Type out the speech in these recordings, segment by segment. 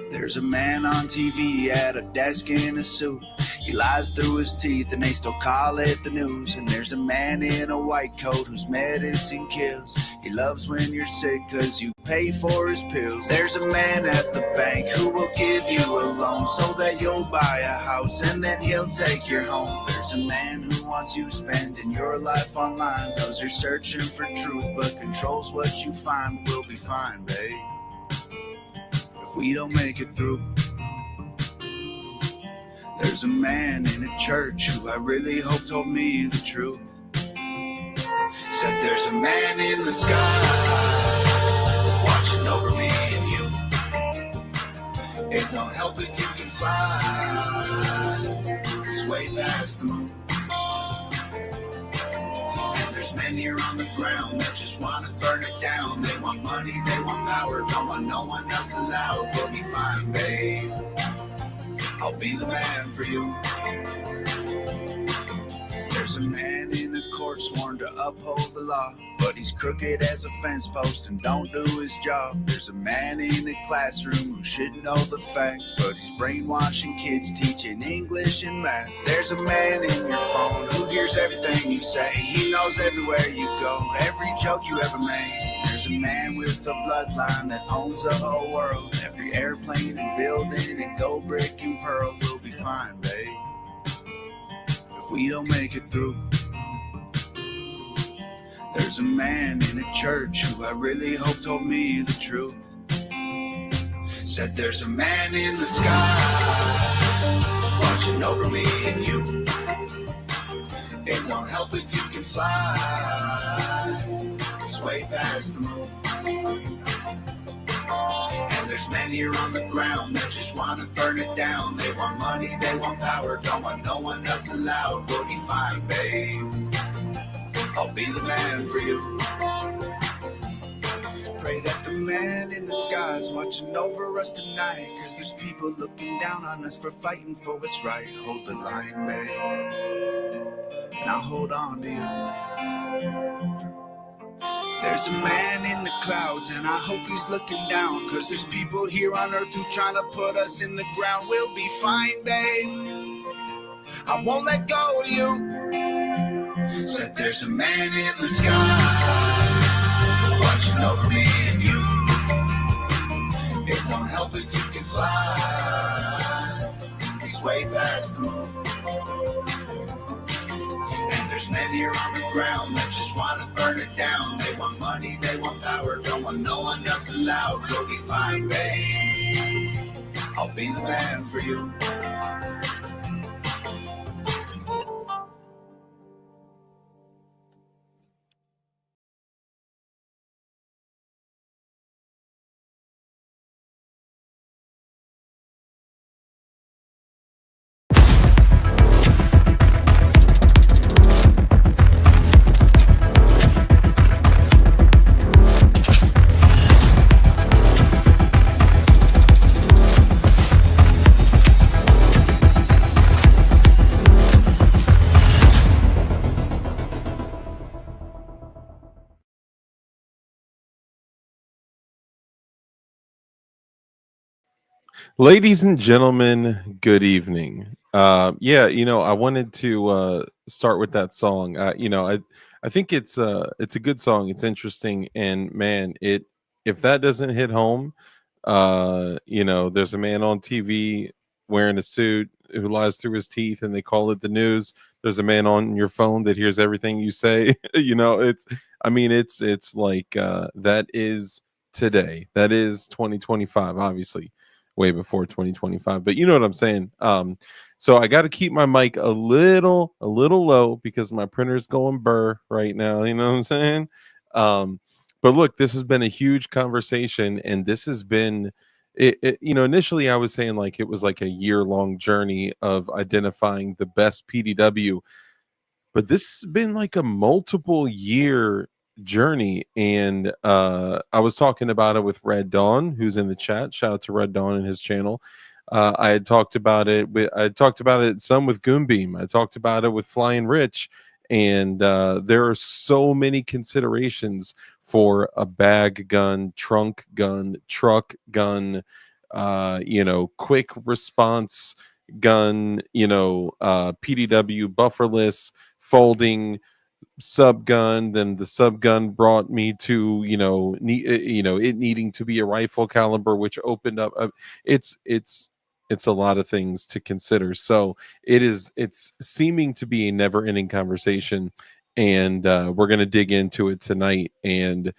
There's a man on TV at a desk in a suit. He lies through his teeth and they still call it the news. And there's a man in a white coat whose medicine kills. He loves when you're sick cause you pay for his pills. There's a man at the bank who will give you a loan so that you'll buy a house and then he'll take your home. There's a man who wants you spending your life online, knows you're searching for truth but controls what you find. We'll be fine, babe, if we don't make it through. There's a man in a church who I really hope told me the truth. Said there's a man in the sky watching over me and you. It don't help if you can fly, 'cause way past the moon. And there's men here on the ground that just want to burn it down. They want money, they want power, don't want no one else allowed. We'll be fine, babe, I'll be the man for you. There's a man in the court sworn to uphold the law, but he's crooked as a fence post and don't do his job. There's a man in a classroom who should know the facts, but he's brainwashing kids, teaching English and math. There's a man in your phone who hears everything you say. He knows everywhere you go, every joke you ever made. There's a man with a bloodline that owns the whole world. Every airplane and building and gold, brick and pearl. We'll be fine, babe, if we don't make it through. There's a man in a church who I really hope told me the truth. Said there's a man in the sky watching over me and you. It won't help if you can fly, 'cause way past the moon. And there's men here on the ground that just want to burn it down. They want money, they want power, don't want no one else allowed. We'll be fine, babe, I'll be the man for you. Pray that the man in the sky's watching over us tonight, 'cause there's people looking down on us for fighting for what's right. Hold the line, babe, and I'll hold on to you. There's a man in the clouds and I hope he's looking down, 'cause there's people here on earth who trying to put us in the ground. We'll be fine, babe, I won't let go of you. Said there's a man in the sky watching over me and you. It won't help if you can fly, he's way past the moon. And there's men here on the ground that just want to burn it down. They want money, they want power, don't want no one else allowed. You'll be fine, babe, I'll be the man for you. Ladies and gentlemen, good evening. I wanted to start with that song. I think it's a good song. It's interesting, and man, if that doesn't hit home, there's a man on TV wearing a suit who lies through his teeth, and they call it the news. There's a man on your phone that hears everything you say. It's like that is today. That is 2025, obviously. Way before 2025, but you know what I'm saying. So I got to keep my mic a little low because my printer's going burr right now. You know what I'm saying? But look, this has been a huge conversation, and this has been, initially I was saying like it was like a year-long journey of identifying the best PDW, but this has been like a multiple year journey. And I was talking about it with Red Dawn, who's in the chat. Shout out to Red Dawn and his channel. I had talked about it. I talked about it some with Goonbeam. I talked about it with Flying Rich. And there are so many considerations for a bag gun, trunk gun, truck gun, quick response gun, PDW bufferless folding sub gun. Then the sub gun brought me to it needing to be a rifle caliber, which opened up it's a lot of things to consider. So it's seeming to be a never ending conversation, and we're going to dig into it tonight. And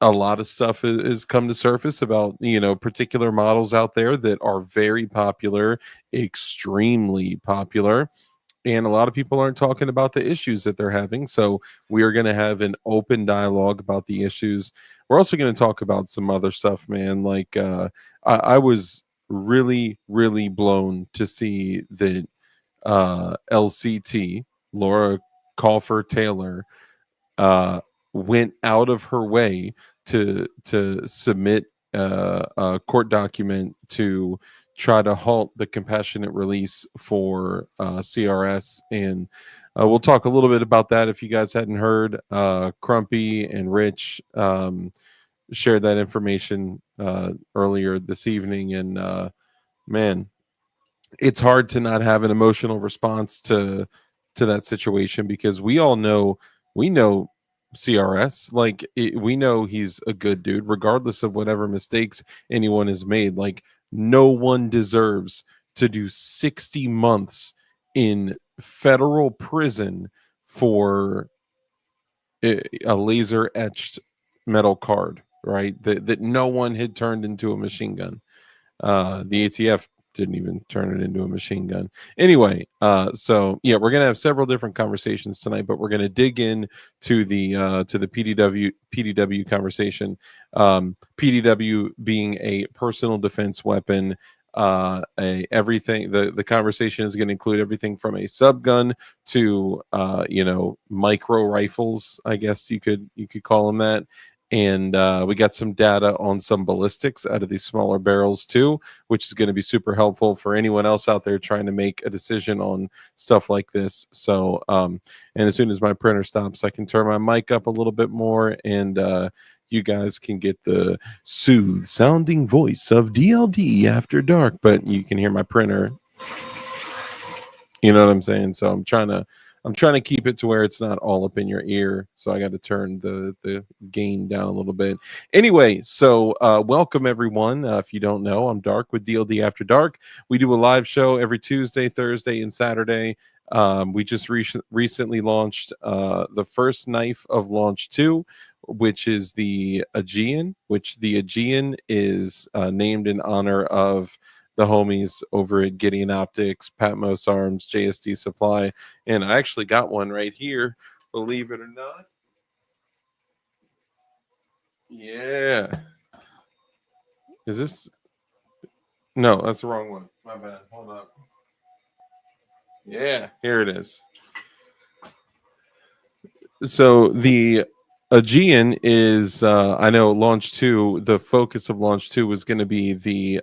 a lot of stuff has come to surface about particular models out there that are very popular, extremely popular, and a lot of people aren't talking about the issues that they're having. So we are going to have an open dialogue about the issues. We're also going to talk about some other stuff, man. Like I was really, really blown to see that LCT, Laura Colfer Taylor, went out of her way to submit a court document to try to halt the compassionate release for CRS. And we'll talk a little bit about that if you guys hadn't heard. Crumpy and Rich shared that information earlier this evening. And man, it's hard to not have an emotional response to that situation, because we know CRS, like we know he's a good dude regardless of whatever mistakes anyone has made. Like, no one deserves to do 60 months in federal prison for a laser etched metal card, right? That no one had turned into a machine gun. The ATF didn't even turn it into a machine gun. Anyway, so yeah, we're gonna have several different conversations tonight, but we're gonna dig in to the PDW conversation. PDW being a personal defense weapon. Everything, the conversation is going to include everything from a sub gun to micro rifles, I guess you could call them that. And we got some data on some ballistics out of these smaller barrels too, which is going to be super helpful for anyone else out there trying to make a decision on stuff like this. So, and as soon as my printer stops, I can turn my mic up a little bit more, and you guys can get the soothe sounding voice of DLD After Dark, but you can hear my printer. You know what I'm saying? So I'm trying to keep it to where it's not all up in your ear. So I got to turn the gain down a little bit. Anyway, so welcome everyone. If you don't know, I'm Dark with DLD After Dark. We do a live show every Tuesday, Thursday, and Saturday. We just recently launched the first knife of launch 2, which is the Aegean, which the Aegean is named in honor of the homies over at Gideon Optics, Patmos Arms, JSD Supply. And I actually got one right here, believe it or not. Yeah. Is this? No, that's the wrong one. My bad. Hold up. Yeah, here it is. So the Aegean is, I know launch 2, the focus of launch 2 was going to be the,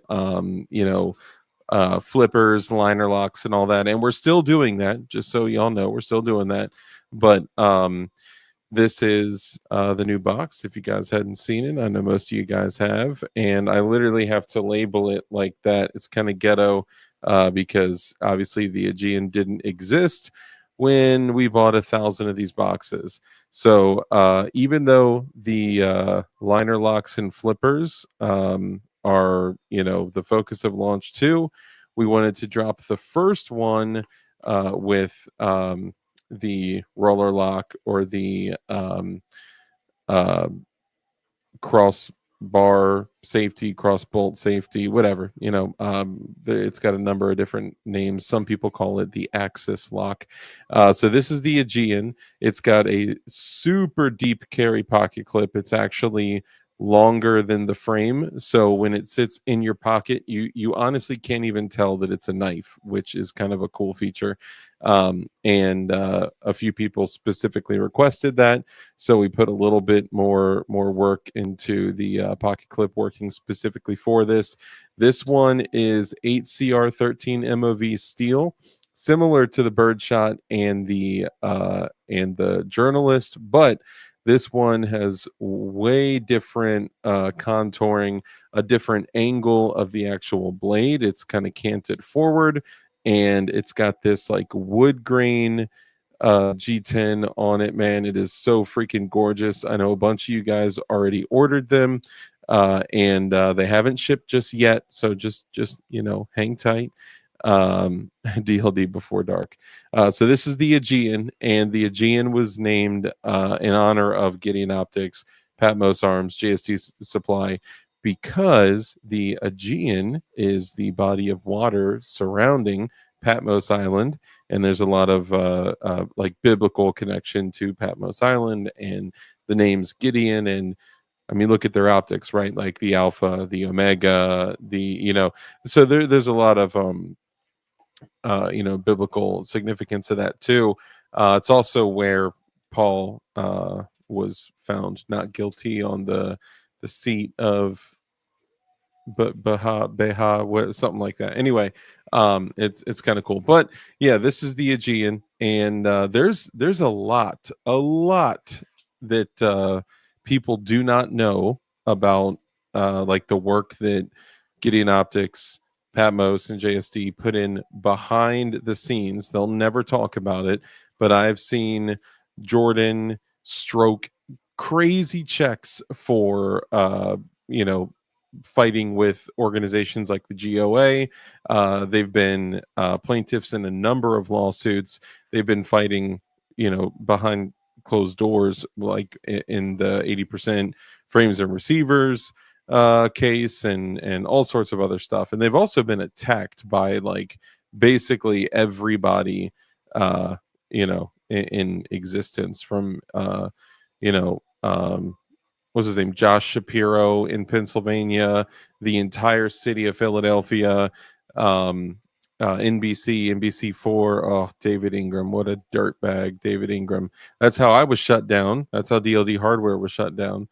flippers, liner locks, and all that. And we're still doing that, just so y'all know, we're still doing that. But this is the new box. If you guys hadn't seen it, I know most of you guys have. And I literally have to label it like that. It's kind of ghetto because obviously the Aegean didn't exist when we bought 1,000 of these boxes. So even though the liner locks and flippers are, the focus of launch 2, we wanted to drop the first one with the roller lock or the cross bar safety, cross bolt safety, whatever. It's got a number of different names. Some people call it the axis lock. So this is the Aegean. It's got a super deep carry pocket clip. It's actually longer than the frame, so when it sits in your pocket, you honestly can't even tell that it's a knife, which is kind of a cool feature. And a few people specifically requested that, so we put a little bit more work into the pocket clip, working specifically for this. This one is 8CR13 MOV steel, similar to the Birdshot and the Journalist, but This one has way different contouring, a different angle of the actual blade. It's kind of canted forward, and it's got this like wood grain G10 on it, man. It is so freaking gorgeous. I know a bunch of you guys already ordered them, and they haven't shipped just yet. So just hang tight. DLD before dark. So this is the Aegean, and the Aegean was named in honor of Gideon Optics, Patmos Arms, JST Supply, because the Aegean is the body of water surrounding Patmos Island, and there's a lot of like biblical connection to Patmos Island and the names Gideon. And I mean, look at their optics, right? Like the Alpha, the Omega, so there's a lot of biblical significance of that too. It's also where Paul was found not guilty on the seat of something like that. Anyway, it's kind of cool. But yeah, this is the Aegean, and there's a lot that people do not know about, like the work that Gideon Optics, Patmos, and JSD put in behind the scenes. They'll never talk about it, but I've seen Jordan stroke crazy checks for fighting with organizations like the GOA. They've been plaintiffs in a number of lawsuits. They've been fighting, behind closed doors, like in the 80% frames and receivers case, and all sorts of other stuff. And they've also been attacked by like basically everybody, in existence, from what's his name, Josh Shapiro in Pennsylvania, the entire city of Philadelphia, NBC4. Oh, David Ingram, what a dirtbag, David Ingram. That's how I was shut down. That's how DLD Hardware was shut down.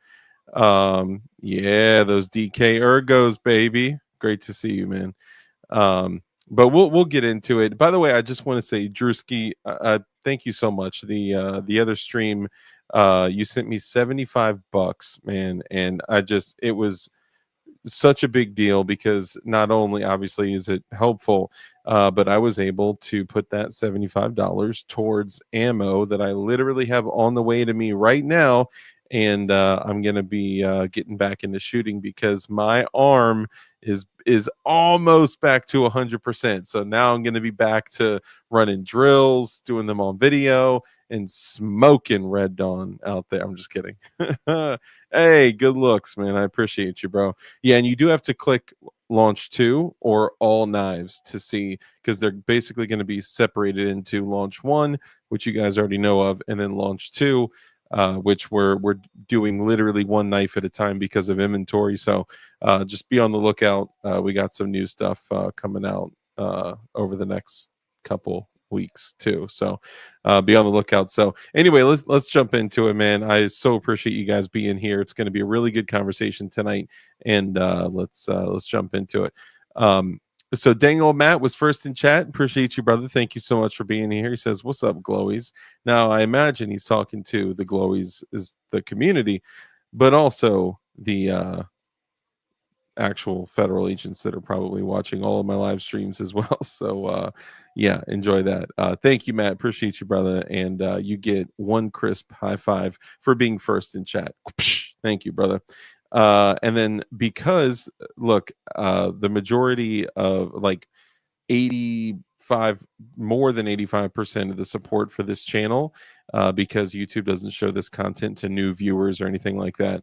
Yeah, those DK Ergos, baby. Great to see you, man. But we'll get into it. By the way, I just want to say, Drewski, thank you so much. The other stream, you sent me $75, man, and it was such a big deal, because not only obviously is it helpful, but I was able to put that $75 towards ammo that I literally have on the way to me right now. And I'm gonna be getting back into shooting, because my arm is almost back to 100%. So now I'm gonna be back to running drills, doing them on video, and smoking Red Dawn out there. I'm just kidding. Hey, good looks, man. I appreciate you, bro. Yeah, and you do have to click launch 2 or all knives to see, because they're basically going to be separated into launch 1, which you guys already know of, and then launch 2, which we're doing literally one knife at a time because of inventory. So just be on the lookout. We got some new stuff coming out over the next couple weeks too, so be on the lookout. So anyway, let's jump into it, man. I so appreciate you guys being here. It's going to be a really good conversation tonight, and let's jump into it. So dang old Matt was first in chat. Appreciate you, brother. Thank you so much for being here. He says, what's up, Glowies? Now I imagine he's talking to the Glowies is the community, but also the actual federal agents that are probably watching all of my live streams as well. So yeah, enjoy that. Thank you, Matt. Appreciate you, brother. And you get one crisp high five for being first in chat. Thank you, brother. And then, because look, the majority of like 85, more than 85% of the support for this channel, because YouTube doesn't show this content to new viewers or anything like that,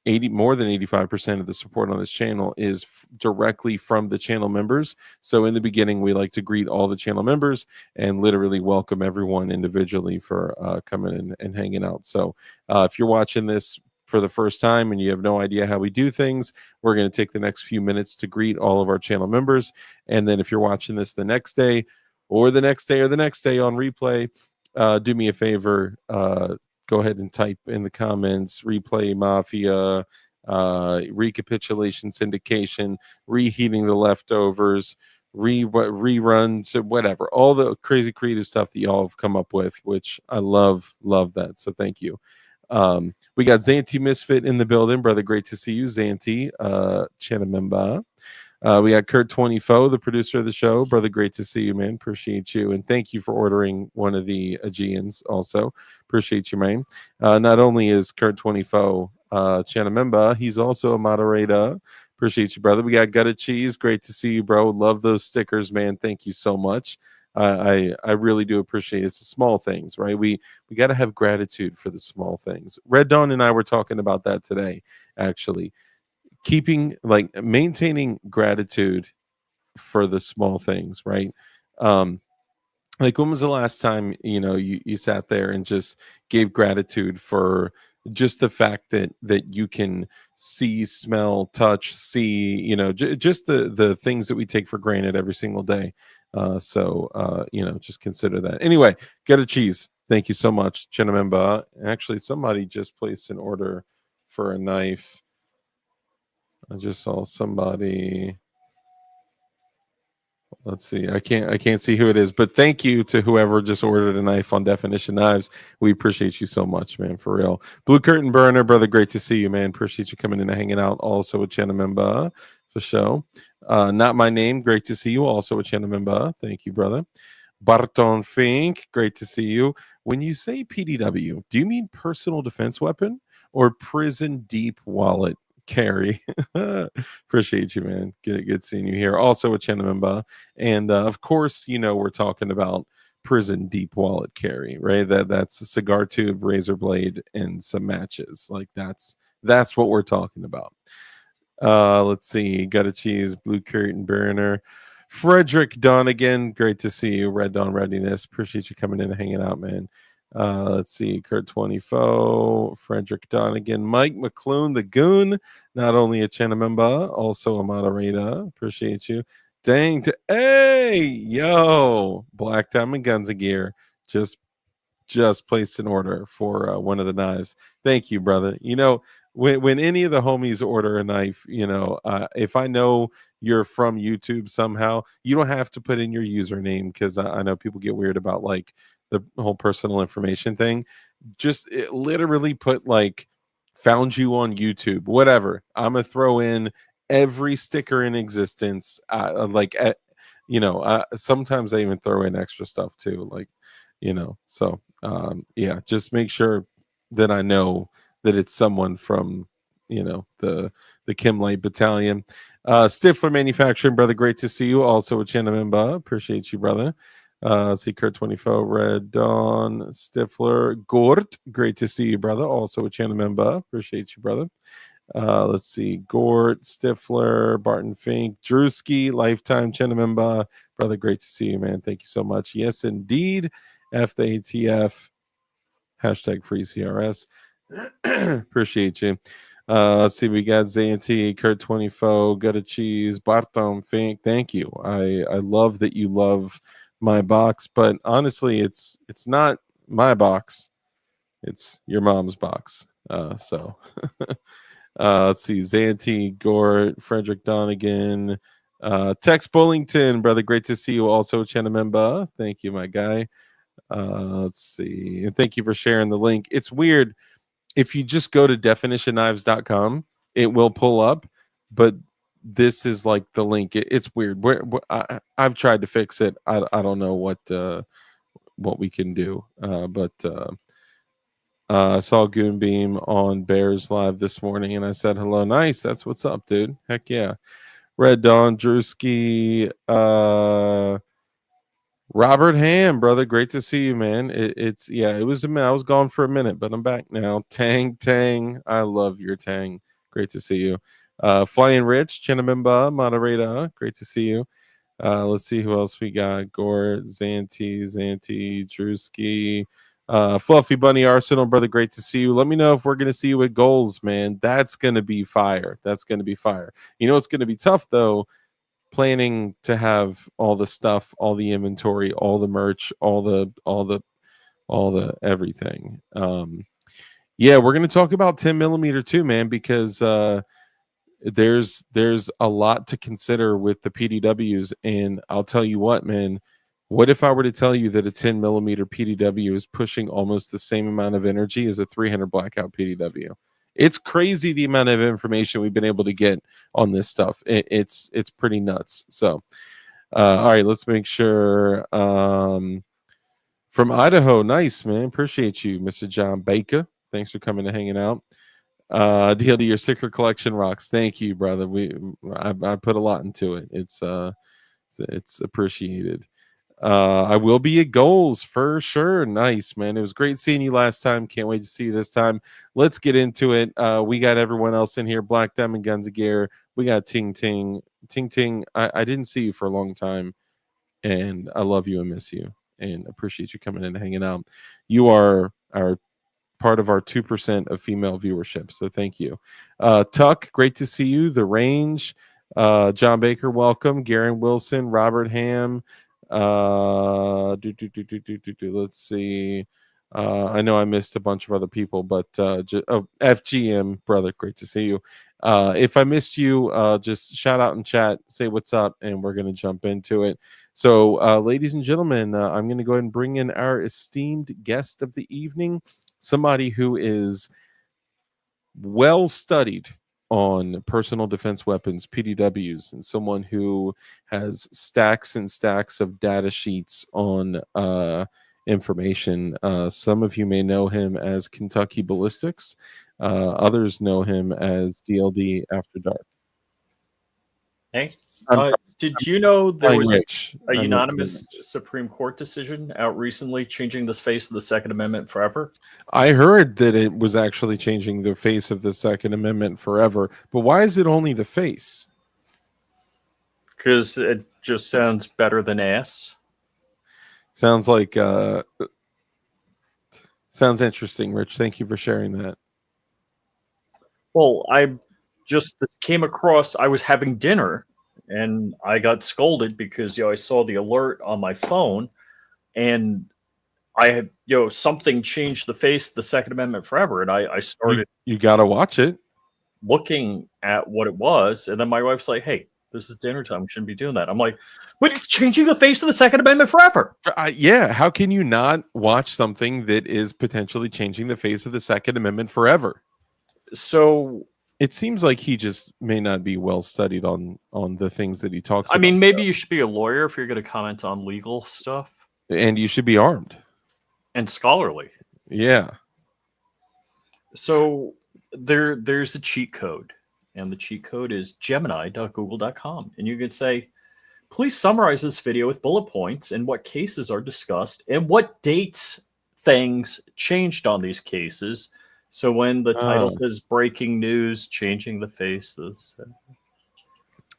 more than 85% of the support on this channel is directly from the channel members. So in the beginning, we like to greet all the channel members and literally welcome everyone individually for coming in and hanging out. So if you're watching this for the first time and you have no idea how we do things, we're going to take the next few minutes to greet all of our channel members. And then if you're watching this the next day or the next day or the next day on replay, do me a favor, go ahead and type in the comments, replay mafia, recapitulation syndication, reheating the leftovers, reruns, whatever, all the crazy creative stuff that y'all have come up with, which I love that. So thank you. We got Zanti Misfit in the building, brother. Great to see you, Zanti. Chanamemba. We got Kurt 24, the producer of the show. Brother, great to see you, man. Appreciate you. And thank you for ordering one of the Aegeans also. Appreciate you, man. Not only is Kurt 24 Chanamemba, he's also a moderator. Appreciate you, brother. We got Gutted Cheese. Great to see you, bro. Love those stickers, man. Thank you so much. I really do appreciate it. It's the small things, right? We got to have gratitude for the small things. Red Dawn and I were talking about that today, actually. Maintaining gratitude for the small things, right? Like, when was the last time you sat there and just gave gratitude for just the fact that you can see, smell, touch, see, just the things that we take for granted every single day. Just consider that. Anyway, get a cheese. Thank you so much, Chinamemba. Actually, somebody just placed an order for a knife. I just saw somebody. Let's see. I can't see who it is, but thank you to whoever just ordered a knife on Definition Knives. We appreciate you so much, man, for real. Blue Curtain Burner, brother, great to see you, man. Appreciate you coming in and hanging out. Also with Chanamemba for show. Not My Name, great to see you. Also with Chanamemba. Thank you, brother. Barton Fink, great to see you. When you say PDW, do you mean personal defense weapon or prison deep wallet carry? Appreciate you, man. Good seeing you here. Also with Chanamemba. And of course, we're talking about prison deep wallet carry, right? That's a cigar tube, razor blade, and some matches. Like, that's what we're talking about. Let's see. Got a cheese, blue curtain burner. Frederick Donegan, great to see you. Red Dawn Readiness. Appreciate you coming in and hanging out, man. Let's see. Kurt 24, Frederick Donegan, Mike McClune, the Goon, not only a Chanamemba, also a moderator. Appreciate you. Dang. Hey, yo, Black Diamond Guns of Gear. Just placed an order for one of the knives. Thank you, brother. When any of the homies order a knife, if I know you're from YouTube somehow, you don't have to put in your username, because I know people get weird about like the whole personal information thing. Just literally put like found you on YouTube, whatever. I'm gonna throw in every sticker in existence. Sometimes I even throw in extra stuff too, like, so just make sure that I know that it's someone from the Kim Light Battalion. Stifler Manufacturing, brother, great to see you. Also with Chanamemba, appreciate you, brother. See Kurt 24, Red Dawn, Stifler, Gort, great to see you, brother. Also with Chanamemba, appreciate you, brother. Let's see, Gort, Stifler, Barton Fink, Drewski, Lifetime, Chanamemba, brother, great to see you, man. Thank you so much. Yes, indeed. FATF, hashtag free CRS. Appreciate you. Let's see, we got Zanti, Kurt 24, Got a Cheese, Barton Fink. Thank you. I love that you love my box, but honestly, it's not my box. It's your mom's box. Let's see, Zanti, Gort, Frederick Donegan, Tex Bullington, brother, great to see you. Also, Chanamemba, thank you, my guy. Let's see, and thank you for sharing the link. It's weird, if you just go to definitionknives.com, it will pull up, but this is like the link. It's weird. I've tried to fix it. I don't know what we can do, but I saw Goonbeam on Bears Live this morning, and I said hello. Nice, that's what's up, dude. Heck yeah. Red Dawn, Drewski, Robert Ham, brother, great to see you, man. It was I was gone for a minute, but I'm back now. Tang, I love your Tang. Great to see you. Flying Rich, Chinamemba, moderator, great to see you. Let's see who else we got. Gort, Zanti, Drewski, Fluffy Bunny Arsenal, brother, great to see you. Let me know if we're going to see you at Goals, man. That's going to be fire. It's going to be tough, though, planning to have all the stuff, all the inventory, all the merch, all the everything. We're going to talk about 10 millimeter too, man, because there's a lot to consider with the PDWs, and I'll tell you what, man, What if I were to tell you that a 10 millimeter PDW is pushing almost the same amount of energy as a 300 blackout PDW? It's crazy the amount of information we've been able to get on this stuff. It's pretty nuts. So, all right, let's make sure. From Idaho, nice man, appreciate you, Mr. John Baker. Thanks for coming and hanging out. DLD, your sticker collection rocks. Thank you, brother. I put a lot into it. It's appreciated. I will be at goals for sure. Nice, man. It was great seeing you last time. Can't wait to see you this time. Let's get into it. We got everyone else in here. Black Diamond Guns of Gear. We got Ting Ting. Ting Ting, I didn't see you for a long time, and I love you and miss you and appreciate you coming in and hanging out. You are our part of our 2% of female viewership, so thank you. Tuck, great to see you. The Range, John Baker, welcome. Garen Wilson, Robert Ham. Let's see. I know I missed a bunch of other people, but FGM, brother, great to see you. If I missed you, just shout out in chat, say what's up, and we're going to jump into it. So, ladies and gentlemen, I'm going to go ahead and bring in our esteemed guest of the evening, somebody who is well studied on personal defense weapons, PDWs, and someone who has stacks and stacks of data sheets on information. Some of you may know him as Kentucky Ballistics. Others know him as DLD After Dark. Hey, did you know there was a unanimous Supreme Court decision out recently changing the face of the Second Amendment forever? I heard that it was actually changing the face of the Second Amendment forever, but why is it only the face? Because it just sounds better than ass. Sounds like sounds interesting, Rich. Thank you for sharing that. Well, I just came across, I was having dinner and I got scolded because I saw the alert on my phone and I had something changed the face of the Second Amendment forever, and I started you gotta watch it, looking at what it was, and then my wife's like, hey, this is dinner time, we shouldn't be doing that. I'm like, but it's changing the face of the Second Amendment forever. Yeah, how can you not watch something that is potentially changing the face of the Second Amendment forever? So it seems like he just may not be well studied on the things that he talks about. I mean, maybe you should be a lawyer if you're going to comment on legal stuff. And you should be armed. And scholarly. Yeah. So there's a cheat code. And the cheat code is gemini.google.com. And you can say, please summarize this video with bullet points and what cases are discussed and what dates things changed on these cases. So when the title says breaking news, changing the faces.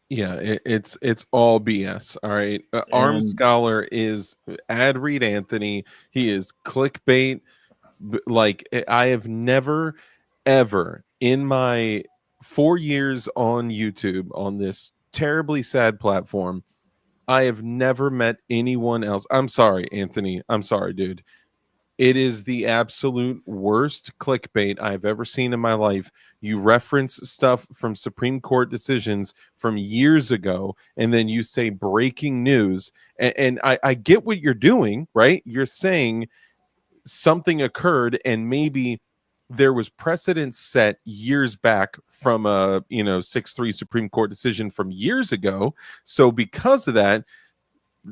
Yeah, it's all BS. All right. Armed Scholar is Ad Reed Anthony. He is clickbait. Like, I have never, ever in my 4 years on YouTube, on this terribly sad platform, I have never met anyone else. I'm sorry, Anthony. I'm sorry, dude. It is the absolute worst clickbait I've ever seen in my life. You reference stuff from Supreme Court decisions from years ago, and then you say breaking news. And I get what you're doing, right? You're saying something occurred, and maybe there was precedent set years back from a 6-3 Supreme Court decision from years ago. So because of that,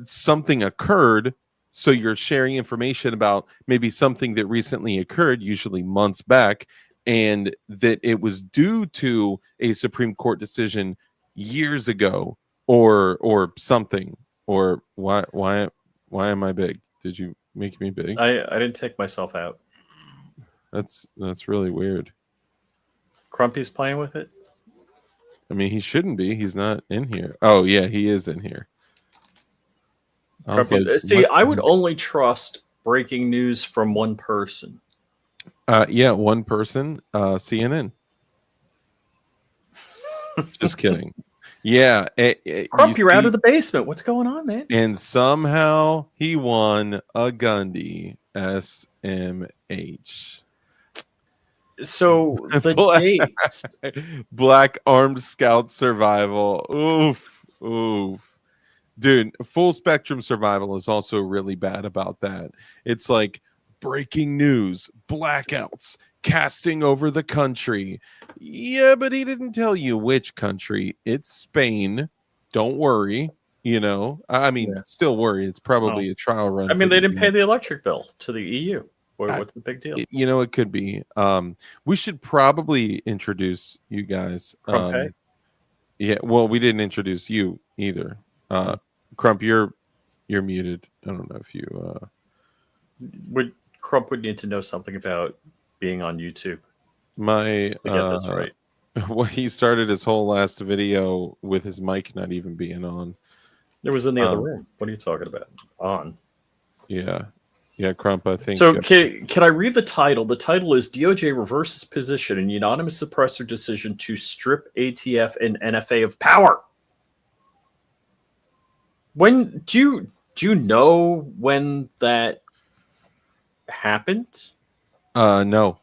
something occurred. So you're sharing information about maybe something that recently occurred, usually months back, and that it was due to a Supreme Court decision years ago, or something. Or why am I big? Did you make me big? I didn't take myself out. That's really weird. Crumpy's playing with it. I mean, he shouldn't be. He's not in here. Oh yeah, he is in here. See, I would only trust breaking news from one person. Yeah, one person. CNN. Just kidding. Yeah. Crump, you're out of the basement. What's going on, man? And somehow he won a Gundy SMH. So the dates. Black Armed Scout Survival. Oof. Dude, full spectrum survival is also really bad about that. It's like breaking news, blackouts, casting over the country. Yeah, but he didn't tell you which country. It's Spain. Don't worry. You know, I mean, Yeah. still worry. It's probably Well, a trial run. I mean, for they the didn't pay US. the electric bill to the EU. What's the big deal? You know, it could be. We should probably introduce you guys. Crumpet? Yeah, well, we didn't introduce you either. Crump, you're muted. I don't know if you Crump would need to know something about being on YouTube my to get this right. well, he started his whole last video with his mic not even being on. It was in the other room. What are you talking about? On. Yeah, Crump. I think. So can I read the title? The title is DOJ reverses position in unanimous suppressor decision to strip ATF and NFA of power. When do you know when that happened? No.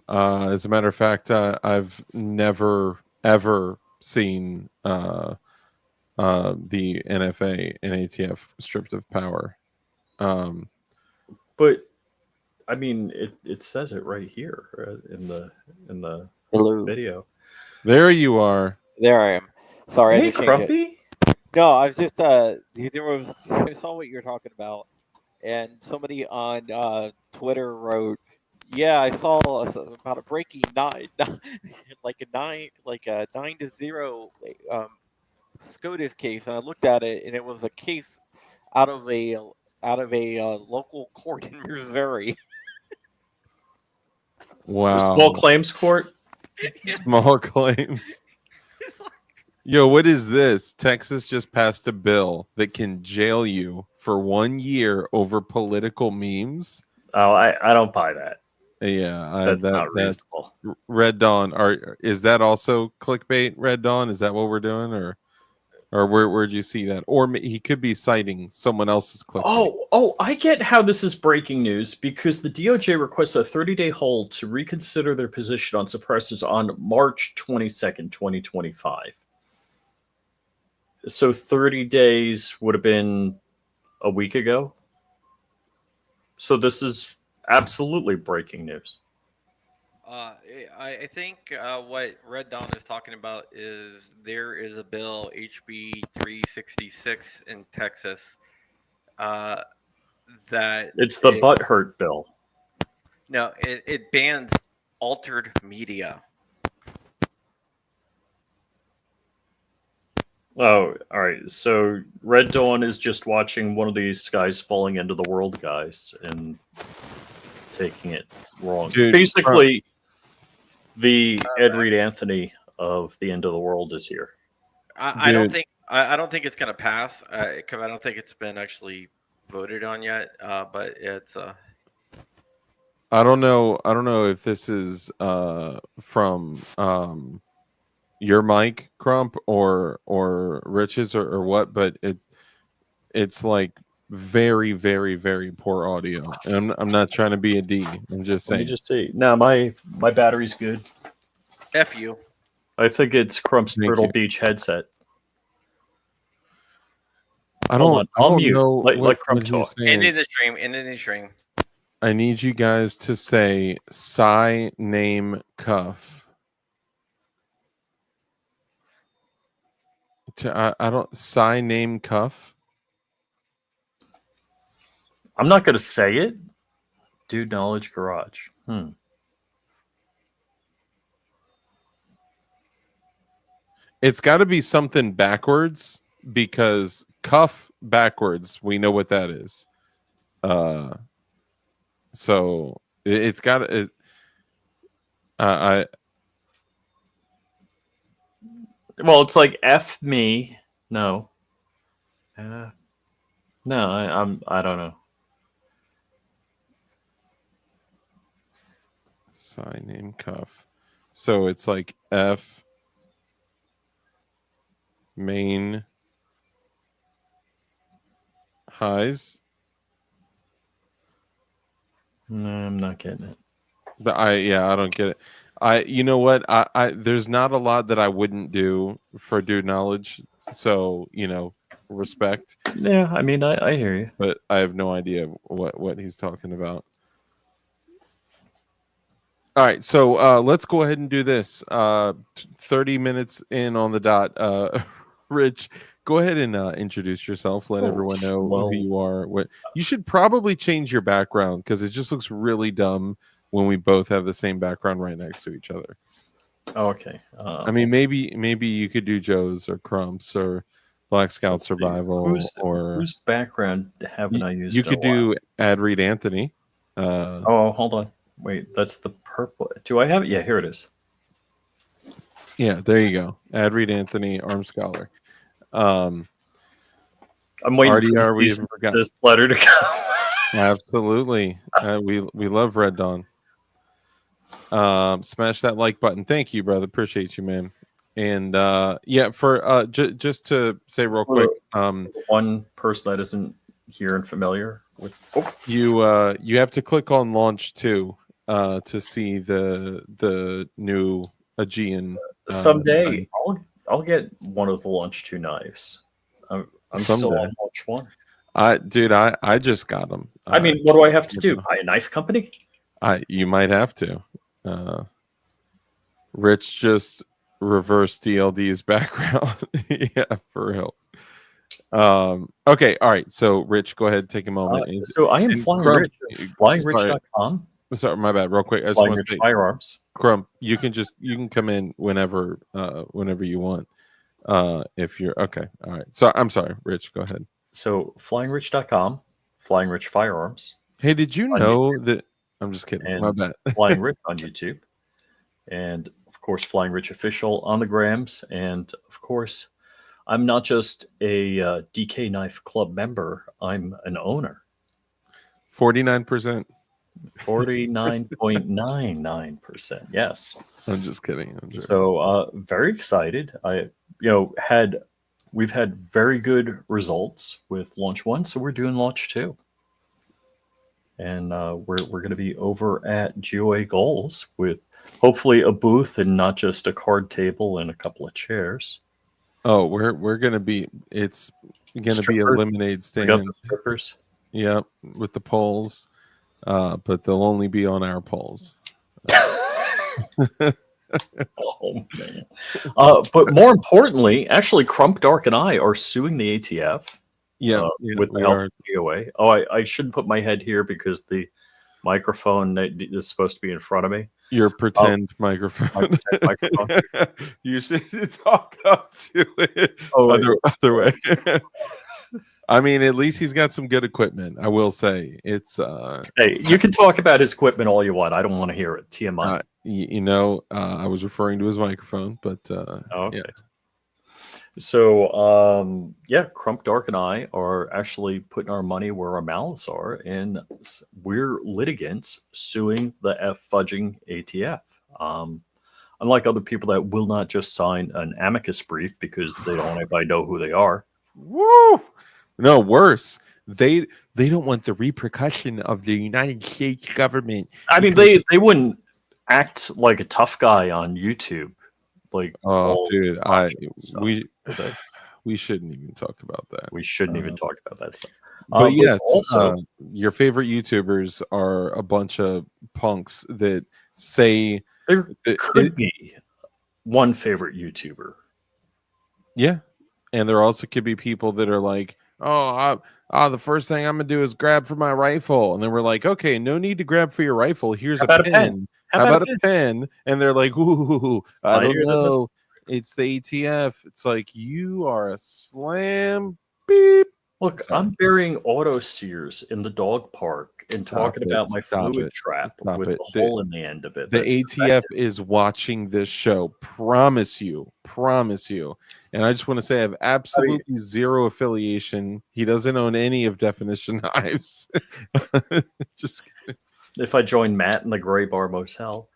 As a matter of fact, I've never ever seen the NFA and ATF stripped of power. But I mean, it says it right here in the Hello. video. There you are. There I am. Sorry, I Hey, had to change it. Crumpy. No, I was just I saw what you're talking about, and somebody on Twitter wrote, "Yeah, I saw about a breaking like a 9-0 SCOTUS case, and I looked at it, and it was a case out of a local court in Missouri." Wow. Small claims court. Small claims. Yo, what is this? Texas just passed a bill that can jail you for 1 year over political memes. Oh, I don't buy that. Yeah, That's not reasonable. That's Red Dawn. Is that also clickbait, Red Dawn? Is that what we're doing, or where'd you see that? Or he could be citing someone else's clickbait. Oh, I get how this is breaking news because the DOJ requests a 30-day hold to reconsider their position on suppressors on March 22nd, 2025. So 30 days would have been a week ago. So this is absolutely breaking news. I think what Red Dawn is talking about is there is a bill, HB 366 in Texas, that It's the butthurt bill. No, it bans altered media. Oh, all right. So Red Dawn is just watching one of these guys falling into the world guys and taking it wrong. Dude, basically, the Ed Reed Anthony of the end of the world is here. I don't think it's gonna pass. I don't think it's been actually voted on yet. But it's I don't know if this is from your mic, Crump, or Rich's or what, but it's like very, very, very poor audio. And I'm not trying to be a D. I'm just Let me saying. just see. No, my battery's good. F you. I think it's Crump's Thank Turtle you. Beach headset. I Hold don't, on, I'll mute. know Let Crump he's talk. saying. Ending the stream. I need you guys to say "Psy name cuff." I don't Psy name cuff. I'm not going to say it. Dude, Knowledge Garage. It's got to be something backwards because cuff backwards. We know what that is. So it's got it. Well, it's like F me. No. No, I don't know. Sign name cuff. So it's like F main highs. No, I'm not getting it. I don't get it. You know what? I there's not a lot that I wouldn't do for Dude Knowledge. So, respect, Yeah, I mean, I hear you. but I have no idea what he's talking about. All right, so let's go ahead and do this. 30 minutes in on the dot. Rich, go ahead and introduce yourself. Let everyone know well- who you are. What you should probably change your background because it just looks really dumb when we both have the same background right next to each other. Okay. I mean, maybe you could do Joe's or Crumps or Black Scout Survival, whose background haven't I used? you in a could while? do Ad Read Anthony. Oh, hold on. Wait, that's the purple. Do I have it? Yeah, here it is. Yeah, there you go. Ad Read Anthony, Arm Scholar. I'm waiting for RDR, the we cease and forgot. desist letter to come. Absolutely. We love Red Dawn. Smash that like button. Thank you, brother. Appreciate you, man. And yeah, for just to say real quick, One person that isn't here and familiar with. Oh, you have to click on launch 2 to see the new Aegean. someday I'll get one of the launch 2 knives. I'm still Someday. on launch 1. I just got them. I mean, what do I have to do? Buy a knife company? You might have to. Rich just reversed DLD's background. Yeah, for real. Okay, all right. So, Rich, go ahead, take a moment. So I am and Flying Crump, Rich. FlyingRich.com. Sorry, my bad. Real quick, I just Flying want Rich to say, Firearms. Crump, you can come in whenever you want. If you're okay, all right. So I'm sorry, Rich. Go ahead. So FlyingRich.com, Flying Rich Firearms. Hey, did you know that? I'm just kidding. And My bad. Flying Rich on YouTube. And of course, Flying Rich Official on the grams. And of course, I'm not just a DK Knife Club member, I'm an owner. 49%. 49.99%. Yes. I'm just kidding. So very excited. We've had very good results with launch 1, so we're doing launch 2. And we're going to be over at GOA Goals with hopefully a booth and not just a card table and a couple of chairs. Oh, we're gonna be. It's gonna be a lemonade We got stand. the strippers. Yep, with the poles, but they'll only be on our poles. Oh man! But more importantly, actually, Crump, Dark, and I are suing the ATF. Yeah, with the help of GOA. Oh, I shouldn't put my head here because the microphone that is supposed to be in front of me. Your pretend microphone. You should talk up to it. Other way. I mean, at least he's got some good equipment. I will say it's. Hey, you can talk about his equipment all you want. I don't want to hear it. TMI. I was referring to his microphone, but okay. Yeah. So, Crump, Dark, and I are actually putting our money where our mouths are, and we're litigants suing the fudging ATF. Unlike other people that will not just sign an amicus brief because they don't want anybody to know who they are. Woo! No, worse. They don't want the repercussion of the United States government. I mean, they wouldn't act like a tough guy on YouTube. Like, dude, we shouldn't even talk about that. We shouldn't even talk about that stuff. But yes, also, your favorite YouTubers are a bunch of punks that say there could be one favorite YouTuber. Yeah, and there also could be people that are like, the first thing I'm gonna do is grab for my rifle, and then we're like, okay, no need to grab for your rifle. Here's a pen. How about a pen? And they're like, ooh, I don't know. It's the ATF. It's like, you are a slam beep. Look, I'm burying auto sears in the dog park and talking about my fluid trap with a hole in the end of it. The ATF is watching this show. Promise you. And I just want to say I have absolutely zero affiliation. He doesn't own any of Definition Knives. Just kidding. If I join Matt in the Gray Bar Motel.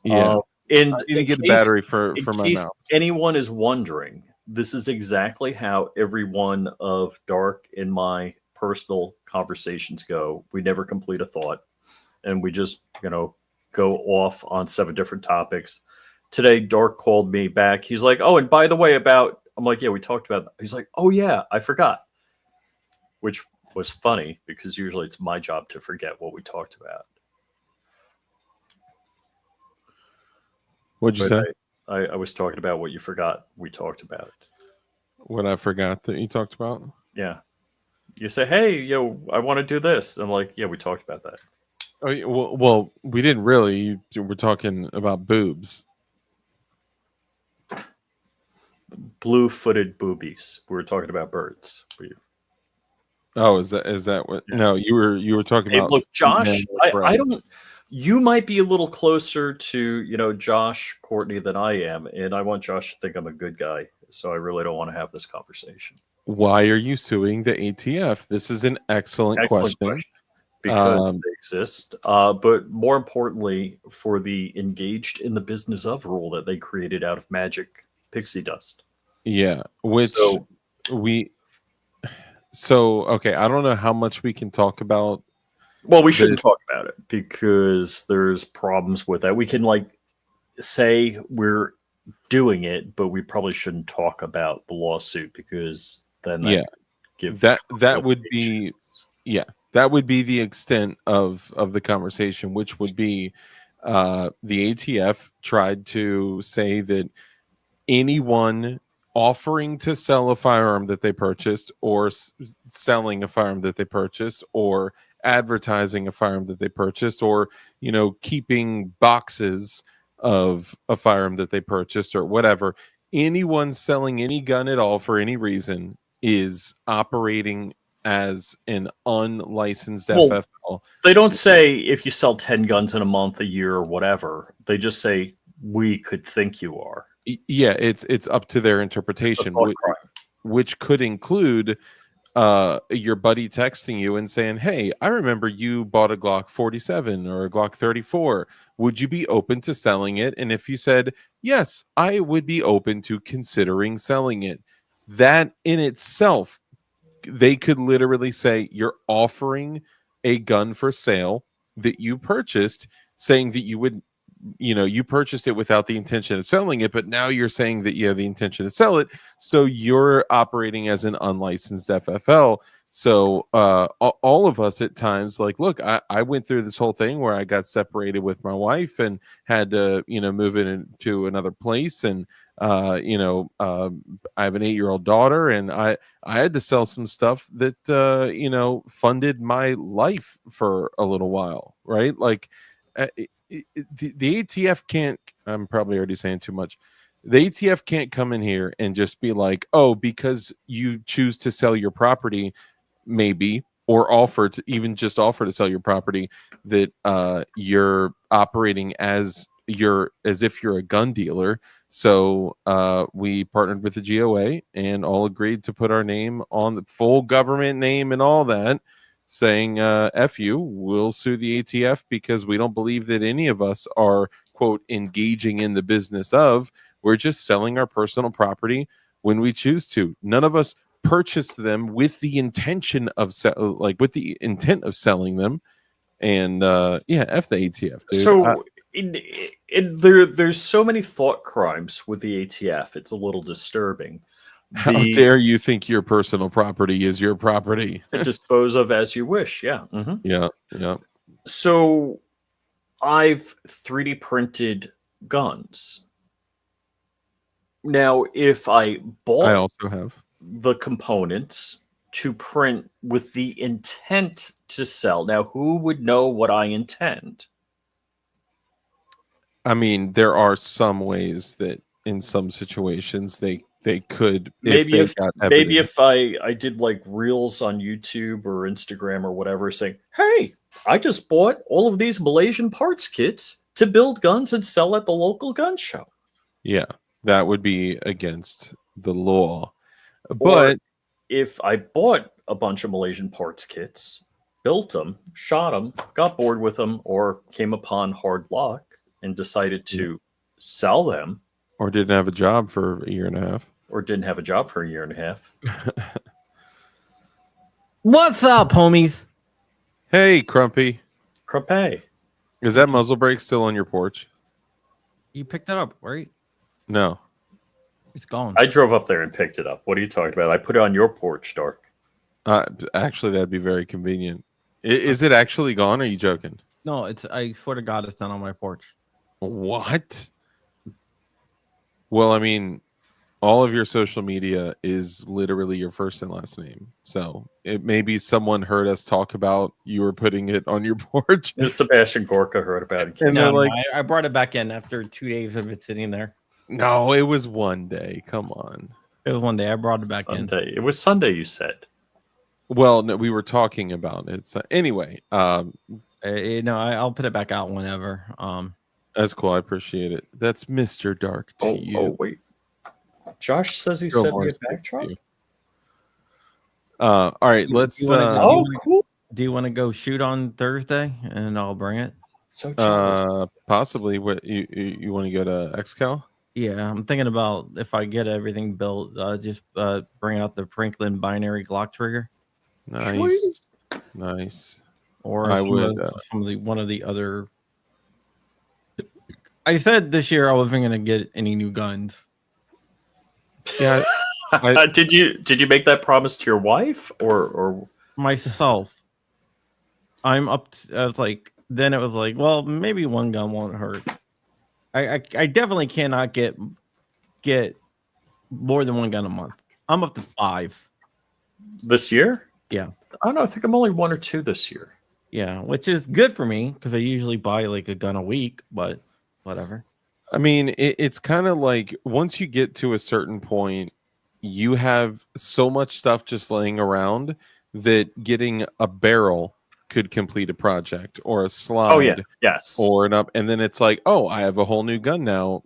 Yeah. And I didn't get a battery for my case mouth. Anyone is wondering, this is exactly how every one of Dark and my personal conversations go. We never complete a thought, and we just, go off on 7 different topics. Today, Dark called me back. He's like, "Oh, and by the way, about I'm like, yeah, we talked about that. He's like, oh yeah, I forgot. Which was funny because usually it's my job to forget what we talked about. What'd you But say? I was talking about what you forgot we talked about. What I forgot that you talked about? Yeah. You say, hey, I want to do this. I'm like, yeah, we talked about that. Oh, yeah, well, we didn't really. We're talking about boobs. Blue-footed boobies. We were talking about birds. Oh, is that what? Yeah. No, you were talking Hey, about. look, Josh, female I breasts. don't. You might be a little closer to Josh Courtney than I am, and I want Josh to think I'm a good guy. So I really don't want to have this conversation. Why are you suing the ATF? This is an excellent Excellent question. Because they exist, but more importantly, for the engaged in the business of rule that they created out of magic pixie dust. Yeah, which So we. So okay, I don't know how much we can talk about. well, we shouldn't talk about it because there's problems with that. We can say we're doing it, but we probably shouldn't talk about the lawsuit because then Yeah, give that would be that would be the extent of the conversation, which would be the ATF tried to say that anyone offering to sell a firearm that they purchased or selling a firearm that they purchased or advertising a firearm that they purchased or keeping boxes of a firearm that they purchased or whatever, anyone selling any gun at all for any reason is operating as an unlicensed Well, FFL. they don't say if you sell 10 guns in a month, a year, or whatever. They just say we could think you are. Yeah, it's up to their interpretation, which could include your buddy texting you and saying, hey, I remember you bought a Glock 47 or a Glock 34. Would you be open to selling it? And if you said, yes, I would be open to considering selling it, that in itself, they could literally say you're offering a gun for sale that you purchased, saying that you would you purchased it without the intention of selling it, but now you're saying that you have the intention to sell it, so you're operating as an unlicensed FFL. So all of us at times, like, look, I went through this whole thing where I got separated with my wife and had to move into another place, and I have an 8-year-old daughter, and I had to sell some stuff that funded my life for a little while, right? Like the ATF can't. I'm probably already saying too much. The ATF can't come in here and just be like, oh, because you choose to sell your property, maybe, or offer to sell your property, that you're operating as if you're a gun dealer. So we partnered with the GOA and all agreed to put our name on the full government name and all that, saying F you, we'll sue the ATF because we don't believe that any of us are, quote, engaging in the business of. We're just selling our personal property when we choose to. None of us purchase them with the intention of with the intent of selling them. And F the ATF, dude. So there's so many thought crimes with the ATF. It's a little disturbing. How dare you think your personal property is your property? Dispose of as you wish. Yeah. Mm-hmm. Yeah. So I've 3D printed guns. Now, if I also have the components to print with the intent to sell, now who would know what I intend? I mean, there are some ways that in some situations they could, maybe if I did like reels on YouTube or Instagram or whatever, saying, hey, I just bought all of these Malaysian parts kits to build guns and sell at the local gun show. Yeah, that would be against the law. But if I bought a bunch of Malaysian parts kits, built them, shot them, got bored with them, or came upon hard luck and decided to sell them, or didn't have a job for a year and a half, What's up, homies? Hey, Crumpy. Crumpy. Is that muzzle brake still on your porch? You picked that up, right? No. It's gone. I drove up there and picked it up. What are you talking about? I put it on your porch, Dark. Actually, that'd be very convenient. Is it actually gone? Or are you joking? No, it's. I swear to God, it's not on my porch. What? Well, I mean, all of your social media is literally your first and last name. So it maybe someone heard us talk about you were putting it on your porch. Sebastian Gorka heard about it. And No, they're no, like, I brought it back in after 2 days of it sitting there. no, it was one day. Come on. It was one day. I brought it back in. Sunday. It was Sunday, you said. Well, no, we were talking about it. So anyway, I'll put it back out whenever. that's cool. I appreciate it. That's Mr. Dark to you. Oh, wait. Josh says he Go sent me Morris, a back truck. All right, let's. Cool. Do you want to go shoot on Thursday, and I'll bring it? So jealous. Possibly. What you want to go to XCal? Yeah, I'm thinking about if I get everything built, just bring out the Franklin binary Glock trigger, Nice, nice. or I some would, one of the other. I said this year I wasn't going to get any new guns. Yeah. Did you make that promise to your wife or Myself. I'm up to, I was like, then it was like, well, maybe one gun won't hurt. I definitely cannot get more than one gun a month. I'm up to 5. this year? Yeah. I don't know. I think I'm only 1 or 2 this year. Yeah, which is good for me because I usually buy like a gun a week, but whatever. I mean, it's kind of like once you get to a certain point, you have so much stuff just laying around that getting a barrel could complete a project, or a slide. Oh yeah, yes. Or an up, and then it's like, oh, I have a whole new gun now.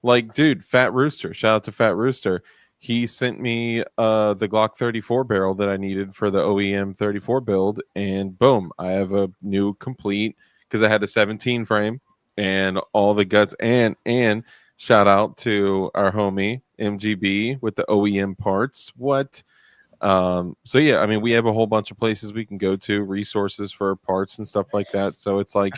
Like, dude, Fat Rooster. Shout out to Fat Rooster. He sent me the Glock 34 barrel that I needed for the OEM 34 build, and boom, I have a new complete, because I had a 17 frame and all the guts. And shout out to our homie MGB with the OEM parts. What? So yeah, I mean, we have a whole bunch of places we can go to, resources for parts and stuff like that. So it's like,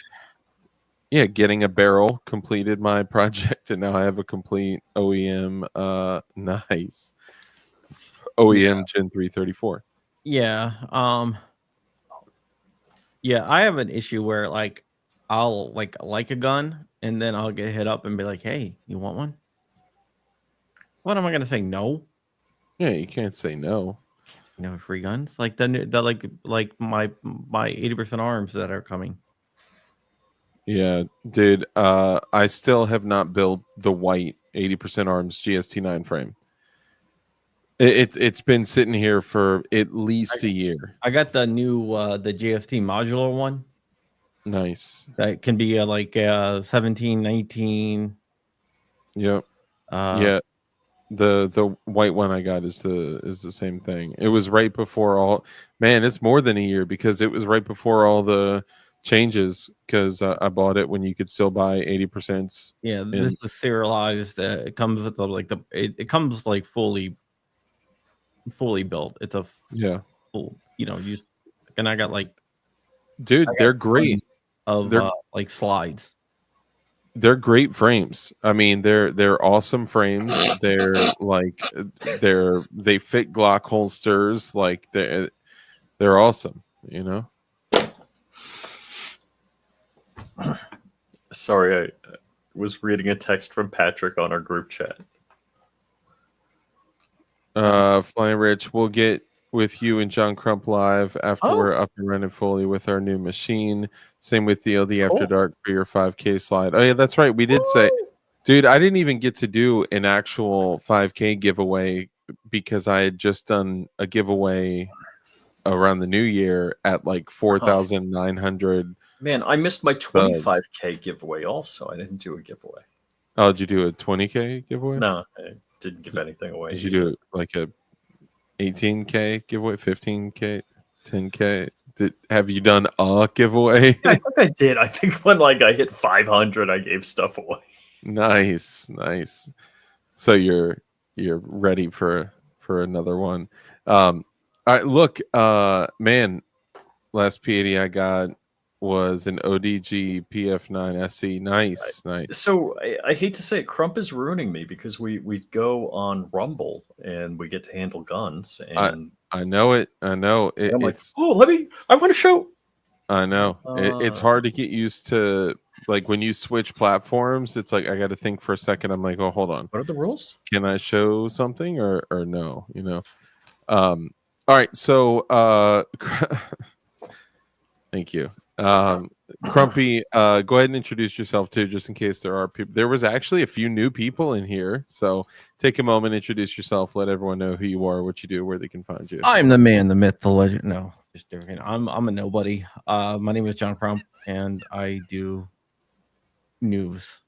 yeah, getting a barrel completed my project, and now I have a complete OEM nice OEM Gen 334. Yeah. Yeah, I have an issue where like I'll like a gun and then I'll get hit up and be like, "Hey, you want one?" What am I gonna say? No. Yeah, you can't say no. Free guns like the like my 80% arms that are coming. Yeah, dude. I still have not built the white 80% arms GST9 frame. It's been sitting here for at least a year. I got the new the GST modular one. Nice. That can be like 17, 19. Yep. Yeah. The white one I got is the same thing. It was right before all. Man, it's more than a year, because it was right before all the changes, because I bought it when you could still buy 80%. Yeah, this is serialized. It comes with it comes like fully built. It's a full, and I got like, dude, they're great. They're like slides. They're great frames. I mean, they're awesome frames. They're like they fit Glock holsters. Like they're awesome. Sorry, I was reading a text from Patrick on our group chat. Flying Rich, we'll get with you and John Crump live after we're up and running fully with our new machine. Same with DLD After Dark for your 5K slide. Oh yeah, that's right. We did say, dude, I didn't even get to do an actual 5K giveaway because I had just done a giveaway around the new year at like 4,900. Man, I missed my 25K giveaway also. I didn't do a giveaway. Oh, did you do a 20K giveaway? No, I didn't give anything away. Did you do like a 18K giveaway, 15K, 10K? Have you done a giveaway? I think I did. I think when I hit 500, I gave stuff away. Nice. So you're ready for another one. All right, look, man, last P80 I got was an ODG PF9 SE. Nice. So I hate to say it, Crump is ruining me because we go on Rumble and we get to handle guns, and I know it. I know it. I'm like, It's. oh, I want to show. I know it's hard to get used to. Like when you switch platforms, it's like I got to think for a second. I'm like, oh, hold on. What are the rules? Can I show something or no? You know. All right. So, thank you. Crumpy, go ahead and introduce yourself too, just in case there are people. There was actually a few new people in here, so take a moment, introduce yourself, let everyone know who you are, what you do, where they can find you. I'm the man, the myth, the legend. No, just joking. I'm a nobody. My name is John Crump, and I do news.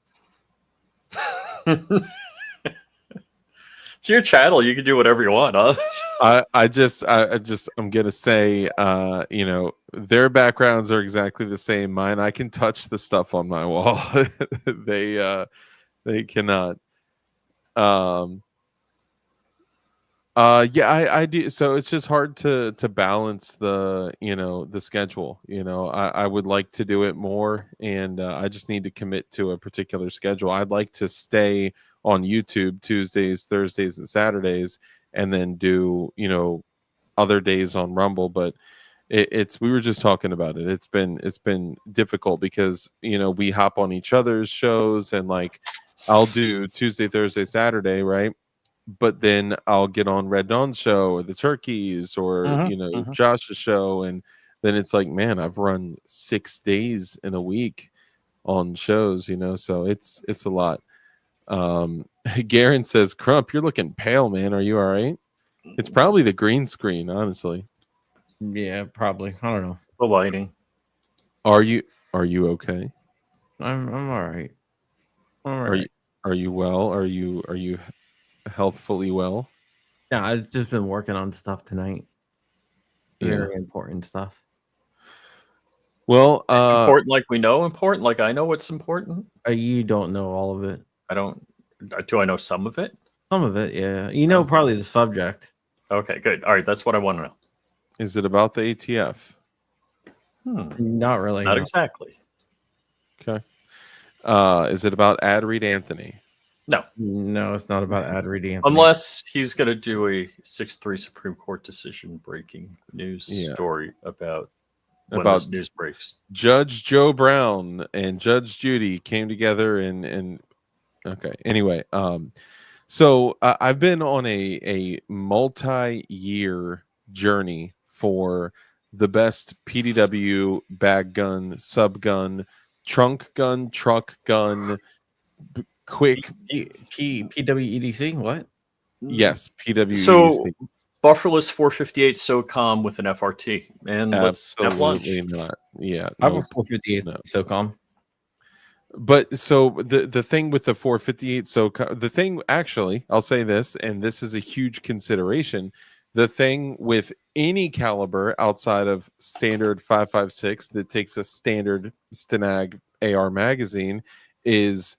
It's your channel. You can do whatever you want, huh? I'm gonna say, you know, their backgrounds are exactly the same. Mine, I can touch the stuff on my wall. They cannot. Yeah, I do. So it's just hard to balance the, you know, the schedule. You know, I would like to do it more, and I just need to commit to a particular schedule. I'd like to stay on YouTube Tuesdays, Thursdays, and Saturdays, and then do, you know, other days on Rumble. But it's we were just talking about it. It's been difficult because, you know, we hop on each other's shows, and like I'll do Tuesday, Thursday, Saturday, right? But then I'll get on Red Dawn's show or the Turkeys or you know Josh's show, and then it's like, man, I've run 6 days in a week on shows, you know, so it's a lot. Garen says, Crump, you're looking pale, man. Are you all right? It's probably the green screen, honestly. Yeah, probably. I don't know. The lighting. Are you okay? I'm all right. All right. Are you well? Are you healthfully well? Yeah, I've just been working on stuff tonight. Very important stuff. Well, important like we know important, like I know what's important. You don't know all of it. I don't. Do I know some of it? Some of it, yeah. You know, probably the subject. Okay, good. All right, that's what I want to know. Is it about the ATF? Not really. Not no. exactly. Okay. Is it about Ad Reed Anthony? No, it's not about Ad Reed Anthony. Unless he's going to do a 6-3 Supreme Court decision breaking news story about when this news breaks. Judge Joe Brown and Judge Judy came together and okay. Anyway, so I've been on a multi-year journey for the best PDW bag gun, sub gun, trunk gun, truck gun, quick PWEDC. What? Yes, PWEDC. So bufferless 458 SOCOM with an FRT, and let's have lunch. Not. Yeah, I have a 458 SOCOM. But so the thing with the 458 SOCOM, the thing actually, I'll say this, and this is a huge consideration. The thing with any caliber outside of standard 5.56 that takes a standard Stenag AR magazine is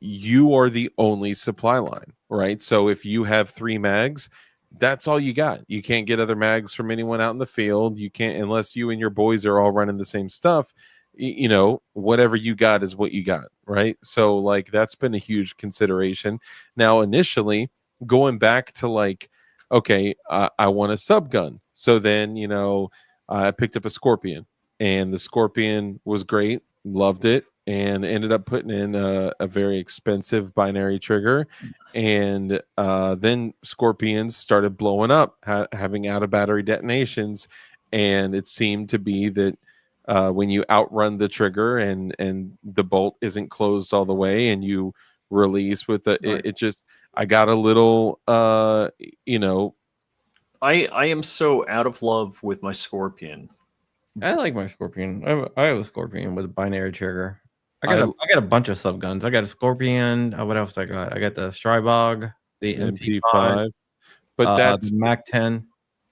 you are the only supply line, right? So if you have 3 mags, that's all you got. You can't get other mags from anyone out in the field. You can't, unless you and your boys are all running the same stuff. You know, whatever you got is what you got, right? So like that's been a huge consideration. Now, initially going back to like, okay, I want a sub gun. So then, you know, I picked up a Scorpion, and the Scorpion was great, loved it, and ended up putting in a very expensive binary trigger. And then Scorpions started blowing up, having out of battery detonations. And it seemed to be that when you outrun the trigger and the bolt isn't closed all the way and you release with the, it just, I got a little, you know. I am so out of love with my Scorpion. I like my Scorpion. I have a Scorpion with a binary trigger. I got a bunch of sub guns. I got a Scorpion. What else I got? I got the Strybog, the MP5, but that's the Mac 10.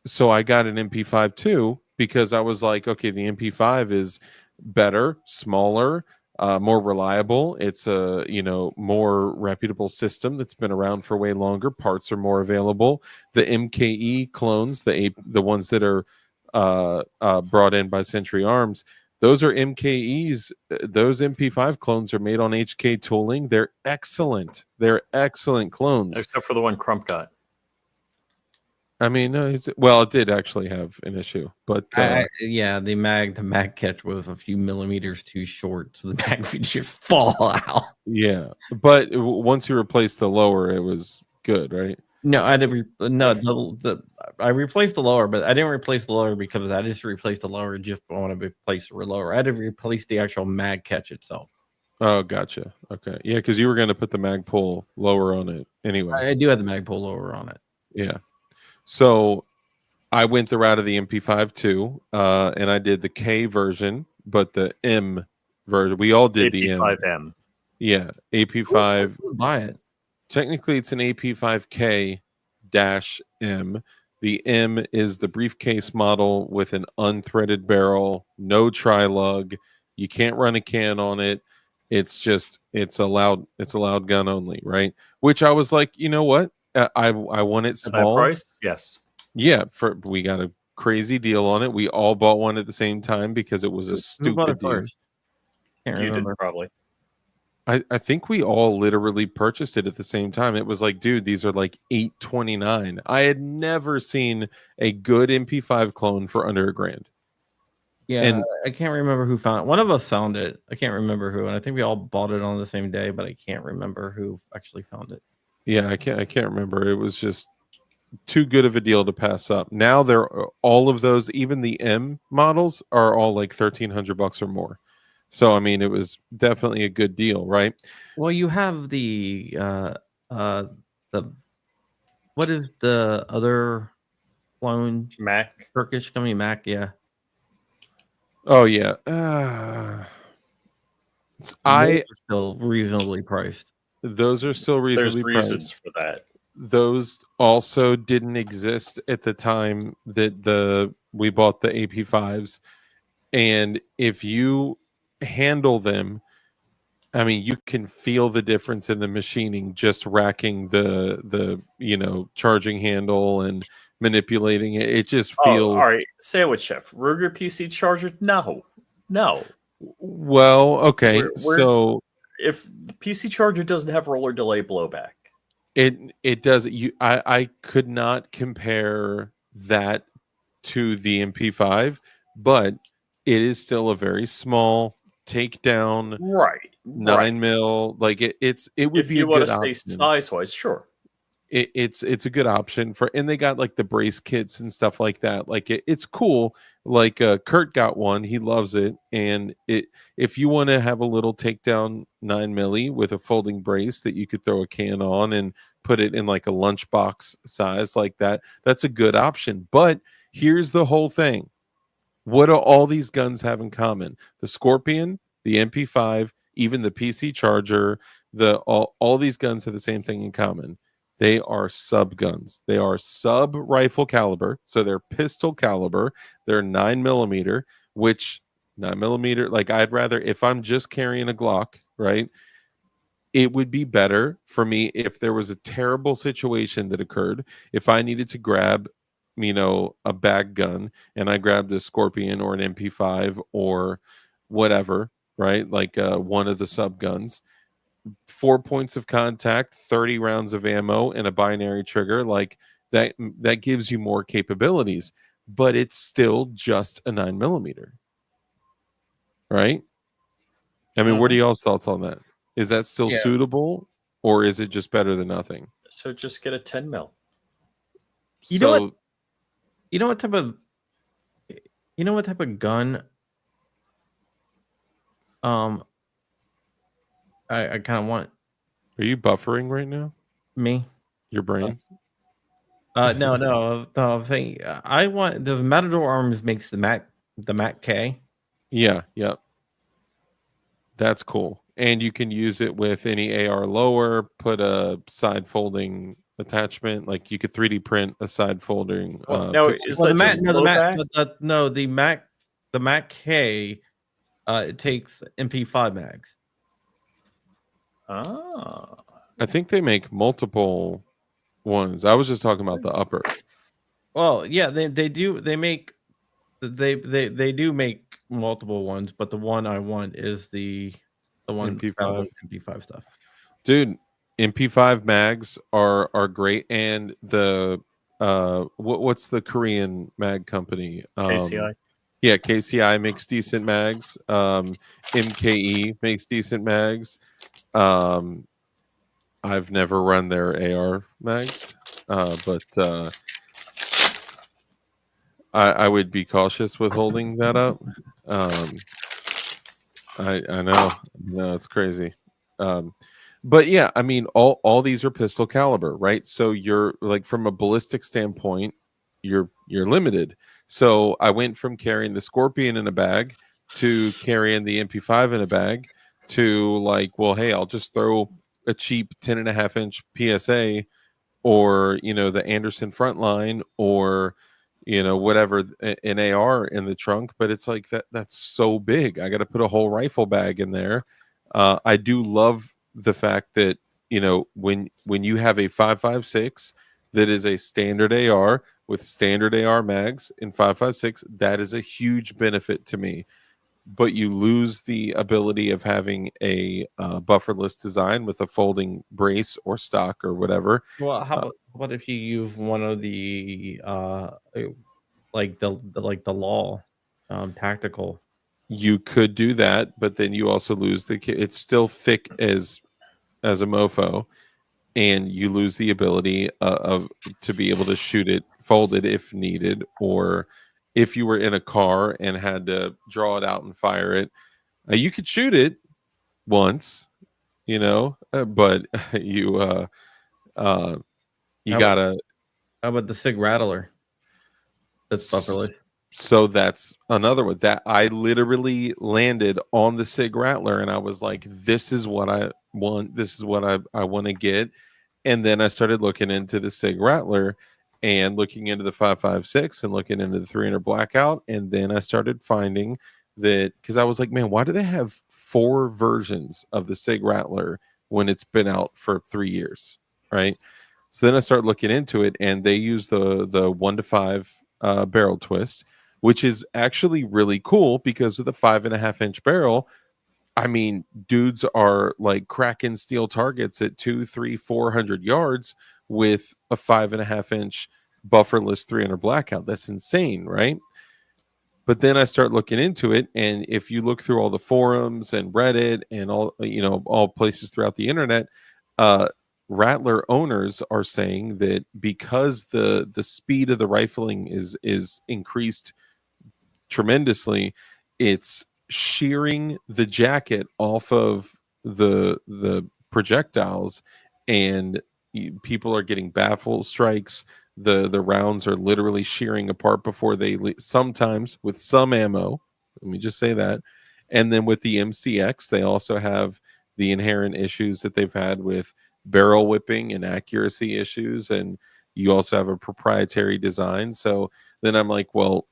So I got an MP5 too, because I was like, okay, the MP5 is better, smaller, more reliable. It's a, you know, more reputable system that's been around for way longer. Parts are more available. The MKE clones, the ones that are brought in by Century Arms, Those are MKEs. Those MP5 clones are made on HK tooling. They're excellent. They're excellent clones. Except for the one Crump got. I mean, it did actually have an issue, but yeah, the mag catch was a few millimeters too short, so the mag would just fall out. yeah. But once you replaced the lower, it was good, right? No, I replaced the lower, but I didn't replace the lower because I just replaced the lower just want to replace the lower. I had to replace the actual mag catch itself. Oh, gotcha. Okay, yeah, because you were going to put the mag pull lower on it anyway. I do have the mag pull lower on it. Yeah. So I went the route of the MP5 too, and I did the K version, but the M version. We all did the M. AP5M. Yeah, AP5. Buy it. Technically, it's an AP5K-M. The M is the briefcase model with an unthreaded barrel, no tri-lug. You can't run a can on it. It's a loud gun only, right? Which I was like, you know what? I want it small. At that price? Yes. Yeah, we got a crazy deal on it. We all bought one at the same time because it was a stupid deal. Can't You remember. did probably. I think we all literally purchased it at the same time. It was like, dude, these are like $829. I had never seen a good MP5 clone for under $1,000. Yeah, and I can't remember who found it. One of us found it. I can't remember who, and I think we all bought it on the same day, but I can't remember who actually found it. Yeah, I can't remember. It was just too good of a deal to pass up. Now all of those, even the M models, are all like $1,300 or more. So I mean, it was definitely a good deal, right? Well, you have the what is the other clone? Mac. Turkish company, Mac, yeah. Oh yeah. Those are still reasonably priced. Those are still reasonably priced. There's reasons for that. Those also didn't exist at the time that we bought the AP5s. And if you handle them, I mean, you can feel the difference in the machining just racking the charging handle and manipulating it. It just feels. All right, say it with Chef. Ruger PC charger? No. Well, okay. So if the PC charger doesn't have roller delay blowback, it does. I could not compare that to the MP5, but it is still a very small takedown, right? 9mm. Like it would be a good option. Size wise, sure. It's a good option and they got like the brace kits and stuff like that. Like it's cool. Like Kurt got one, he loves it, and if you want to have a little takedown 9mm with a folding brace that you could throw a can on and put it in like a lunchbox size like that, that's a good option. But here's the whole thing. What do all these guns have in common? The Scorpion, the MP5, even the PC Charger, all these guns have the same thing in common. They are sub guns. They are sub rifle caliber. So they're pistol caliber. They're 9mm, which 9mm, like I'd rather, if I'm just carrying a Glock, right? It would be better for me if there was a terrible situation that occurred. If I needed to grab, a bag gun and I grabbed a Scorpion or an MP5 or whatever, right? Like one of the sub guns. 4 points of contact, 30 rounds of ammo, and a binary trigger, like that gives you more capabilities, but it's still just a 9mm, right? I mean, what are y'all's thoughts on that? Is that still suitable, or is it just better than nothing? So just get a 10mm. You know what type of gun I kind of want. Are you buffering right now? Me? Your brain? No. I'm saying I want the Matador Arms makes the Mac K. Yeah. That's cool. And you can use it with any AR lower, put a side folding attachment, like you could 3D print a side folding. The Mac K it takes MP5 mags. Oh. I think they make multiple ones. I was just talking about the upper. Well, yeah, they do. They make They do make multiple ones, but the one I want is the one MP5. MP5 stuff. Dude, MP5 mags are great, and the what's the Korean mag company? KCI. Yeah, KCI makes decent mags. MKE makes decent mags. I've never run their AR mags, but I would be cautious with holding that up. I know it's crazy. Um, but yeah, I mean, all these are pistol caliber, right? So you're like from a ballistic standpoint, you're limited. So I went from carrying the Scorpion in a bag to carrying the MP5 in a bag to like, well, hey, I'll just throw a cheap 10.5-inch PSA or the Anderson Frontline or whatever an AR in the trunk, but it's like that's so big. I got to put a whole rifle bag in there. I do love the fact that when you have a 5.56 that is a standard AR with standard AR mags in 5.56, that is a huge benefit to me. But you lose the ability of having a bufferless design with a folding brace or stock or whatever. Well, how about what if you use one of the like the law tactical? You could do that, but then you also lose it's still thick as a mofo, and you lose the ability of to be able to shoot it folded if needed, or if you were in a car and had to draw it out and fire it. You could shoot it once, but you you How gotta. How about the Sig Rattler? That's bufferless. So that's another one that I literally landed on the Sig Rattler, and I was like, this is what I want. This is what I want to get. And then I started looking into the Sig Rattler and looking into the 5.56 and looking into the 300 Blackout. And then I started finding that, because I was like, man, why do they have 4 versions of the Sig Rattler when it's been out for 3 years? Right. So then I started looking into it, and they use the 1-to-5 barrel twist, which is actually really cool because with a 5.5-inch barrel, I mean, dudes are like cracking steel targets at 200, 300, 400 yards with a 5.5-inch bufferless 300 Blackout. That's insane, right? But then I start looking into it, and if you look through all the forums and Reddit and all places throughout the internet, Rattler owners are saying that because the speed of the rifling is increased tremendously, it's shearing the jacket off of the projectiles, and people are getting baffle strikes. The rounds are literally shearing apart before they sometimes with some ammo, let me just say that. And then with the MCX, they also have the inherent issues that they've had with barrel whipping and accuracy issues, and you also have a proprietary design. So then I'm like, well,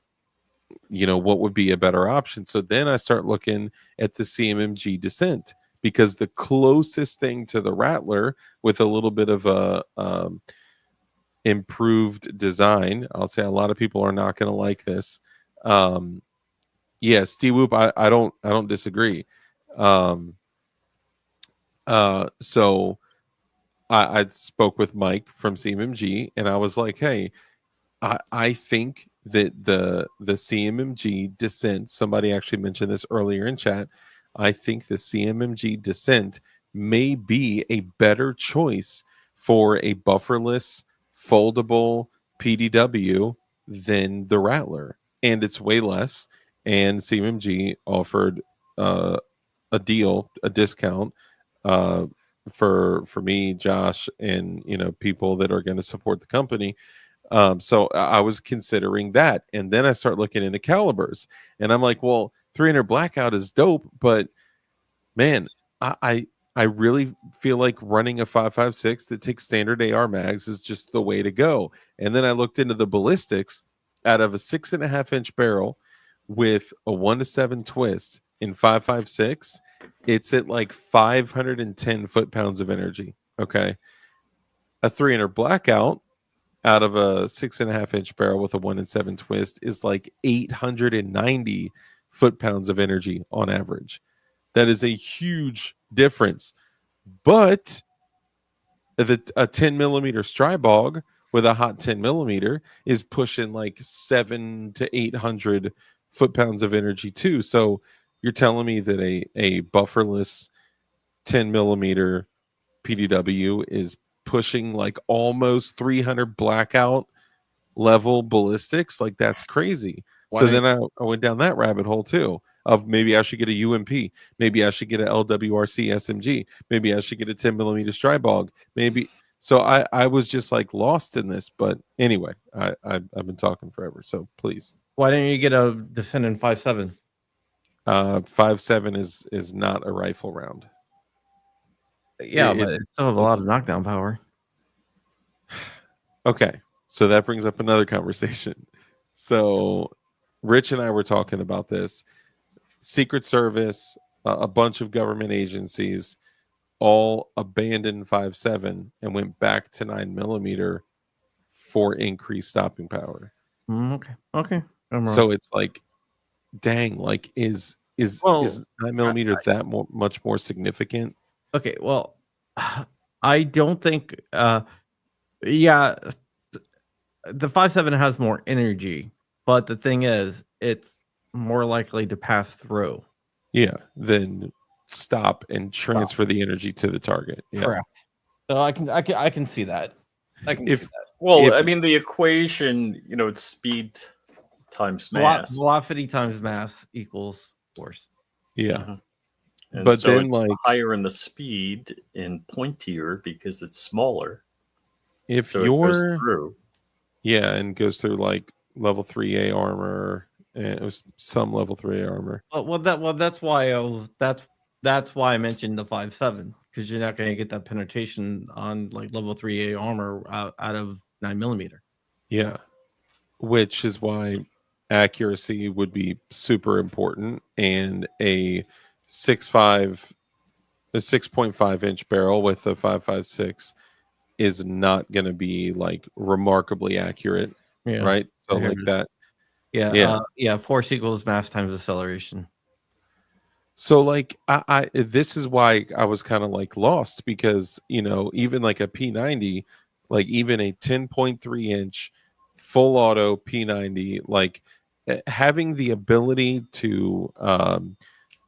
what would be a better option? So then I start looking at the CMMG Descent, because the closest thing to the Rattler with a little bit of a improved design, I'll say a lot of people are not going to like this. Yeah, Steve Whoop, I don't disagree. So I spoke with Mike from CMMG, and I was like, hey, I think that the CMMG Descent, somebody actually mentioned this earlier in chat, I think the CMMG Descent may be a better choice for a bufferless foldable PDW than the Rattler, and it's way less. And CMMG offered a discount uh, for me, Josh, and people that are going to support the company. So I was considering that, and then I start looking into calibers, and I'm like, well, 300 Blackout is dope, but man, I really feel like running a 5.56 that takes standard AR mags is just the way to go. And then I looked into the ballistics out of a 6.5-inch barrel with a 1-to-7 twist in 5.56. It's at like 510 foot-pounds of energy. Okay, a 300 Blackout out of a 6.5-inch barrel with a 1-in-7 twist is like 890 foot-pounds of energy on average. That is a huge difference. But a 10 millimeter Strybog with a hot 10 millimeter is pushing like 700 to 800 foot-pounds of energy too. So you're telling me that a bufferless 10 millimeter PDW is pushing like almost 300 blackout level ballistics? Like, that's crazy. So then I went down that rabbit hole too, of maybe I should get a UMP, maybe I should get a LWRC SMG, maybe I should get a 10 millimeter Strybog, maybe. So I was just like lost in this. But anyway, I've been talking forever, so please. Why didn't you get a Descendant 5.7? 5.7 is not a rifle round. Yeah, but it still have a lot of knockdown power. Okay, so that brings up another conversation. So Rich and I were talking about this. Secret Service, a bunch of government agencies all abandoned 5.7 and went back to 9 millimeter for increased stopping power. Okay. So it's like, dang, like is 9 millimeter that much more significant? Okay, well, I don't think. Yeah, the 5.7 has more energy, but the thing is, it's more likely to pass through. Yeah, then stop and transfer the energy to the target. Yeah. Correct. So I can see that. I can see that. Well, I mean, the equation, it's speed times mass. Velocity times mass equals force. Yeah. And but so then, it's like, higher in the speed and pointier because it's smaller. If so you're it goes through. Yeah, and goes through like level 3A armor, and it was some level 3A armor. That's why that's why I mentioned the 5.7, because you're not going to get that penetration on like level 3A armor out of 9 millimeter. Yeah, which is why accuracy would be super important, and a 6.5-inch barrel with a 5.56 is not going to be like remarkably accurate, right? So like that. Yeah. Force equals mass times acceleration. So like I this is why I was kind of like lost, because even like a P90, like even a 10.3-inch full auto P90, like having the ability to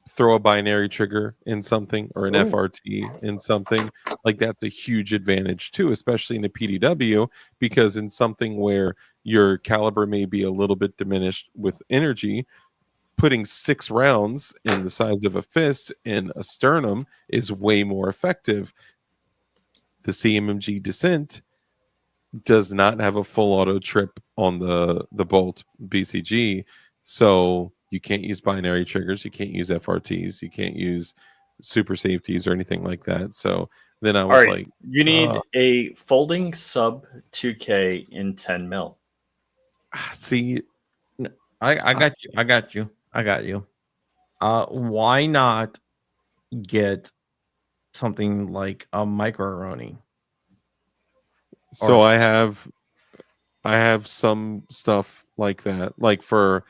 throw a binary trigger in something or an FRT in something, like that's a huge advantage too, especially in the PDW, because in something where your caliber may be a little bit diminished with energy, putting 6 rounds in the size of a fist in a sternum is way more effective. The CMMG Descent does not have a full auto trip on the Bolt BCG, so you can't use binary triggers, you can't use FRTs, you can't use super safeties or anything like that. So then I was like, you need a folding sub 2K in 10 mil. See, I got you. Why not get something like a micro Roni? So I have some stuff like that. Like for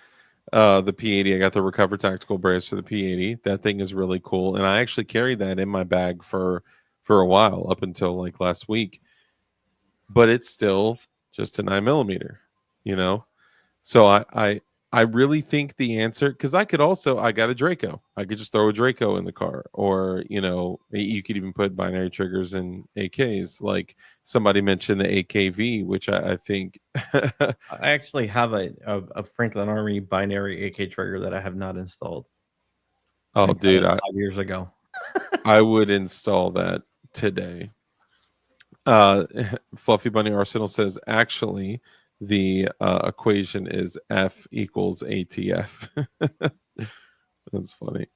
the P80, I got the Recover Tactical Brace for the P80. That thing is really cool, and I actually carried that in my bag for a while, up until like last week. But it's still just a 9 millimeter, So I really think the answer, because I got a Draco. I could just throw a Draco in the car, or you could even put binary triggers in AKs. Like somebody mentioned the AKV, which I think I actually have a Franklin Army binary AK trigger that I have not installed. Oh, dude, 5 years ago. I would install that today. Fluffy Bunny Arsenal says, actually, the equation is F equals ATF. That's funny.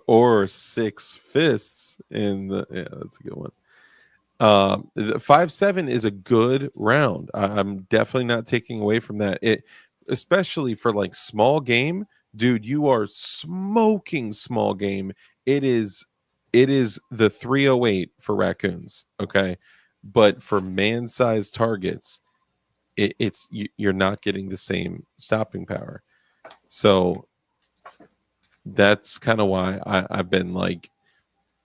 Or 6 fists in the. Yeah, that's a good one. The 5.7 is a good round. I'm definitely not taking away from that. It, especially for like small game, dude. You are smoking small game. It is the 308 for raccoons. Okay. but for man-sized targets, you're not getting the same stopping power. So that's kind of why I've been like,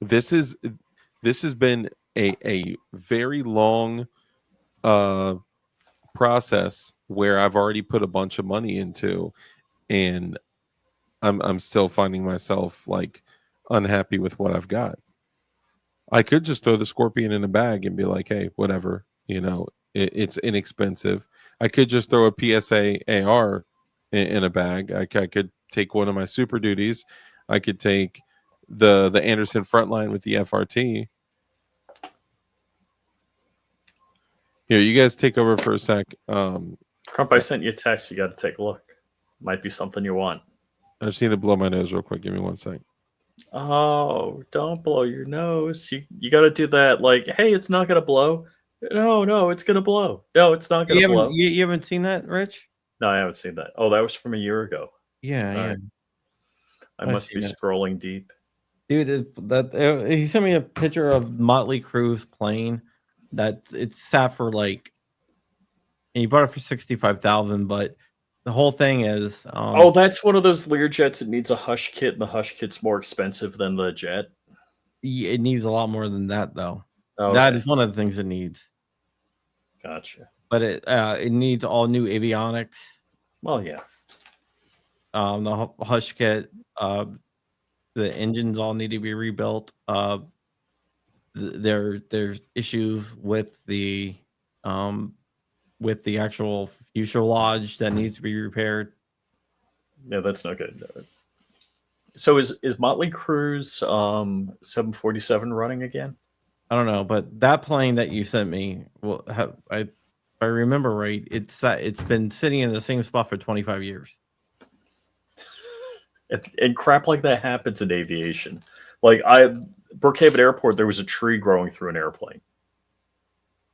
this has been a very long process where I've already put a bunch of money into, and I'm still finding myself like unhappy with what I've got. I could just throw the Scorpion in a bag and be like, hey, whatever, it's inexpensive. I could just throw a PSA AR in a bag. I could take one of my Super Duties. I could take the Anderson Frontline with the FRT. Here, you guys take over for a sec. Crump, I sent you a text. You got to take a look. Might be something you want. I just need to blow my nose real quick. Give me 1 sec. Oh, don't blow your nose. You got to do that. Like, hey, it's not gonna blow. No, it's gonna blow. No, it's not gonna blow. You haven't seen that, Rich? No, I haven't seen that. Oh, that was from a year ago. Yeah, All yeah. right. I must be scrolling deep. Dude, he sent me a picture of Motley Crue's plane that it's sat for like, and he bought it for 65,000, but the whole thing is oh, that's one of those Learjets that needs a hush kit, and the hush kit's more expensive than the jet. it needs a lot more than that though. Oh, that okay. is one of the things it needs. Gotcha. But it needs all new avionics. Well, yeah. The hush kit, the engines all need to be rebuilt. There's issues with the actual fuselage that needs to be repaired. Yeah, that's not good. So is Motley Crue's 747 running again? I don't know, but that plane that you sent me, well, if I remember right, it's been sitting in the same spot for 25 years. And crap like that happens in aviation. Like Brookhaven Airport, there was a tree growing through an airplane.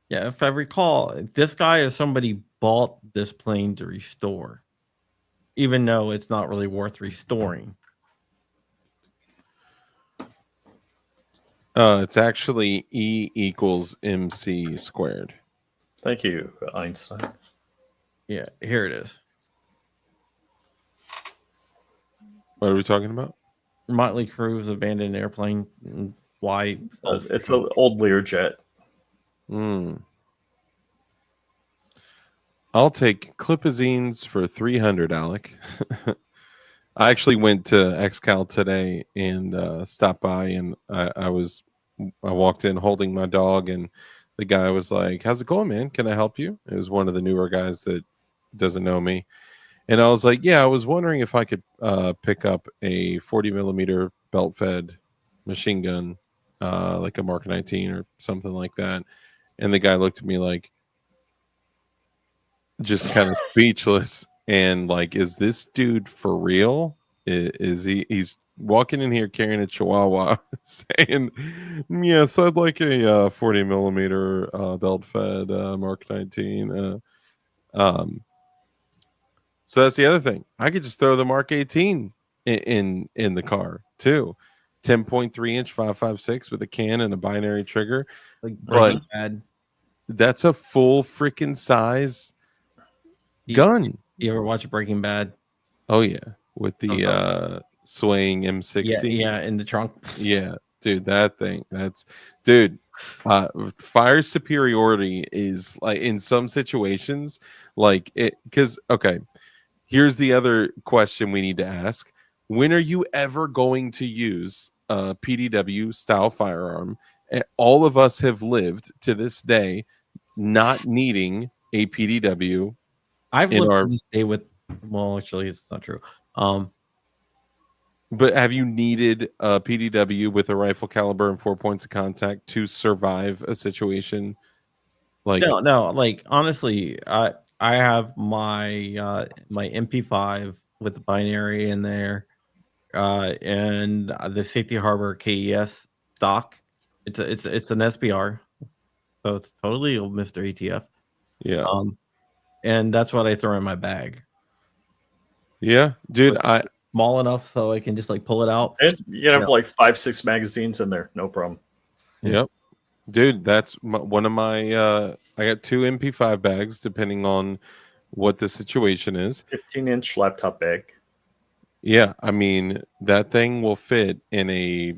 Yeah, if I recall, this guy or somebody bought this plane to restore, even though it's not really worth restoring. It's actually E equals MC squared. Thank you, Einstein. Yeah, here it is. What are we talking about? Motley Crue's abandoned airplane. Why? It's an old Learjet. I'll take clipazines for 300, Alec. I actually went to XCal today and stopped by, and I walked in holding my dog, and the guy was like, "How's it going, man? Can I help you?" It was one of the newer guys that doesn't know me. And I was like, yeah, I was wondering if I could pick up a 40 millimeter belt fed machine gun, like a Mark 19 or something like that. And the guy looked at me like, just kind of speechless. And like, is this dude for real? Is he's walking in here carrying a Chihuahua saying, yes, I'd like a 40 millimeter belt fed Mark 19. So that's the other thing. I could just throw the Mark 18 in the car too. 10.3 inch 5.56 with a can and a binary trigger. Like but Bad. That's a full freaking size gun. You ever watch Breaking Bad? Oh yeah, with the swaying M60. Yeah, in the trunk. Yeah, dude, that thing. Dude. Fire superiority is like in some situations, like it because okay. Here's the other question we need to ask. When are you ever going to use a PDW style firearm? All of us have lived to this day not needing a PDW. I've lived to this day with, well, actually, it's not true. But have you needed a PDW with a rifle caliber and 4 points of contact to survive a situation? Like no. Like honestly, I have my my MP5 with the binary in there, and the Safety Harbor KES stock. It's an SBR, so it's totally Mr. ATF. Yeah. And that's what I throw in my bag. Yeah, dude, small enough so I can just like pull it out. And you have like 5-6 magazines in there, no problem. Yep. Dude, that's one of my. I got 2 MP5 bags, depending on what the situation is. 15-inch laptop bag. Yeah, I mean that thing will fit in a.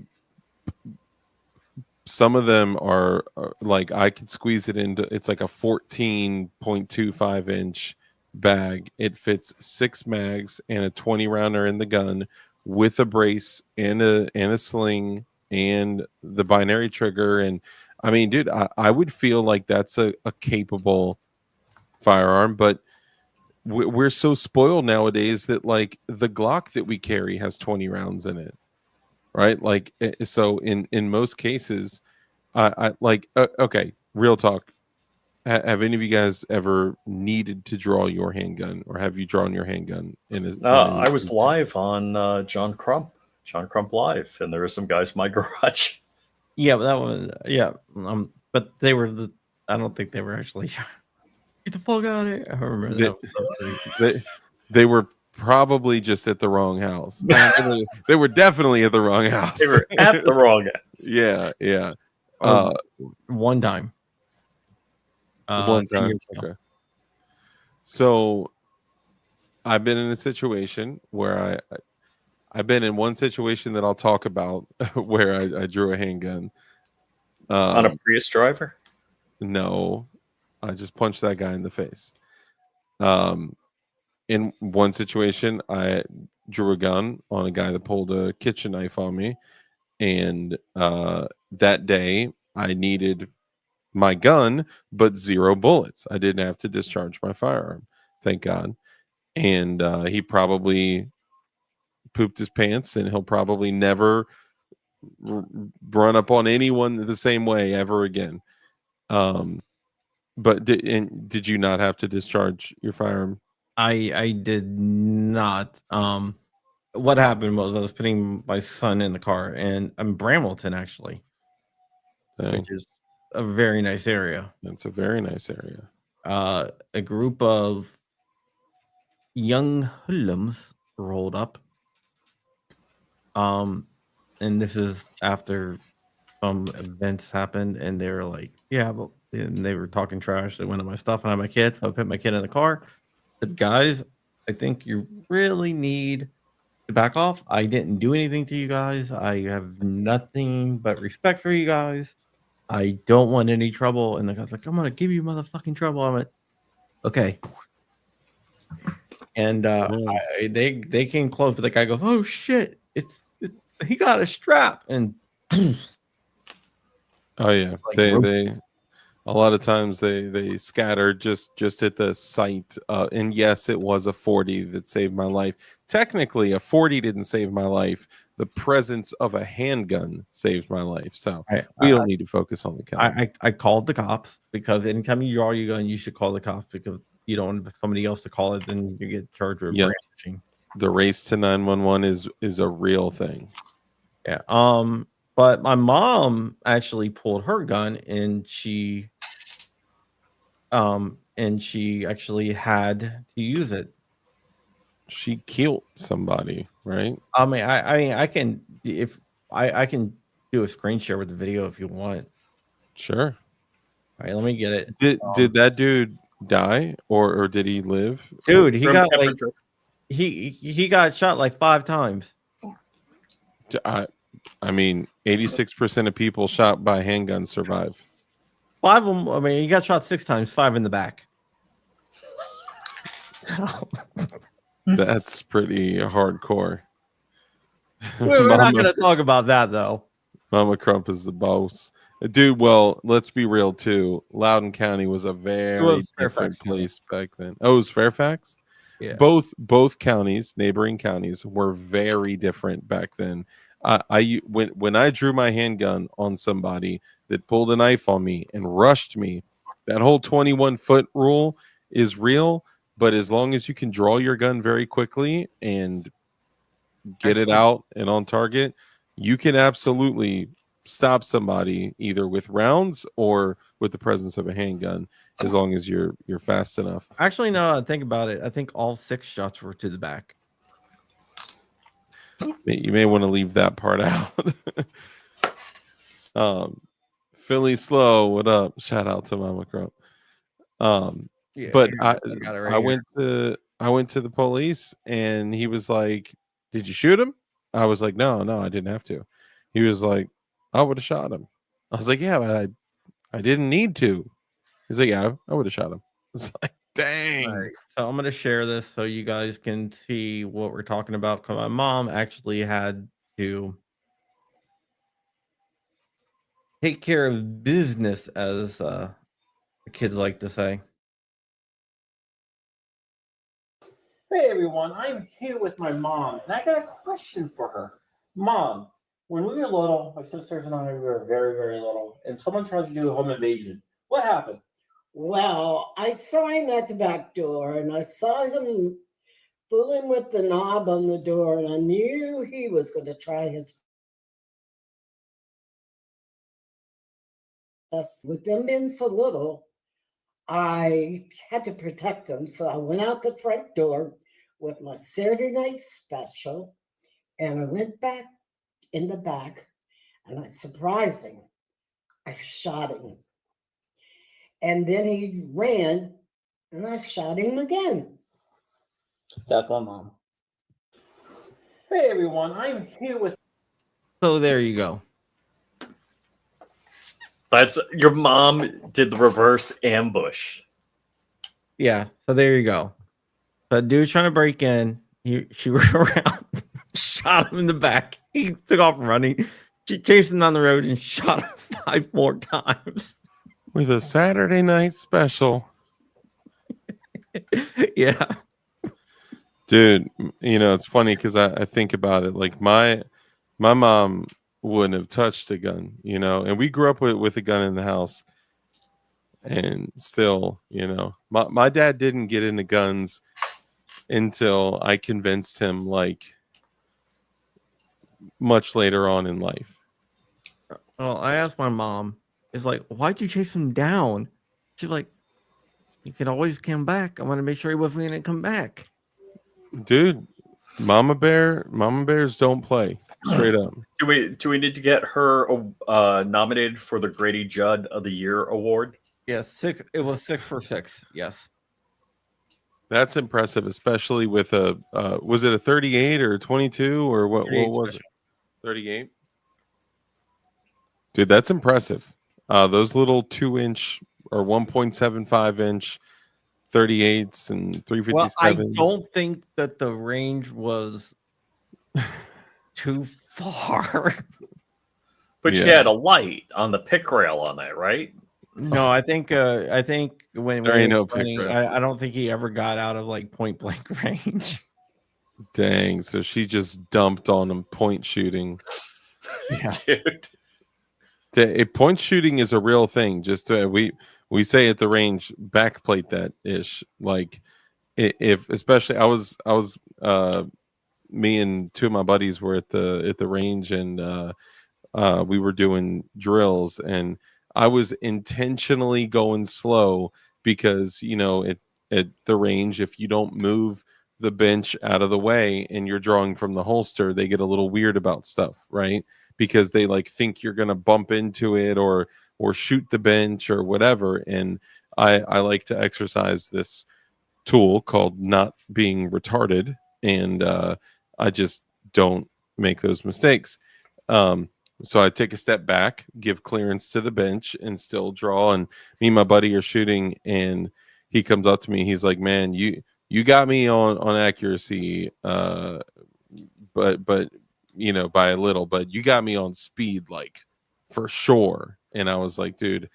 Some of them are like I could squeeze it into. It's like a 14.25-inch bag. It fits 6 mags and a 20 rounder in the gun with a brace and a sling and the binary trigger. And I mean, dude, I would feel like that's a capable firearm, but we're so spoiled nowadays that like the Glock that we carry has 20 rounds in it, right? Like so in most cases, I like okay, real talk. Have any of you guys ever needed to draw your handgun, or have you drawn your handgun I was live on John Crump Live, and there were some guys in my garage. Yeah, but that one, yeah. But they were I don't think they were actually. Get the fuck out of here! I remember that. They were probably just at the wrong house. They were definitely at the wrong house. They were at the wrong house. Yeah. One time. One 10 time. years ago. Okay. So I've been in a situation where I've been in one situation that I'll talk about where I drew a handgun. On a Prius driver? No, I just punched that guy in the face. In one situation, I drew a gun on a guy that pulled a kitchen knife on me. And that day, I needed my gun, but 0 bullets. I didn't have to discharge my firearm. Thank God. And he probably pooped his pants, and he'll probably never run up on anyone the same way ever again. But did you not have to discharge your firearm? I did not. What happened was I was putting my son in the car, and I'm Bramilton actually, which is a very nice area. That's a very nice area. A group of young hoodlums rolled up. And this is after some events happened, and they were like, "Yeah," but and they were talking trash. They went on my stuff, and I had my kids. So I put my kid in the car. Said, "Guys, I think you really need to back off. I didn't do anything to you guys. I have nothing but respect for you guys. I don't want any trouble." And the guy's like, "I'm gonna give you motherfucking trouble." I went, "Okay." And they came close, but the guy goes, "Oh shit! It's he got a strap." And oh yeah, like they ropes. a lot of times they scatter just at the sight. And yes, it was a 40 that saved my life. Technically, a 40 didn't save my life. The presence of a handgun saved my life. So we don't need to focus on the gun. I called the cops, because anytime you draw your gun, you should call the cops, because you don't want somebody else to call it, then you get charged with brandishing. The race to 911 is a real thing. Yeah. But my mom actually pulled her gun, and she actually had to use it. She killed somebody, right? I mean, I can, if I can do a screen share with the video if you want. Sure. All right, let me get it. Did that dude die, or did he live? Dude, he got like he got shot like 5 times. I mean, 86% of people shot by handguns survive. 5 of them. I mean, he got shot 6 times, 5 in the back. That's pretty hardcore. We're not going to talk about that, though. Mama Crump is the boss. Dude, well, let's be real, too. Loudon County was a very different place back then. Oh, it was Fairfax? Yeah. Both counties, neighboring counties, were very different back then. When I drew my handgun on somebody that pulled a knife on me and rushed me, that whole 21-foot rule is real. But as long as you can draw your gun very quickly and get it out and on target, you can absolutely stop somebody either with rounds or with the presence of a handgun, as long as you're fast enough. Actually, no, think about it. I think all 6 shots were to the back. You may want to leave that part out. Philly Slow, what up? Shout out to Mama Crump. Yeah, But here it I is. I got it right I here. went to the police and he was like, "Did you shoot him?" I was like, "No, I didn't have to." He was like, "I would have shot him." I was like, "Yeah, but I didn't need to." He's like, "Yeah, I would have shot him." It's like, dang. All right, so I'm gonna share this so you guys can see what we're talking about. 'Cause my mom actually had to take care of business, as the kids like to say. Hey everyone, I'm here with my mom, and I got a question for her. Mom, when we were little, my sisters and I were very, very little, and someone tried to do a home invasion. What happened? Well, I saw him at the back door and I saw him fooling with the knob on the door, and I knew he was going to try his best. With them being so little, I had to protect them. So I went out the front door with my Saturday night special and I went back in the back and I surprised him. I shot him. And then he ran and I shot him again. That's my mom. Hey everyone, I'm here with. So there you go. That's your mom did the reverse ambush. Yeah, so there you go. The dude's trying to break in. She ran around, shot him in the back. He took off running. She chased him down the road and shot him 5 more times. With a Saturday night special. Yeah. Dude, you know, it's funny because I think about it. Like my mom wouldn't have touched a gun, you know, and we grew up with a gun in the house. And still, you know, my dad didn't get into guns until I convinced him, like, much later on in life. Well, I asked my mom, it's like, why'd you chase him down? She's like, you can always come back. I want to make sure he wasn't going to come back. Dude, mama bears don't play. Straight up. Do we need to get her nominated for the Grady Judd of the Year award? Yes, it was 6 for 6. Yes. That's impressive, especially with a was it a 38 or a 22 or what was it? 38. Dude, that's impressive. Those little 2-inch or 1.75-inch 38s and 357s. Well, I don't think that the range was too far. But she had a light on the pick rail on that, right? No, I think when There ain't he no was running, pick rail. I don't think he ever got out of like point blank range. Dang, so she just dumped on him point shooting. Yeah. Dude. Point shooting is a real thing. Just we say at the range, backplate that ish. Like if especially I was me and 2 of my buddies were at the range and we were doing drills and I was intentionally going slow because, you know, at the range, if you don't move the bench out of the way and you're drawing from the holster, they get a little weird about stuff, right? Because they like think you're going to bump into it or shoot the bench or whatever. And I like to exercise this tool called not being retarded. And I just don't make those mistakes. So I take a step back, give clearance to the bench, and still draw. And me and my buddy are shooting, and he comes up to me. He's like, "Man, you got me on accuracy, but you know, by a little. But you got me on speed, like for sure." And I was like, "Dude,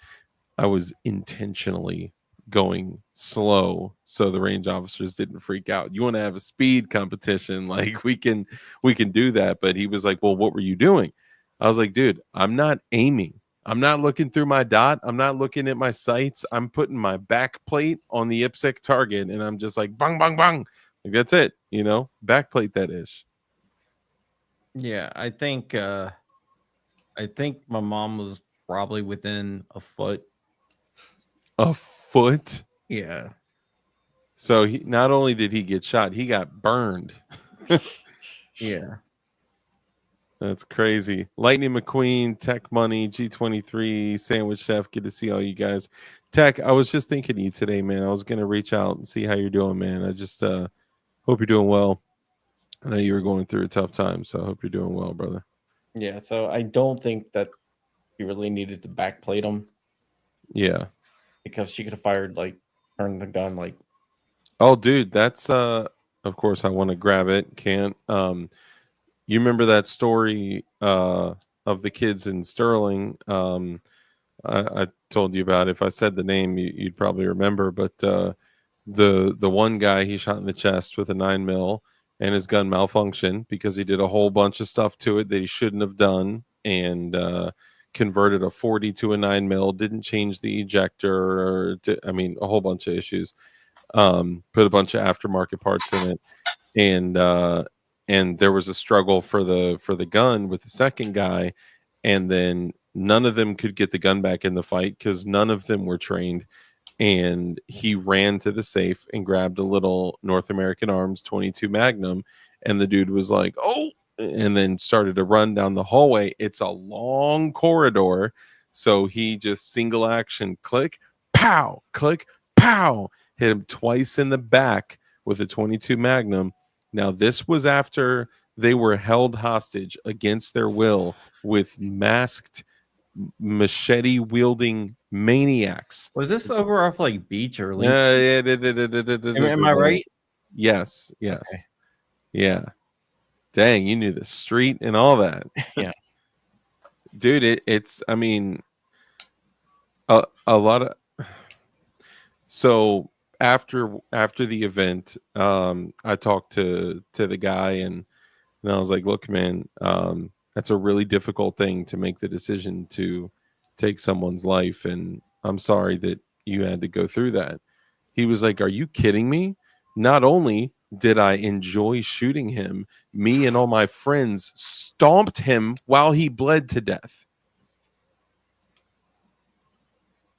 I was intentionally going slow so the range officers didn't freak out. You want to have a speed competition? Like we can do that." But he was like, "Well, what were you doing?" I was like, "Dude, I'm not aiming. I'm not looking through my dot. I'm not looking at my sights. I'm putting my back plate on the IPSC target, and I'm just like, bang, bang, bang. Like that's it. You know, back plate that ish." Yeah, I think my mom was probably within a foot. A foot? Yeah. So he not only did he get shot, he got burned. Yeah. That's crazy. Lightning McQueen, Tech Money, G23, Sandwich Chef. Good to see all you guys. Tech, I was just thinking of you today, man. I was gonna reach out and see how you're doing, man. I just hope you're doing well. I know you were going through a tough time, so I hope you're doing well, brother. Yeah, so I don't think that he really needed to backplate him Yeah. because she could have fired turned the gun Oh, dude, that's of course I want to grab it. Can't. You remember that story of the kids in Sterling? I told you about. If I said the name, you'd probably remember. But the one guy he shot in the chest with a 9mm, and his gun malfunctioned because he did a whole bunch of stuff to it that he shouldn't have done, and converted a 40 to a 9mm. Didn't change the ejector, or a whole bunch of issues. Put a bunch of aftermarket parts in it, and there was a struggle for the gun with the second guy, and then none of them could get the gun back in the fight because none of them were trained. And he ran to the safe and grabbed a little North American Arms 22 Magnum, and the dude was like, "Oh!" and then started to run down the hallway. It's a long corridor, so he just single action, click, pow, click, pow, hit him twice in the back with a 22 Magnum. Now, this was after they were held hostage against their will with masked, machete wielding maniacs. Was this over off beach or lake? Yeah. Am I right? Yes. Okay. Yeah. Dang, you knew the street and all that. Yeah. Dude, it's a lot of. So after the event, I talked to the guy, and I was like, "Look, man, that's a really difficult thing to make the decision to take someone's life, and I'm sorry that you had to go through that." He was like, "Are you kidding me? Not only did I enjoy shooting him, me and all my friends stomped him while he bled to death."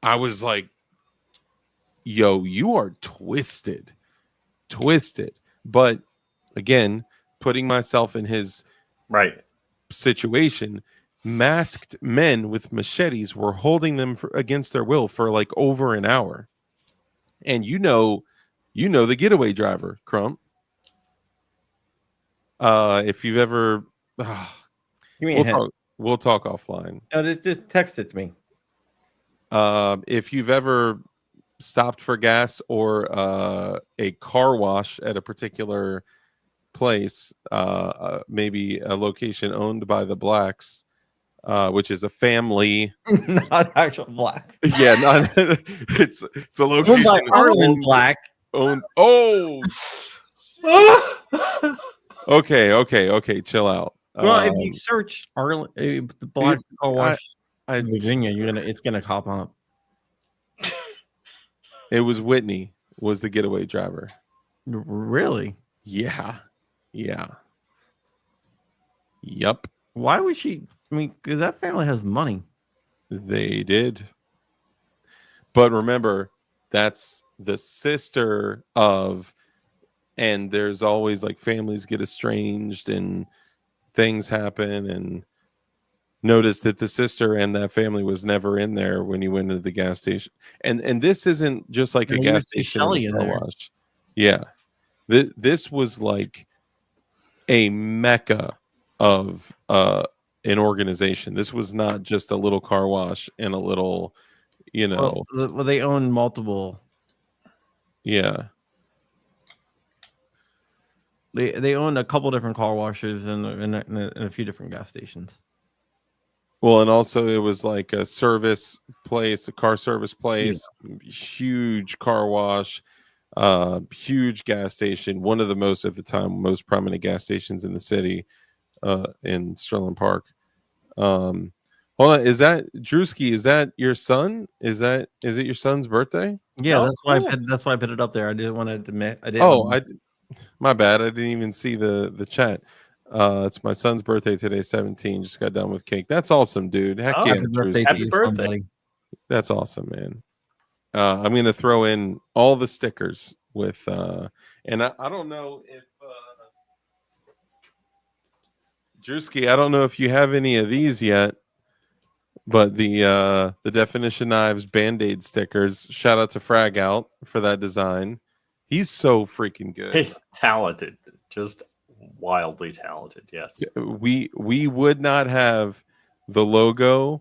I was like, "Yo, you are twisted." But again, putting myself in his Right. situation, masked men with machetes were holding them against their will for over an hour. And you know the getaway driver, Crump. If you've ever, we'll talk offline. No, just text it to me. If you've ever stopped for gas or a car wash at a particular place, maybe a location owned by the Blacks, which is a family, not actual Black. Yeah, not it's a location owned by Arlen Black. Owned. Oh. Okay. Chill out. Well, if you search Arlen, the Black car wash, Virginia, it's gonna pop up. It was Whitney was the getaway driver. Really? Yeah. Yep. Why would she? Because that family has money. They did. But remember, that's the sister of, and there's always families get estranged and things happen, and notice that the sister and that family was never in there when you went into the gas station. And this isn't just a gas station in car wash. Yeah. This was a mecca of an organization. This was not just a little car wash and a little, Well, they own multiple. Yeah. They own a couple different car washes and a few different gas stations. Well, and also it was a service place, a car service place, huge car wash, huge gas station, one of the most at the time most prominent gas stations in the city, in Sterling Park. Hold on, is that Drewski? Is that your son? Is it your son's birthday? Yeah, Oh, that's why I put it up there. I didn't want to admit. My bad. I didn't even see the chat. It's my son's birthday today, 17. Just got done with cake. That's awesome, dude. Heck yeah. Happy birthday. That's awesome, man. I'm going to throw in all the stickers with, and I don't know if Drewski, I don't know if you have any of these yet, but the Definition Knives Band-Aid stickers. Shout out to Frag Out for that design. He's so freaking good. He's talented, just wildly talented. Yes. We would not have the logos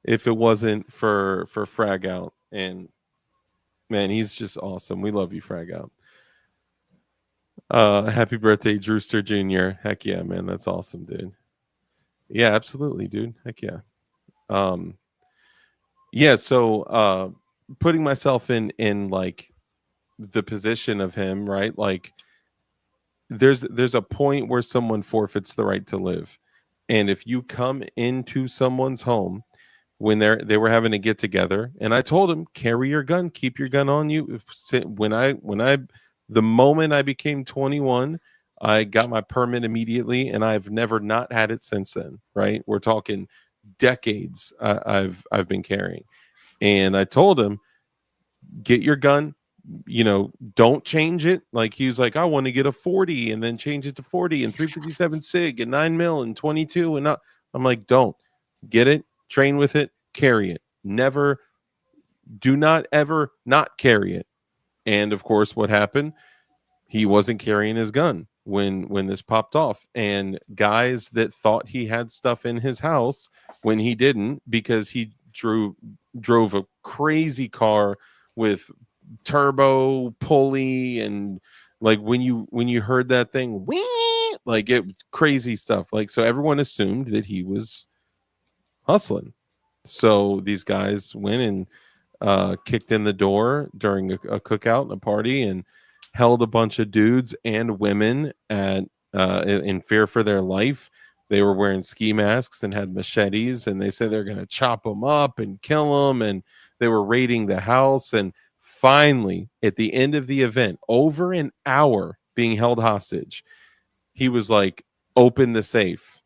if it wasn't for Frag Out. And man, he's just awesome. We love you, Frag Out. Happy birthday, Drewster Jr. Heck yeah, man. That's awesome, dude. Yeah, absolutely, dude. Heck yeah. Yeah, so putting myself in like the position of him, right? Like there's a point where someone forfeits the right to live. And if you come into someone's home when they were having a get together, and I told him, carry your gun, keep your gun on you. The moment I became 21, I got my permit immediately, and I've never not had it since then. Right? We're talking decades. I've been carrying, and I told him, get your gun. Don't change it. Like he was like, I want to get a 40 and then change it to 40 and 357 SIG and 9mm and 22 and not. I'm like, don't get it. Train with it. Carry it. Never. Do not ever not carry it. And of course, what happened? He wasn't carrying his gun when this popped off. And guys that thought he had stuff in his house when he didn't, because he drove a crazy car with turbo pulley, and like when you heard that thing, like it crazy stuff. Like, so everyone assumed that he was hustling. So these guys went and kicked in the door during a cookout and a party and held a bunch of dudes and women in fear for their life. They were wearing ski masks and had machetes, and they said they're going to chop them up and kill them. And they were raiding the house. And finally, at the end of the event, over an hour being held hostage, he was like, open the safe.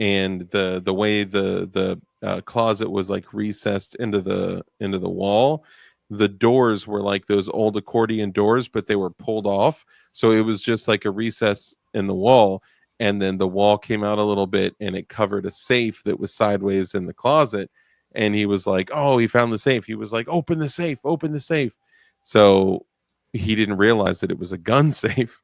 And the way the closet was like recessed into the wall, the doors were like those old accordion doors, but they were pulled off. So it was just like a recess in the wall. And then the wall came out a little bit, and it covered a safe that was sideways in the closet. And he was like, oh, he found the safe. He was like, open the safe, open the safe. So he didn't realize that it was a gun safe.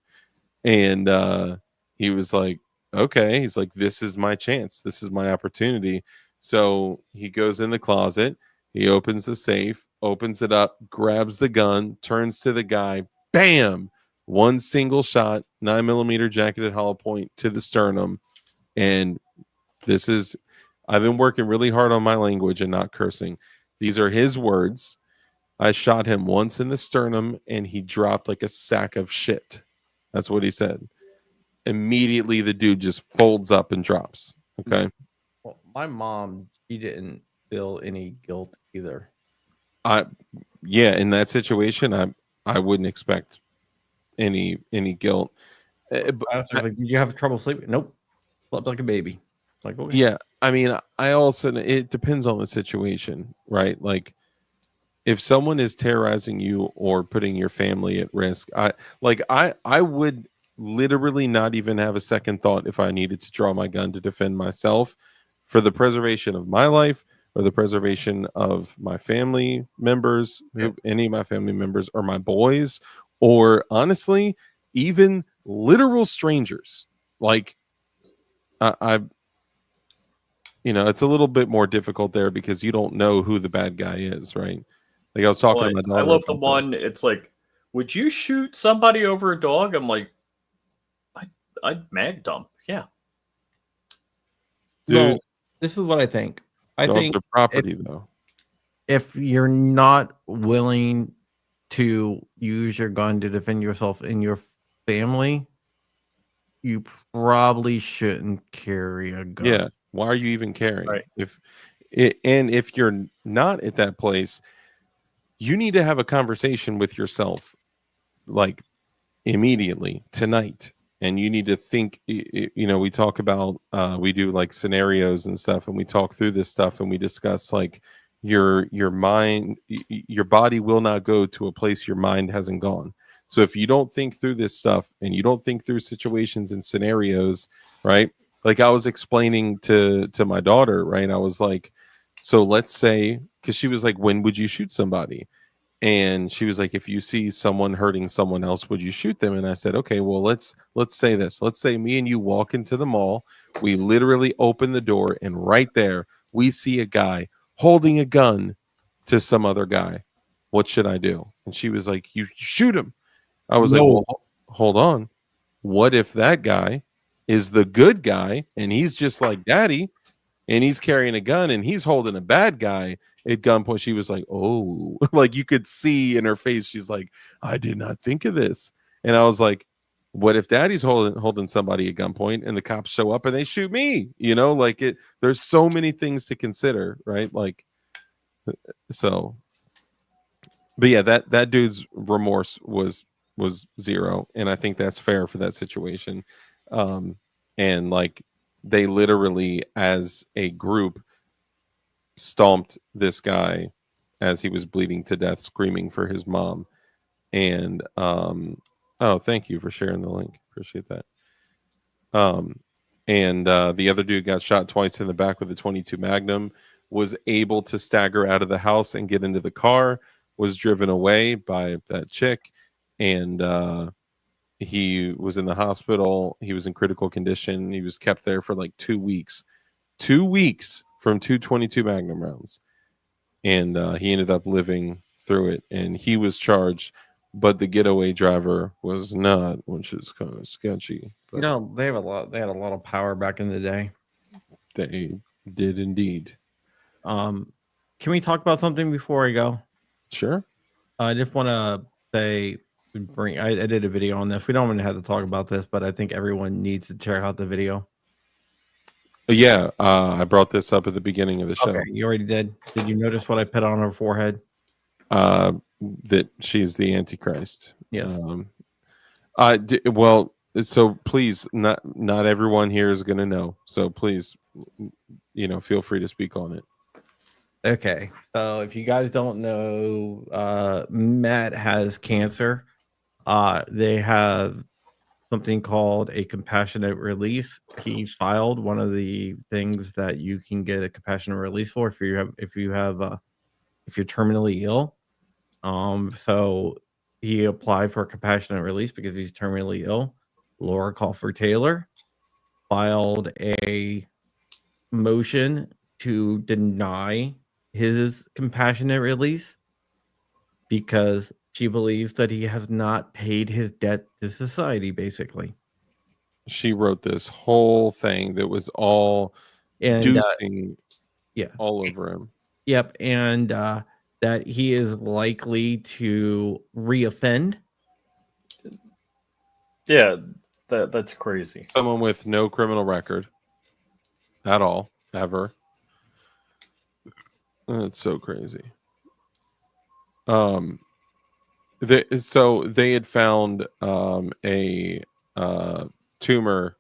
And he was like, okay. He's like, this is my chance. This is my opportunity. So he goes in the closet. He opens the safe, opens it up, grabs the gun, turns to the guy, bam, one single shot, 9mm jacketed hollow point to the sternum. And I've been working really hard on my language and not cursing. These are his words. I shot him once in the sternum, and he dropped like a sack of shit. That's what he said. Immediately, the dude just folds up and drops. Okay. Well, my mom, she didn't feel any guilt either. Yeah, in that situation, I wouldn't expect any guilt. I was like, did you have trouble sleeping? Nope. Slept like a baby. Like, okay. Yeah, I mean, it depends on the situation, right? Like, if someone is terrorizing you or putting your family at risk, I would literally not even have a second thought if I needed to draw my gun to defend myself for the preservation of my life or the preservation of my family members, any of my family members or my boys, or honestly, even literal strangers. Like, it's a little bit more difficult there because you don't know who the bad guy is, right? Like I was talking to my daughter. I love the one. It's like, would you shoot somebody over a dog? I'm like, I'd mag dump. Yeah. Dude, well, this is what I think. I think property though. If you're not willing to use your gun to defend yourself and your family, you probably shouldn't carry a gun. Yeah. Why are you even carrying? Right. If you're not at that place, you need to have a conversation with yourself, like immediately tonight. And you need to think, we talk about, we do like scenarios and stuff, and we talk through this stuff, and we discuss like your mind, your body will not go to a place your mind hasn't gone. So if you don't think through this stuff and you don't think through situations and scenarios, right? Like I was explaining to my daughter, right? I was like, so let's say, because she was like, when would you shoot somebody? And she was like, if you see someone hurting someone else, would you shoot them? And I said, okay, well, let's say this. Let's say me and you walk into the mall. We literally open the door, and right there we see a guy holding a gun to some other guy. What should I do? And she was like, you shoot him. I was like, well, hold on. What if that guy is the good guy and he's just like daddy and he's carrying a gun and he's holding a bad guy at gunpoint? She was like, oh, like you could see in her face. She's like, I did not think of this. And I was like, what if daddy's holding somebody at gunpoint and the cops show up and they shoot me? You know, like there's so many things to consider, right? Like, so, but yeah, that dude's remorse was zero, and I think that's fair for that situation. And like they literally, as a group, stomped this guy as he was bleeding to death, screaming for his mom. And oh, thank you for sharing the link. Appreciate that. And the other dude got shot twice in the back with a 22 Magnum, was able to stagger out of the house and get into the car, was driven away by that chick, and he was in the hospital. He was in critical condition. He was kept there for like 2 weeks. 2 weeks from 222 Magnum rounds. And he ended up living through it. And he was charged, but the getaway driver was not, which is kind of sketchy. But You know, they had a lot of power back in the day. they did indeed. Can we talk about something before I go? Sure. I just want to say, I did a video on this. We don't even have to talk about this, but I think everyone needs to check out the video. Yeah, I brought this up at the beginning of the show. Okay, you already did. Did you notice what I put on her forehead? That she's the Antichrist. Yes. Well, so please, not everyone here is going to know. So please, feel free to speak on it. Okay, so if you guys don't know, Matt has cancer. They have something called a compassionate release. He filed one of the things that you can get a compassionate release for if you're terminally ill. So he applied for a compassionate release because he's terminally ill. Laura Colfer Taylor filed a motion to deny his compassionate release because she believes that he has not paid his debt to society, basically. She wrote this whole thing that was all deucing all over him. Yep, and that he is likely to reoffend. Yeah, that's crazy. Someone with no criminal record at all, ever. That's so crazy. So they had found a tumor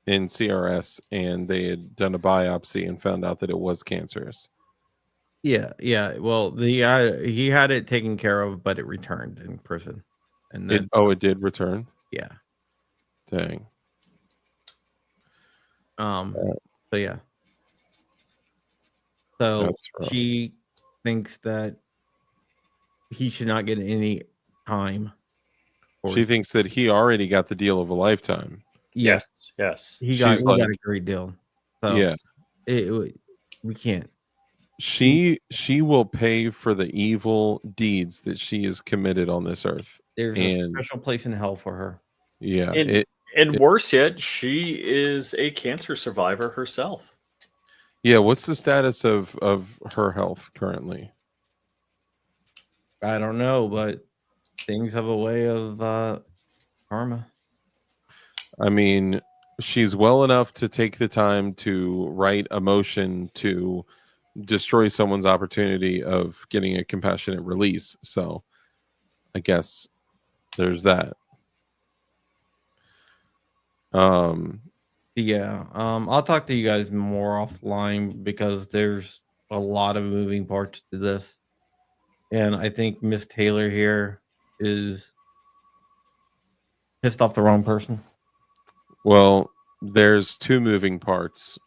in CRS, and they had done a biopsy and found out that it was cancerous. Yeah. Well, he had it taken care of, but it returned in prison. And then it did return. Yeah. Dang. So yeah. So she thinks that he should not get any time. She thinks that he already got the deal of a lifetime. Yes. He got a great deal. So yeah. We can't. She will pay for the evil deeds that she has committed on this earth. There's a special place in hell for her. Yeah. And worse yet, she is a cancer survivor herself. Yeah, what's the status of her health currently? I don't know, but things have a way of karma. I mean, she's well enough to take the time to write a motion to destroy someone's opportunity of getting a compassionate release. So I guess there's that. I'll talk to you guys more offline because there's a lot of moving parts to this. And I think Miss Taylor here is pissed off the wrong person. Well, there's two moving parts,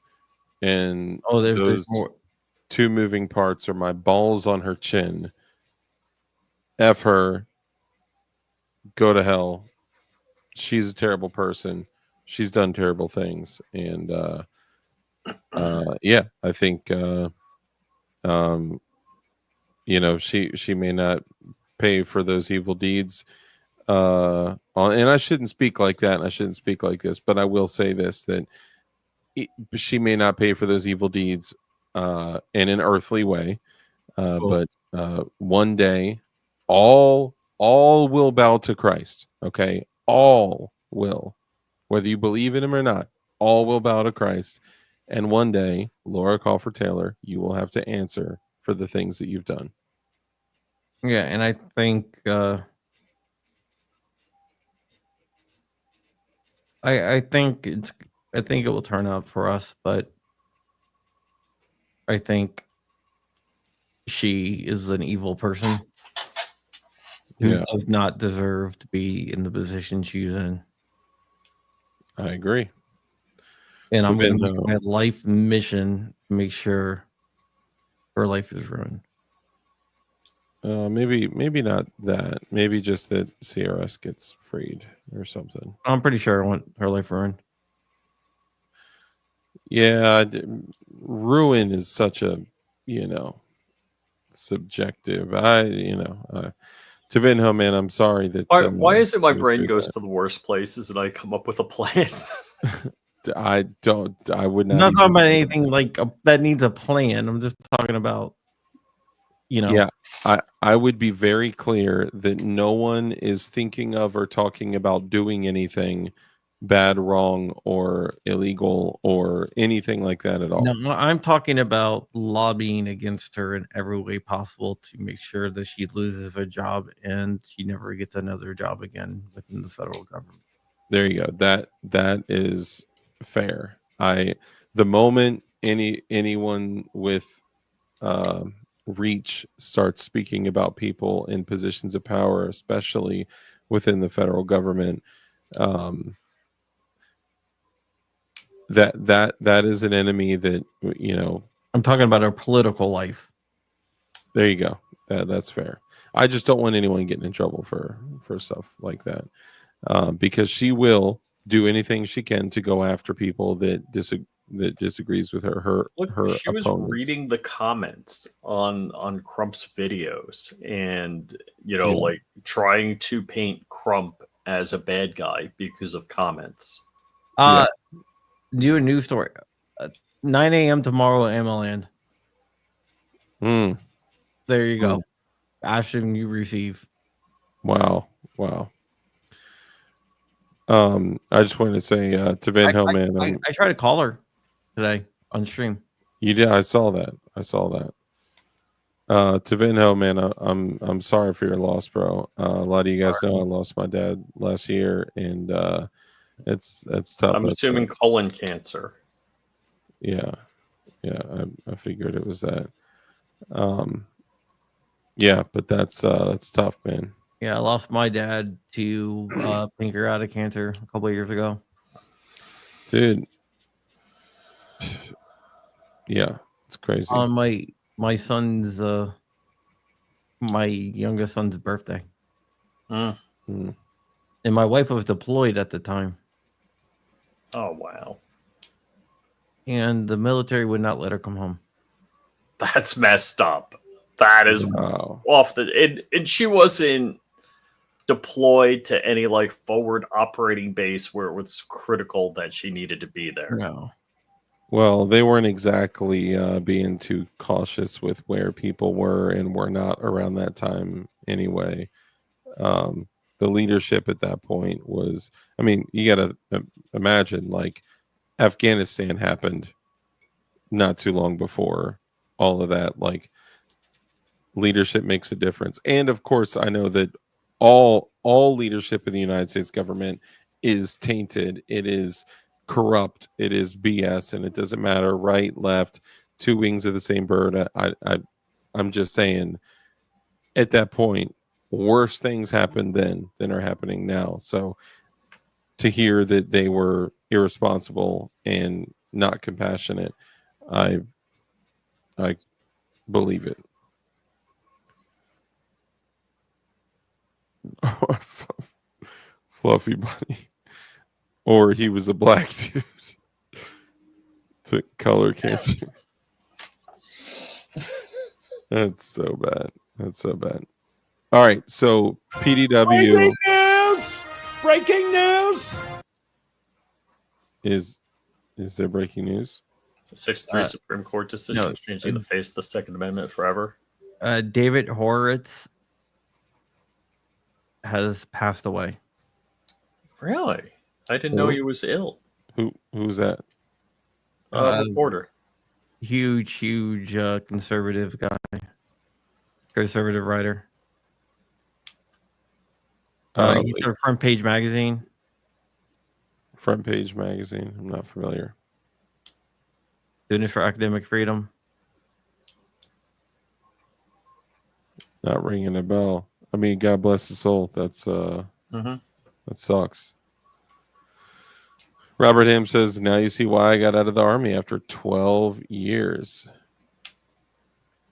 and Oh, there's those more. two moving parts are my balls on her chin. F her. Go to hell. She's a terrible person. She's done terrible things, and yeah, I think she may not pay for those evil deeds. And I shouldn't speak like that, and I shouldn't speak like this, but I will say this: that she may not pay for those evil deeds in an earthly way, but one day, all will bow to Christ. Okay, all will, whether you believe in him or not, all will bow to Christ. And one day, Laura Crawford Taylor, you will have to answer for the things that you've done. Yeah, and I think I think it will turn out for us, but I think she is an evil person who Yeah, does not deserve to be in the position she's in. I agree. And I'm going to Been, make my life mission to make sure her life is ruined. maybe not that. Maybe just that CRS gets freed or something. I'm pretty sure I want her life ruined. Yeah, ruin is such a subjective. Tavinho, man, I'm sorry that. Why is it my you went brain through goes that. to the worst places and I come up with a plan? I would I'm not. not talking even about anything like that needs a plan. I'm just talking about, Yeah, I would be very clear that no one is thinking of or talking about doing anything bad, wrong, or illegal, or anything like that at all. No, I'm talking about lobbying against her in every way possible to make sure that she loses her job and she never gets another job again within the federal government. There you go. That is fair. The moment anyone with reach starts speaking about people in positions of power, especially within the federal government, that is an enemy that I'm talking about her political life. There you go. That's fair. I just don't want anyone getting in trouble for stuff like that, because she will do anything she can to go after people that disagrees with her. Look, her she was opponents. reading the comments on Crump's videos, and Yeah. like trying to paint Crump as a bad guy because of comments. Do a news story. 9 a.m. tomorrow at MLN. There you go. Ashton, you receive. Wow. I just wanted to say to Van Hell, man. I tried to call her today on stream. You did. I saw that. To Van Hell, man. I'm sorry for your loss, bro. A lot of you guys know I lost my dad last year, and it's tough. I'm assuming colon cancer. Yeah, I figured it was that. Yeah, but that's tough, man. Yeah, I lost my dad to pancreatic cancer a couple of years ago. Dude. Yeah, it's crazy. On my son's my youngest son's birthday. And my wife was deployed at the time. Oh wow. And the military would not let her come home. That's messed up. That is off and she wasn't deployed to any like forward operating base where it was critical that she needed to be there. No. Well, they weren't exactly being too cautious with where people were and were not around that time anyway. The leadership at that point was, I mean, you got to imagine, like, Afghanistan happened not too long before all of that. Like, leadership makes a difference. And of course, I know that all leadership in the United States government is tainted. It is corrupt. It is BS, and it doesn't matter right, left, two wings of the same bird. I'm just saying, at that point, worse things happened then than are happening now. So to hear that they were irresponsible and not compassionate. I believe it. Fluffy bunny. Or he was a black dude. To color cancer. That's so bad. That's so bad. All right, so PDW Breaking news! is there breaking news? 6-3 Supreme Court decision no, changing the face of the Second Amendment forever. David Horowitz has passed away. Really? I didn't know Who? he was ill. Who's that? Reporter. Huge conservative guy, conservative writer. He's on Front Page Magazine. Front Page Magazine. I'm not familiar. Students for Academic Freedom. Not ringing a bell. I mean, God bless his soul. That's that sucks. Robert Ham says, now you see why I got out of the Army after 12 years.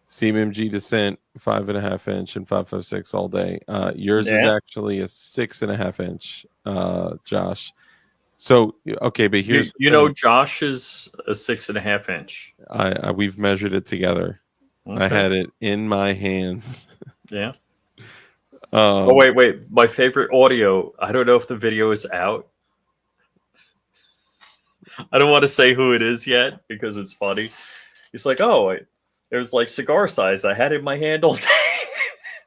CMMG descent, 5.5 inch and 5.56 all day. Yours is actually a 6.5 inch, Josh. So, okay, but here's Josh is a 6.5 inch. We've measured it together. Okay. I had it in my hands. Yeah. Wait. My favorite audio. I don't know if the video is out. I don't want to say who it is yet because it's funny. He's like, it was like cigar size. I had it in my hand all day.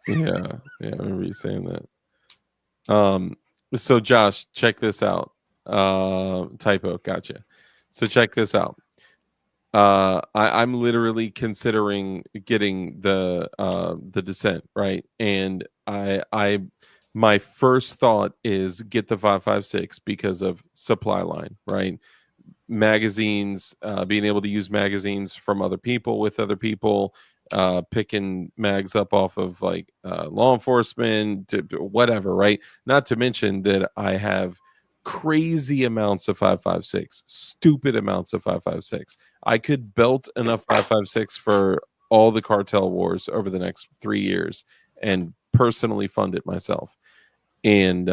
Yeah, I remember you saying that. So Josh, check this out. Typo, gotcha. So check this out. I'm literally considering getting the descent, right? And my first thought is get the 5.56 because of supply line, right? Magazines, being able to use magazines from other people with other people, picking mags up off of like law enforcement, to whatever, right? Not to mention that I have crazy amounts of 5.56, stupid amounts of 5.56. I could belt enough 5.56 for all the cartel wars over the next 3 years and personally fund it myself. And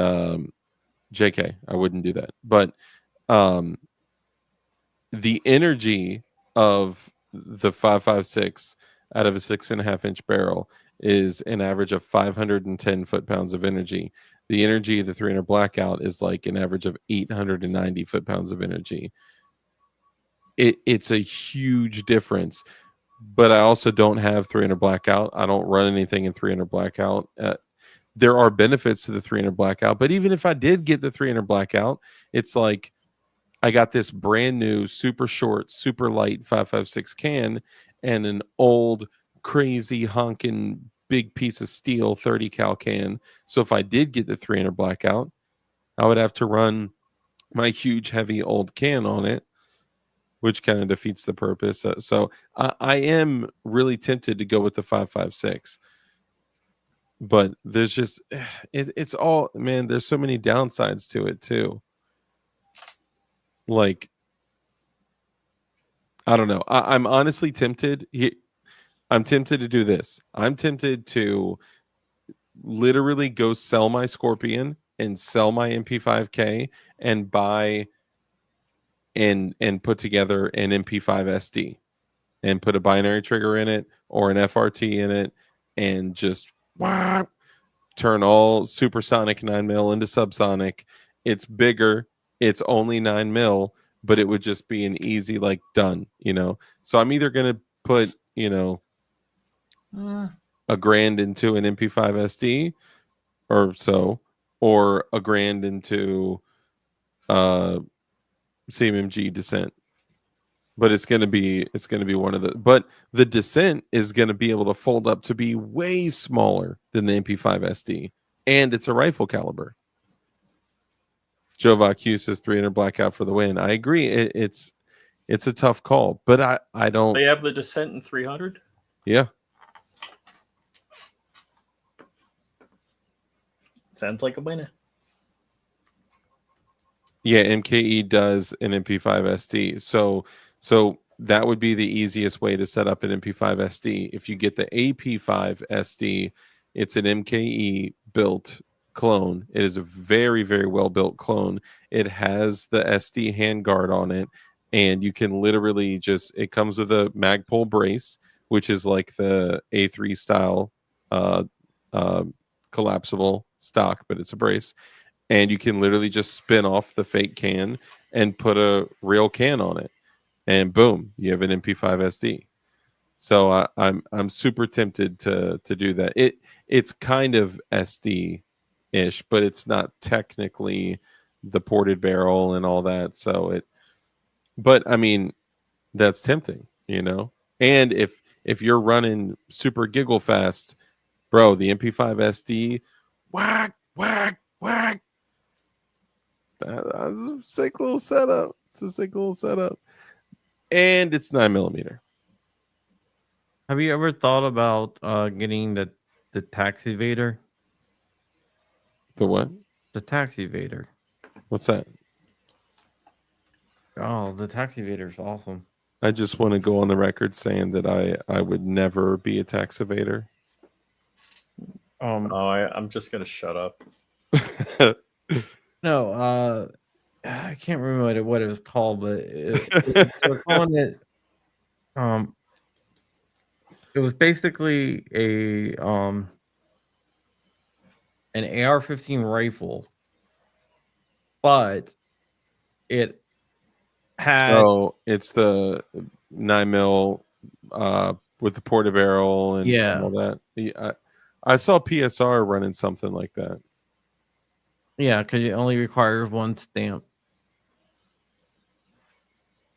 JK, I wouldn't do that. But the energy of the 5.56 out of a 6.5 inch barrel is an average of 510 foot-pounds of energy. The energy of the 300 blackout is like an average of 890 foot-pounds of energy. It's a huge difference, but I also don't have 300 blackout. I don't run anything in 300 blackout. There are benefits to the 300 blackout, but even if I did get the 300 blackout, it's like I got this brand new, super short, super light 5.56 can and an old, crazy, honking, big piece of steel 30 cal can. So if I did get the 300 blackout, I would have to run my huge, heavy, old can on it, which kind of defeats the purpose. So I am really tempted to go with the 5.56. But there's just, it's all, man, there's so many downsides to it too. Like, I don't know. I'm honestly tempted. I'm tempted to do this. I'm tempted to literally go sell my Scorpion and sell my MP5K and buy and put together an MP5 SD and put a binary trigger in it or an FRT in it and just turn all supersonic 9mm into subsonic. It's bigger. It's only 9mm, but it would just be an easy, like, done, So I'm either going to put, $1,000 into an MP5 SD or so, or $1,000 into CMMG Descent. But it's gonna be one of the. But the Descent is gonna be able to fold up to be way smaller than the MP5 SD, and it's a rifle caliber. Joe Vacu says 300 blackout for the win. I agree. It's a tough call, but I don't. They have the Descent in 300. Yeah. Sounds like a winner. Yeah, MKE does an MP5 SD. So that would be the easiest way to set up an MP5 SD. If you get the AP5 SD, it's an MKE built clone. It is a very, very well built clone. It has the SD handguard on it, and you can literally just, it comes with a Magpul brace, which is like the A3 style uh, uh, collapsible stock, but it's a brace. And you can literally just spin off the fake can and put a real can on it, and boom, you have an MP5 SD. So I'm super tempted to do that. It's kind of SD ish, but it's not technically the ported barrel and all that. But I mean, that's tempting, you know. And if you're running super giggle fast, bro, the MP5 SD, whack whack whack. That's a sick little setup. It's a sick little setup. And it's 9mm. Have you ever thought about getting the taxi vader? The what? The taxi vader. What's that? Oh, the taxi vader is awesome. I just want to go on the record saying that I would never be a tax evader. I'm just gonna shut up. No, I can't remember what it was called, but it was calling it. It was basically an AR-15 rifle, but it had it's the 9mm with the porta barrel and all that. Yeah, I saw PSR running something like that. Yeah, because it only requires one stamp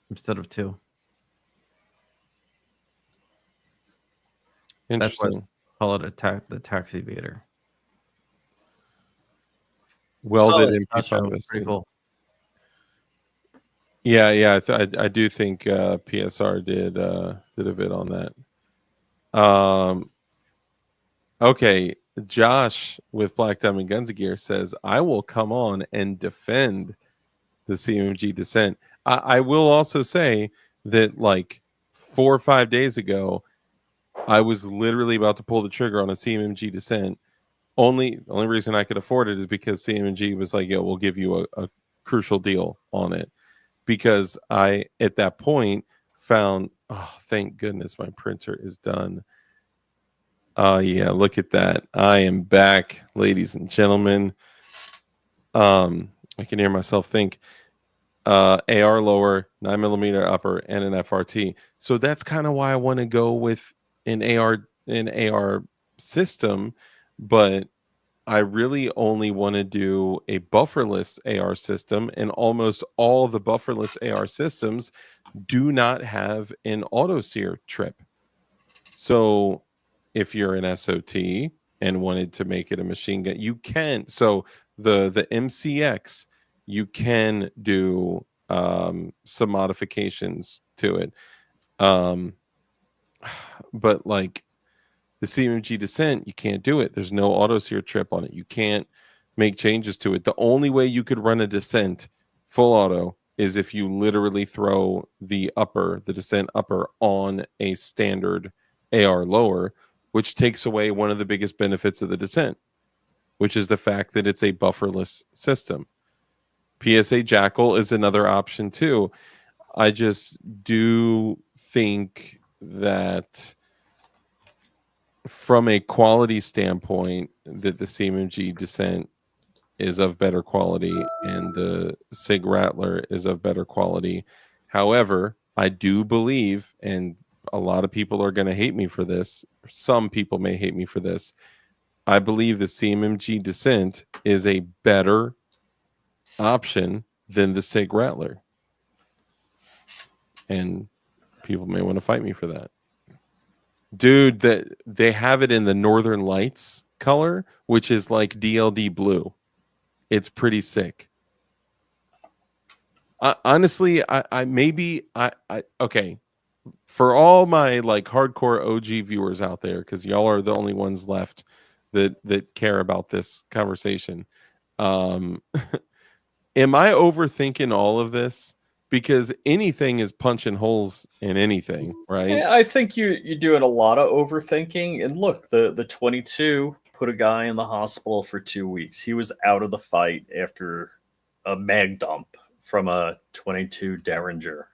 instead of two. Interesting. That's why I call it the taxi evader. Welded MP5 SD. Cool. Yeah. I do think PSR did a vid on that. Okay, Josh with Black Diamond Guns and Gear says, I will come on and defend the CMG Descent. I will also say that like 4 or 5 days ago, I was literally about to pull the trigger on a CMG Descent. The only reason I could afford it is because CMG was like, we'll give you a crucial deal on it. Because I, at that point, found, thank goodness my printer is done. Yeah, look at that. I am back, ladies and gentlemen. I can hear myself think. AR lower, 9mm upper, and an FRT. So that's kind of why I want to go with an AR system, but I really only want to do a bufferless AR system, and almost all the bufferless AR systems do not have an auto sear trip. So if you're an SOT and wanted to make it a machine gun, you can. So the MCX, you can do some modifications to it. But like the CMG Descent, you can't do it. There's no auto sear trip on it. You can't make changes to it. The only way you could run a Descent full auto is if you literally throw the Descent upper on a standard AR lower, which takes away one of the biggest benefits of the Descent, which is the fact that it's a bufferless system. PSA Jackal is another option too. I just do think that from a quality standpoint, that the CMG Descent is of better quality and the Sig Rattler is of better quality. However, I do believe, and a lot of people are going to hate me for this, some people may hate me for this, I believe the CMG Descent is a better option than the Sig Rattler. And people may want to fight me for that. Dude, that they have it in the Northern Lights color, which is like DLD blue. It's pretty sick. Honestly, okay. For all my like hardcore OG viewers out there, because y'all are the only ones left that care about this conversation. am I overthinking all of this? Because anything is punching holes in anything, right? Yeah, I think you're doing a lot of overthinking. And look, the 22 put a guy in the hospital for 2 weeks. He was out of the fight after a mag dump from a 22 Derringer.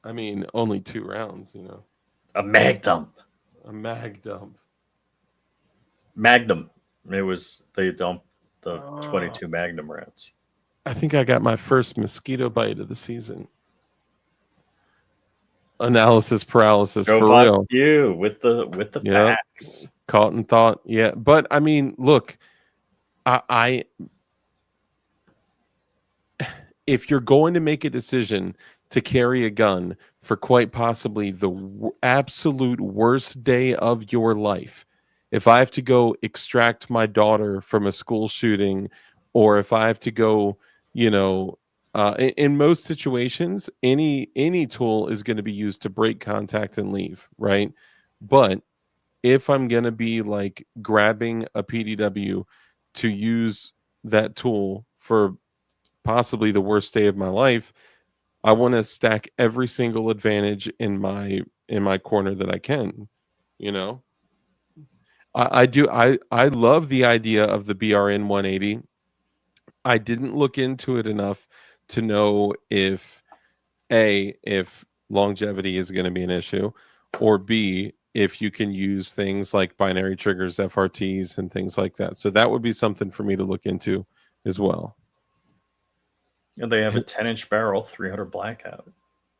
I mean, only 2 rounds, you know. A mag dump. A mag dump. Magnum. They dumped the 22 Magnum rounds. I think I got my first mosquito bite of the season. Analysis paralysis Go for back real. you with the Yep. facts. Caught in thought. Yeah. But I mean, look, I if you're going to make a decision to carry a gun for quite possibly the absolute worst day of your life, if I have to go extract my daughter from a school shooting, or if I have to go, you know, in most situations, any tool is going to be used to break contact and leave, right? But if I'm going to be like grabbing a PDW to use that tool for possibly the worst day of my life, I want to stack every single advantage in my corner that I can, you know. I do. I love the idea of the BRN 180. I didn't look into it enough to know if longevity is going to be an issue, or B, if you can use things like binary triggers, FRTs, and things like that. So that would be something for me to look into as well. And they have a 10-inch barrel, 300 blackout.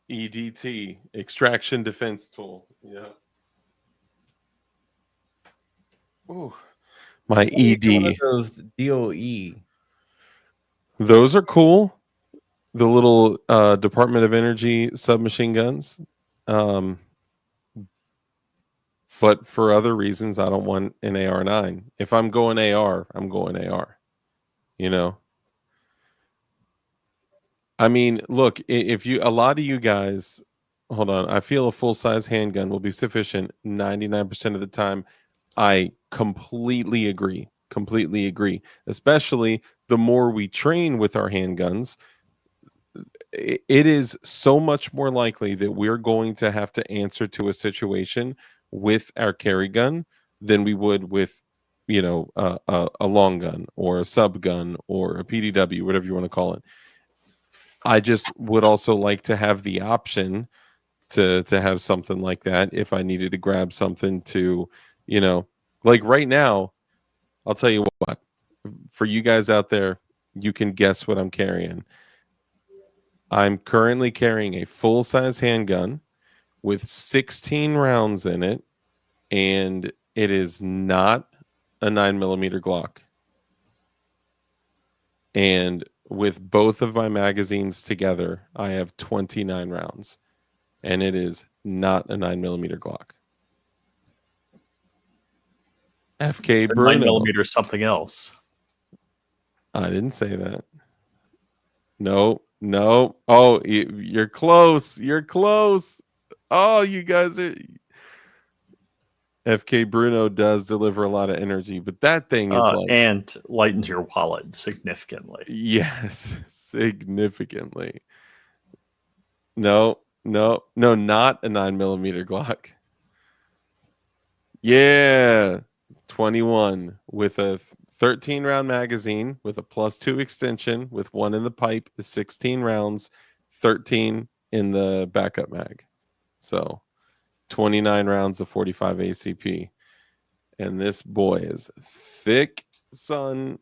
EDT, extraction defense tool. Yeah. Ooh, my What do you do ED. with those DOE. Those are cool. The little Department of Energy submachine guns. But for other reasons, I don't want an AR-9. If I'm going AR, I'm going AR. You know? I mean, look, if you, a lot of you guys, hold on, I feel a full-size handgun will be sufficient 99% of the time. I completely agree. Completely agree. Especially the more we train with our handguns, it is so much more likely that we're going to have to answer to a situation with our carry gun than we would with, you know, a long gun or a sub gun or a PDW, whatever you want to call it. I just would also like to have the option to have something like that if I needed to grab something to, you know, like right now, I'll tell you what, for you guys out there, you can guess what I'm carrying. I'm currently carrying a full-size handgun with 16 rounds in it, and it is not a 9mm Glock. And with both of my magazines together, I have 29 rounds, and it is not a 9mm Glock. FK It's a Bruno. 9mm something else. I didn't say that. No. Oh, you're close. You're close. Oh, you guys are. FK Bruno does deliver a lot of energy, but that thing is like, and lightens your wallet significantly. yes, significantly. No, not a 9mm Glock. Yeah, 21 with a 13 round magazine with a +2 extension with one in the pipe is 16 rounds, 13 in the backup mag. So 29 rounds of 45 ACP. And this boy is thick, son.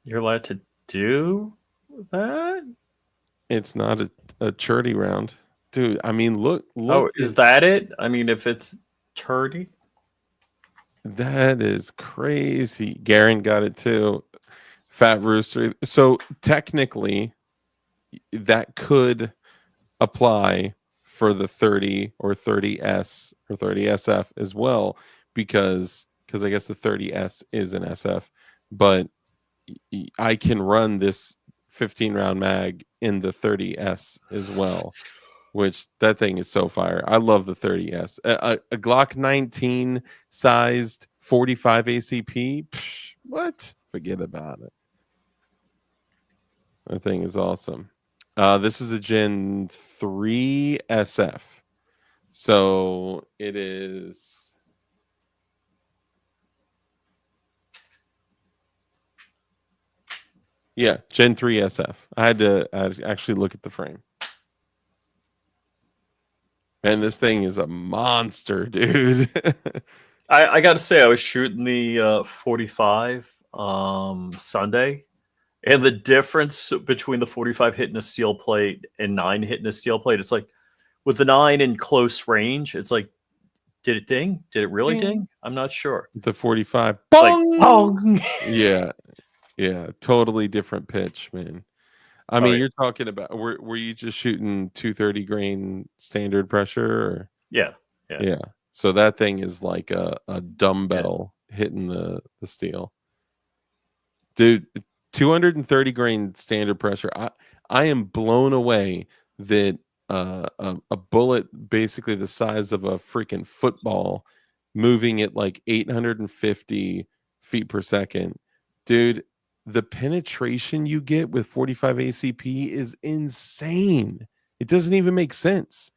You're allowed to do that? It's not a churty round. Dude, I mean, look. Oh, is that it? I mean, if it's turdy? That is crazy. Garen got it too. Fat Rooster. So technically, that could apply for the 30 or 30S or 30SF as well, because I guess the 30S is an SF, but I can run this 15 round mag in the 30S as well, which that thing is so fire. I love the 30S. A Glock 19 sized 45 ACP. Psh, what? Forget about it. That thing is awesome. This is a Gen 3 SF. So it is. Yeah, Gen 3 SF. I had to actually look at the frame. And this thing is a monster, dude. I got to say, I was shooting the 45 Sunday, and the difference between the 45 hitting a steel plate and 9 hitting a steel plate, it's like with the 9 in close range, it's like, did it ding? Did it really ding? I'm not sure. The 45. It's like, bong! Yeah. Yeah. Totally different pitch, man. I mean, you're talking about, were you just shooting 230 grain standard pressure? Or? Yeah. So that thing is like a dumbbell hitting the steel. Dude, 230 grain standard pressure. I am blown away that a bullet basically the size of a freaking football moving at like 850 feet per second. Dude, the penetration you get with 45 ACP is insane. It doesn't even make sense.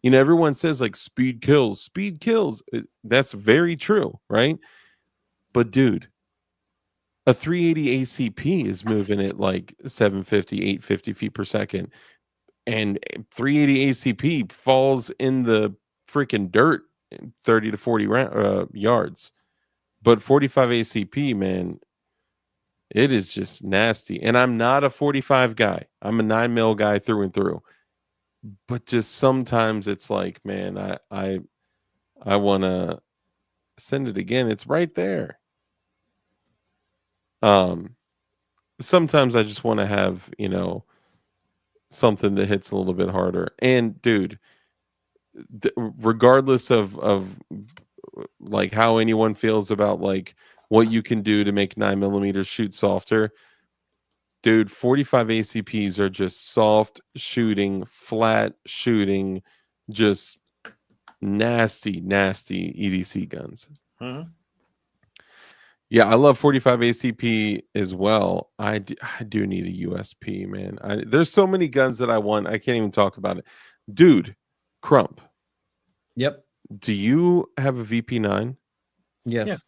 You know, everyone says like speed kills, speed kills. That's very true, right? But dude, a 380 ACP is moving at like 750, 850 feet per second. And 380 ACP falls in the freaking dirt 30 to 40 yards. But 45 ACP, man, it is just nasty. And I'm not a 45 guy. I'm a 9mm guy through and through. But just sometimes it's like, man, I want to send it again. It's right there. Sometimes I just want to have, you know, something that hits a little bit harder. And dude, regardless of like how anyone feels about like what you can do to make 9mm shoot softer, dude, 45 ACPs are just soft shooting, flat shooting, just nasty EDC guns. Mm-hmm. Yeah, I love 45 ACP as well. I do need a USP, man. There's so many guns that I want. I can't even talk about it. Dude, Crump. Yep. Do you have a VP9? Yes. Yeah.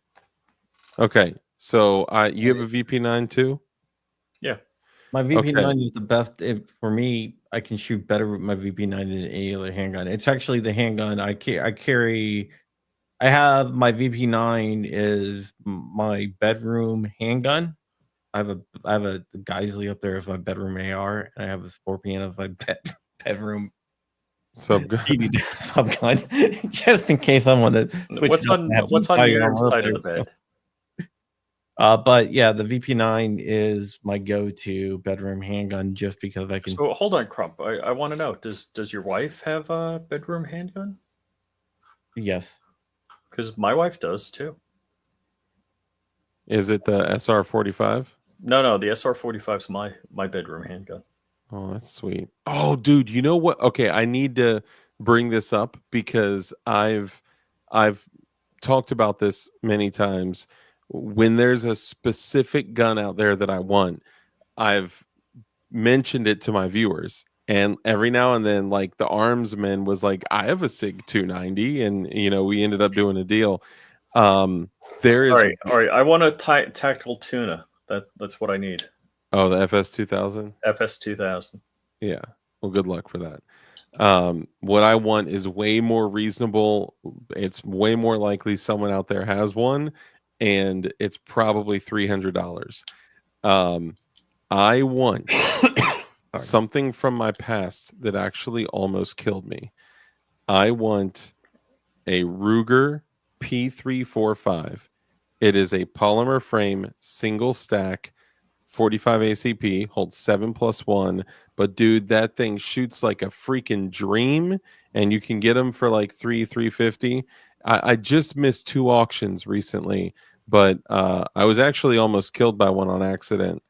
Okay. So you have a VP9 too? Yeah. My VP9 is the best. For me, I can shoot better with my VP9 than any other handgun. It's actually the handgun I carry. I have my VP9 is my bedroom handgun. I have a Geisley up there as my bedroom AR, and I have a Scorpion as my bedroom subgun, just in case I want to. What's on your side of the bed? But yeah, the VP9 is my go-to bedroom handgun, just because I can. So hold on, Crump. I want to know: does your wife have a bedroom handgun? Yes. Because my wife does too. Is it the SR45? No, the SR45 is my bedroom handgun. Oh, that's sweet. Oh, dude, you know what? Okay, I need to bring this up because I've talked about this many times. When there's a specific gun out there that I want, I've mentioned it to my viewers. And every now and then, like the Armsman was like, I have a SIG 290, and you know, we ended up doing a deal. There is all right. I want a tactical tuna. That's what I need. Oh, the FS 2000. FS 2000. Yeah. Well, good luck for that. What I want is way more reasonable. It's way more likely someone out there has one, and it's probably $300. I want something from my past that actually almost killed me. I want a Ruger P345. It is a polymer frame, single stack, 45 ACP, holds 7+1. But dude, that thing shoots like a freaking dream, and you can get them for like $350. I just missed 2 auctions recently, but I was actually almost killed by one on accident.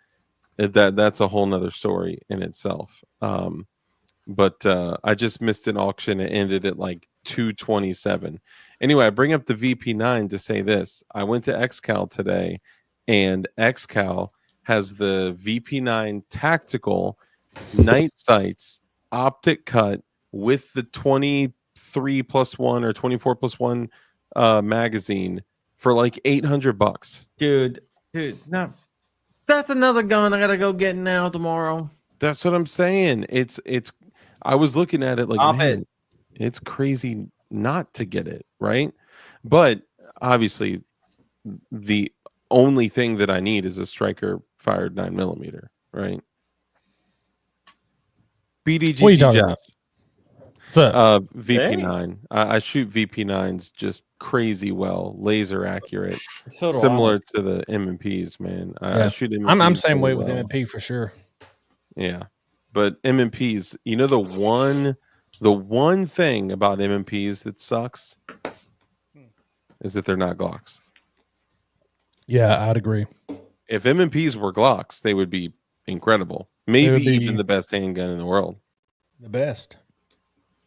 That's a whole nother story in itself. But I just missed an auction. It ended at like $227. Anyway, I bring up the VP9 to say this. I went to XCal today, and XCal has the VP9 tactical night sights optic cut with the 23+1 or 24+1 magazine for like $800. Dude, no, that's another gun I gotta go get now tomorrow. That's what I'm saying. It's I was looking at it like, Stop man, it. it's crazy not to get it, right? But obviously the only thing that I need is a striker fired 9mm, right? BDG What are you talking about? What's up? VP9. I shoot VP9s just crazy well, laser accurate, So do similar to the M&Ps, man. I Yeah. shoot M&Ps. I'm same way really with well. M&P for sure. Yeah, but M&Ps, you know, the one thing about M&Ps that sucks is that they're not Glocks. Yeah, I'd agree. If M&Ps were Glocks, they would be incredible. Maybe would be even the best handgun in the world. The best.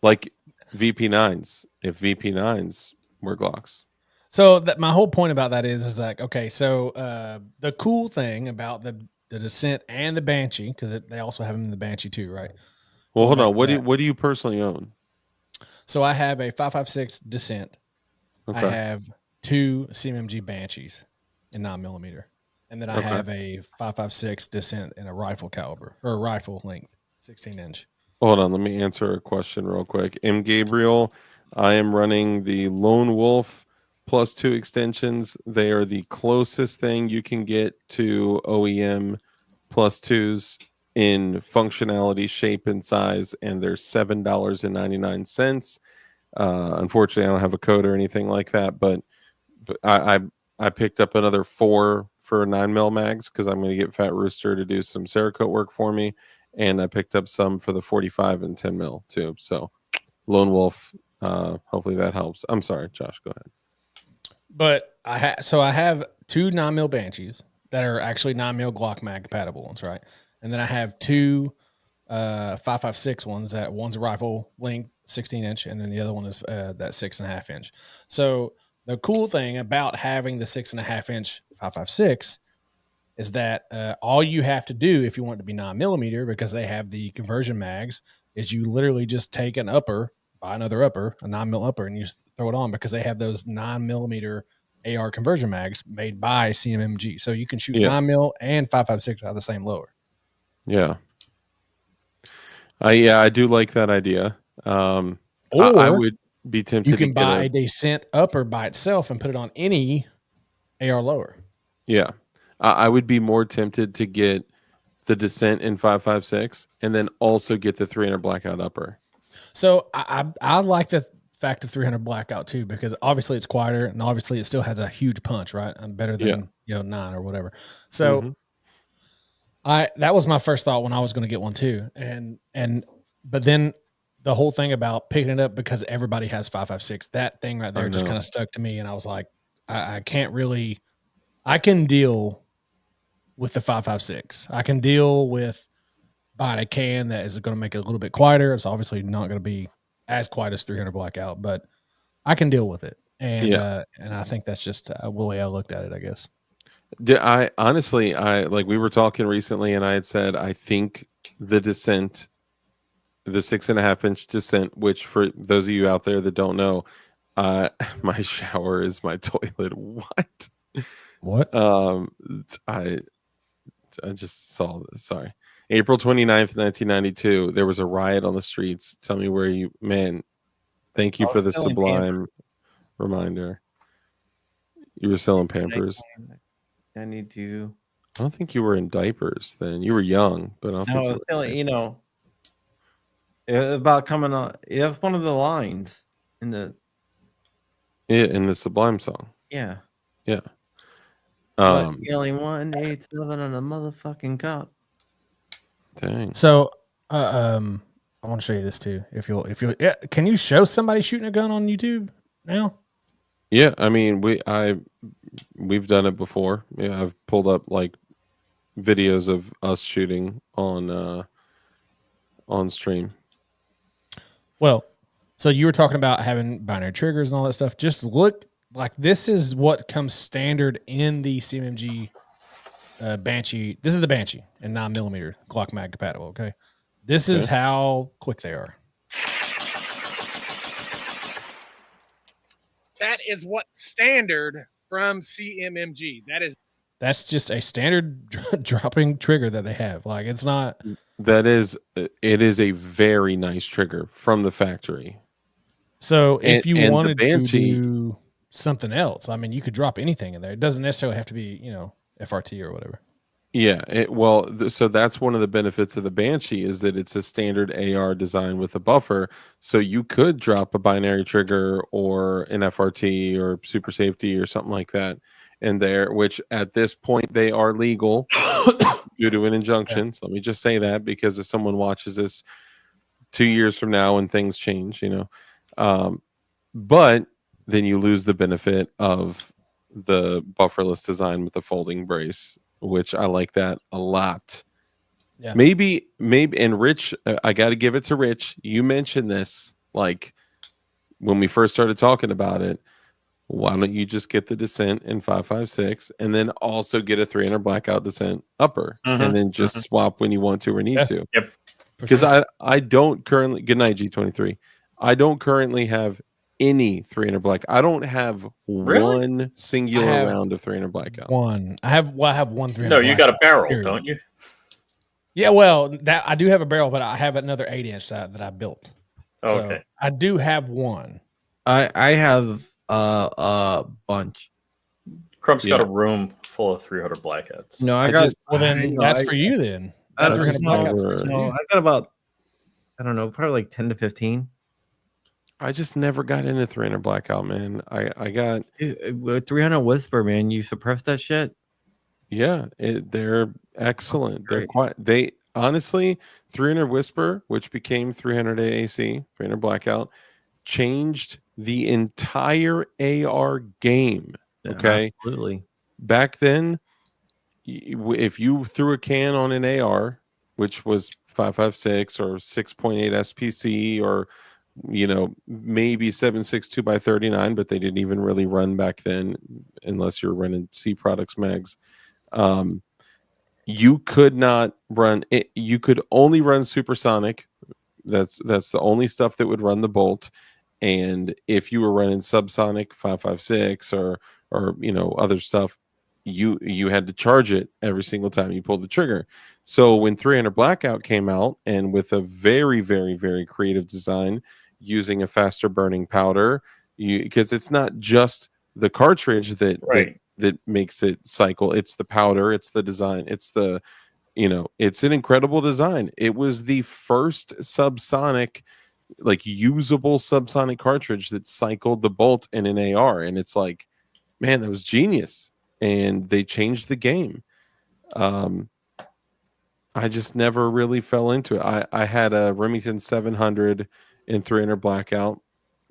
Like VP9s. If VP9s were Glocks. So that my whole point about that is like, okay, so the cool thing about the Descent and the Banshee, because they also have them in the Banshee too, right? Well, hold back on. to What do you personally own? So I have a 5.56 Descent. Okay. I have 2 CMMG Banshees in 9mm, and then I have a 5.56 Descent in a rifle caliber or a rifle length, 16-inch. Hold on, let me answer a question real quick. M. Gabriel, I am running the Lone Wolf +2 extensions. They are the closest thing you can get to OEM +2s in functionality, shape, and size, and they're $7.99. Unfortunately, I don't have a code or anything like that, but I picked up another 4 for 9mm mags because I'm going to get Fat Rooster to do some Cerakote work for me. And I picked up some for the 45 and 10mm too. So Lone Wolf, hopefully that helps. I'm sorry, Josh, go ahead. But I have 2 9mm Banshees that are actually 9mm Glock mag compatible ones, right? And then I have 2 5.56 ones. That one's a rifle length, 16-inch, and then the other one is that 6.5-inch. So the cool thing about having the 6.5-inch 5.56 is that all you have to do if you want it to be 9mm, because they have the conversion mags, is you literally just take an upper, buy another upper, a 9mm upper, and you throw it on, because they have those 9mm AR conversion mags made by CMMG. So you can shoot 9mm and 5.56 out of the same lower. Yeah. I do like that idea. Or I would be tempted you can to buy a Descent upper by itself and put it on any AR lower. Yeah. I would be more tempted to get the Descent in 5.56 and then also get the 300 blackout upper. So I like the fact of 300 blackout too, because obviously it's quieter and obviously it still has a huge punch, right? I'm better than 9 or whatever. So that was my first thought when I was going to get one too. But then the whole thing about picking it up because everybody has 5.56, that thing right there just kind of stuck to me, and I was like, I can't really. I can deal with the 5.56. I can deal with buying a can that is going to make it a little bit quieter. It's obviously not going to be as quiet as 300 blackout, but I can deal with it. And I think that's just the way I looked at it, I guess. I honestly, like we were talking recently, and I had said I think the Descent, the 6.5-inch Descent, which for those of you out there that don't know, my shower is my toilet. What? I just saw this. Sorry. April 29th, 1992, there was a riot on the streets. Tell me where you, man, thank you for the sublime reminder. You were selling Pampers. I need to. I don't think you were in diapers then. You were young, but I don't think I was telling you know about coming on. It was one of the lines in the Sublime song. Yeah. Yeah. Yelling 187 on a motherfucking cop. Dang. So I want to show you this too. If you'll can you show somebody shooting a gun on YouTube now? Yeah, I mean we've done it before. Yeah, I've pulled up like videos of us shooting on stream. Well, so you were talking about having binary triggers and all that stuff. Just look like this is what comes standard in the CMMG Banshee. This is the Banshee and 9mm Glock mag compatible. Okay, this is how quick they are. That is what standard from CMMG. That's just a standard dropping trigger that they have. Like it's not. It is a very nice trigger from the factory. So if you and wanted the Banshee, to do something else, I mean, you could drop anything in there. It doesn't necessarily have to be, FRT or whatever. Yeah, so that's one of the benefits of the Banshee is that it's a standard AR design with a buffer. So you could drop a binary trigger or an FRT or super safety or something like that in there, which at this point they are legal due to an injunction. Yeah. So let me just say that because if someone watches this 2 years from now and things change, but then you lose the benefit of the bufferless design with the folding brace, which I like that a lot. Yeah. Maybe, and Rich, I got to give it to Rich. You mentioned this like when we first started talking about it. Why don't you just get the Descent in 5.56 and then also get a 300 blackout Descent upper and then just swap when you want to or need to? Yep. Because I don't currently. Good night, G23. I don't currently have any 300 black. I don't have one singular round of 300 blackout. I have one 300. No, you got a barrel, don't you? Yeah, well, that I do have a barrel, but I have another 8-inch that I built. Oh, so okay. I do have one. I have a bunch. Crump's got a room full of 300 blackouts. No, that's for you then. I got about, I don't know, probably like 10 to 15. I just never got into 300 blackout, man. I got 300 whisper, man. You suppress that shit. Yeah, they're excellent. They're honestly 300 whisper, which became 300 AAC, 300 blackout, changed the entire AR game. Okay, absolutely. Back then, if you threw a can on an AR, which was 5.56 or 6.8 SPC or maybe 7.62 by 39, but they didn't even really run back then unless you're running C products mags. You could not run it. You could only run supersonic. That's the only stuff that would run the bolt. And if you were running subsonic 5.56 or other stuff, you had to charge it every single time you pulled the trigger. So when 300 blackout came out, and with a very, very, very creative design using a faster burning powder, because it's not just the cartridge that makes it cycle, it's the powder, it's the design, it's it's an incredible design. It was the first subsonic, like usable subsonic cartridge that cycled the bolt in an AR, and it's like, man, that was genius. And they changed the game. I just never really fell into it. I had a Remington 700 and 300 blackout.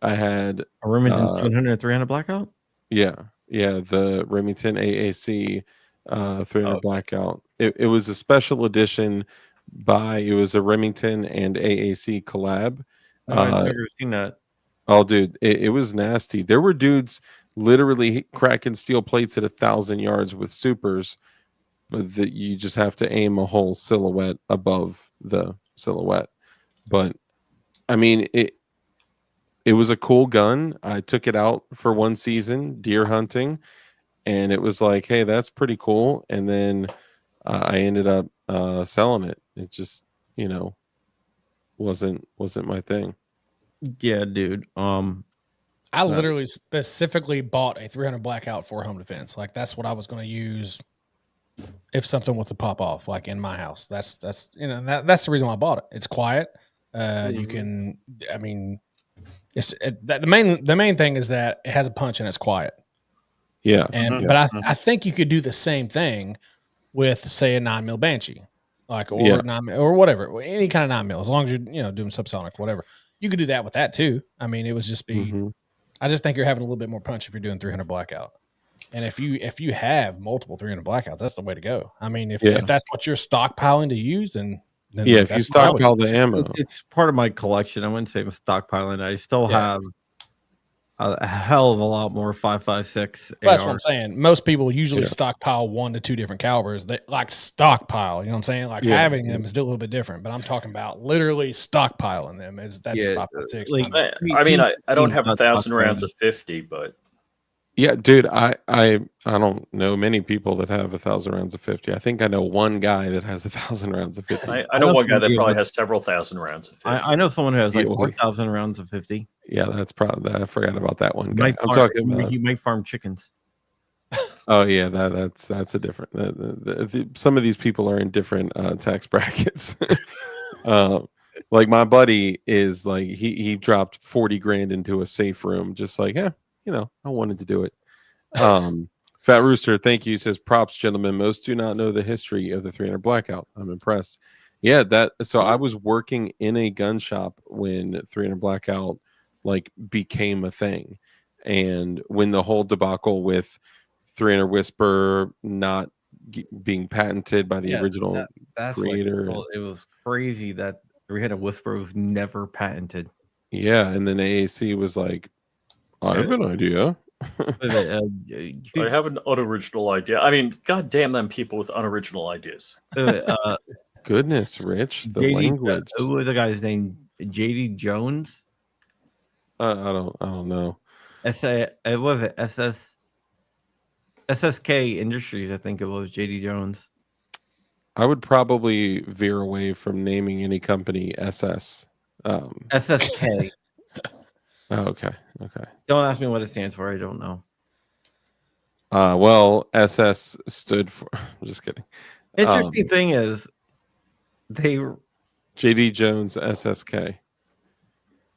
I had a Remington 700 and 300 blackout. Yeah, the Remington AAC 300 blackout. It was a special edition it was a Remington and AAC collab. I've never seen that. Oh, dude, it was nasty. There were dudes literally cracking steel plates at 1,000 yards with supers, but that you just have to aim a whole silhouette above the silhouette. But I mean, it was a cool gun. I took it out for one season deer hunting, and it was like, hey, that's pretty cool. And then I ended up selling it. It just wasn't my thing. Yeah, dude. I literally specifically bought a 300 blackout for home defense. Like that's what I was going to use if something was to pop off, like in my house. That's the reason why I bought it. It's quiet. You can, I mean, the main thing is that it has a punch and it's quiet. Yeah. But I think you could do the same thing with, say, a 9mm Banshee, like or 9mm or whatever, any kind of 9mm, as long as you're doing subsonic, whatever. You could do that with that too. I mean, it was just I just think you're having a little bit more punch if you're doing 300 blackout. And if you have multiple 300 blackouts, that's the way to go. I mean, if that's what you're stockpiling to use, then if you stockpile the ammo, it's part of my collection. I wouldn't say I'm stockpiling. I still have a hell of a lot more 5.56 That's what AR. I'm saying. Most people usually Yeah. stockpile 1 to 2 different calibers. They like stockpile. You know what I'm saying? Like Yeah. having them is still a little bit different. But I'm talking about literally stockpiling them. That's Yeah, 5.6. like- I mean, I don't have That's 1,000 not rounds fun. of 50, but Yeah, dude, I don't know many people that have 1,000 rounds of 50. I think I know one guy that has 1,000 rounds of 50. I know one guy that somebody probably with- has several thousand rounds of 50. I know someone who has like Yeah, 4,000 rounds of 50. Yeah, that's probably I forgot about that one He guy. might I'm farm- talking about. he might farm chickens. Oh yeah, that's a different. Some of these people are in different tax brackets. Like my buddy is like he dropped 40 grand into a safe room, just like I wanted to do it. Fat Rooster, thank you. He says props, gentlemen. Most do not know the history of the 300 blackout. I'm impressed. Yeah, so I was working in a gun shop when 300 blackout like became a thing, and when the whole debacle with 300 Whisper not being patented by the original That's creator. it was crazy that 300 Whisper was never patented. Yeah, and then AAC was like, I have an idea. I have an unoriginal idea. I mean, goddamn them people with unoriginal ideas. Goodness, Rich, the JD, language. who was the guy's name? JD Jones. I don't know. It was it SSK Industries. I think it was JD Jones. I would probably veer away from naming any company SS. SSK. Oh, okay. Don't ask me what it stands for. I don't know. Well, SS stood for. I'm just kidding. Interesting thing is, they JD Jones SSK.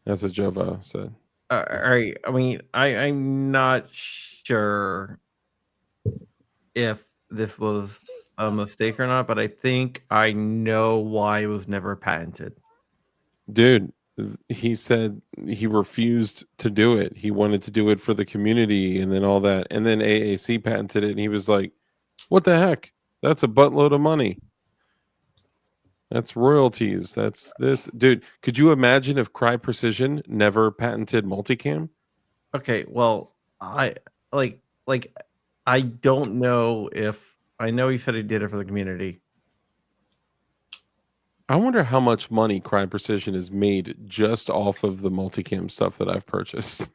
That's what Jovo said. all right. I mean, I'm not sure if this was a mistake or not, but I think I know why it was never patented. Dude, he said he refused to do it. He wanted to do it for the community and then all that. And then AAC patented it and he was like, what the heck? That's a buttload of money. That's royalties. That's this. Dude, could you imagine if Cry Precision never patented multicam? Okay, well, I I don't know if I know he said he did it for the community. I wonder how much money Cry Precision has made just off of the multicam stuff that I've purchased.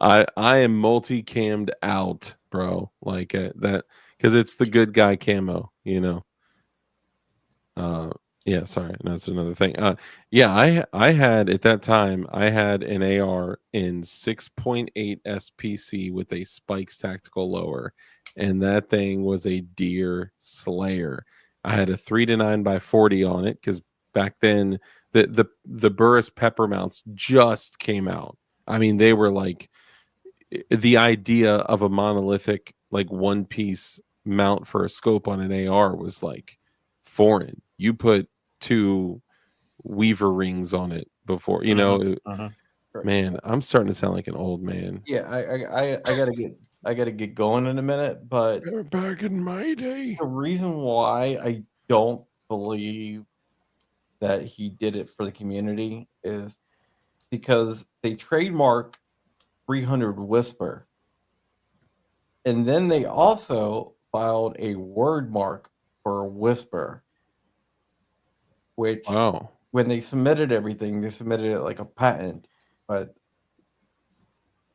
I am multicammed out, bro. Like that because it's the good guy camo, you know. Yeah, sorry, that's another thing. Yeah, I had at that time I had an AR in 6.8 SPC with a Spikes tactical lower, and that thing was a deer slayer. I had a 3-9x40 on it because back then the Burris pepper mounts just came out. I mean, they were like the idea of a monolithic like one piece mount for a scope on an AR was like foreign. You put 2 Weaver rings on it before, you know. Man, I'm starting to sound like an old man. Yeah, I gotta get going in a minute, but Back in my day, the reason why I don't believe that he did it for the community is because they trademark 300 Whisper, and then they also filed a word mark for Whisper, which when they submitted everything, they submitted it like a patent, but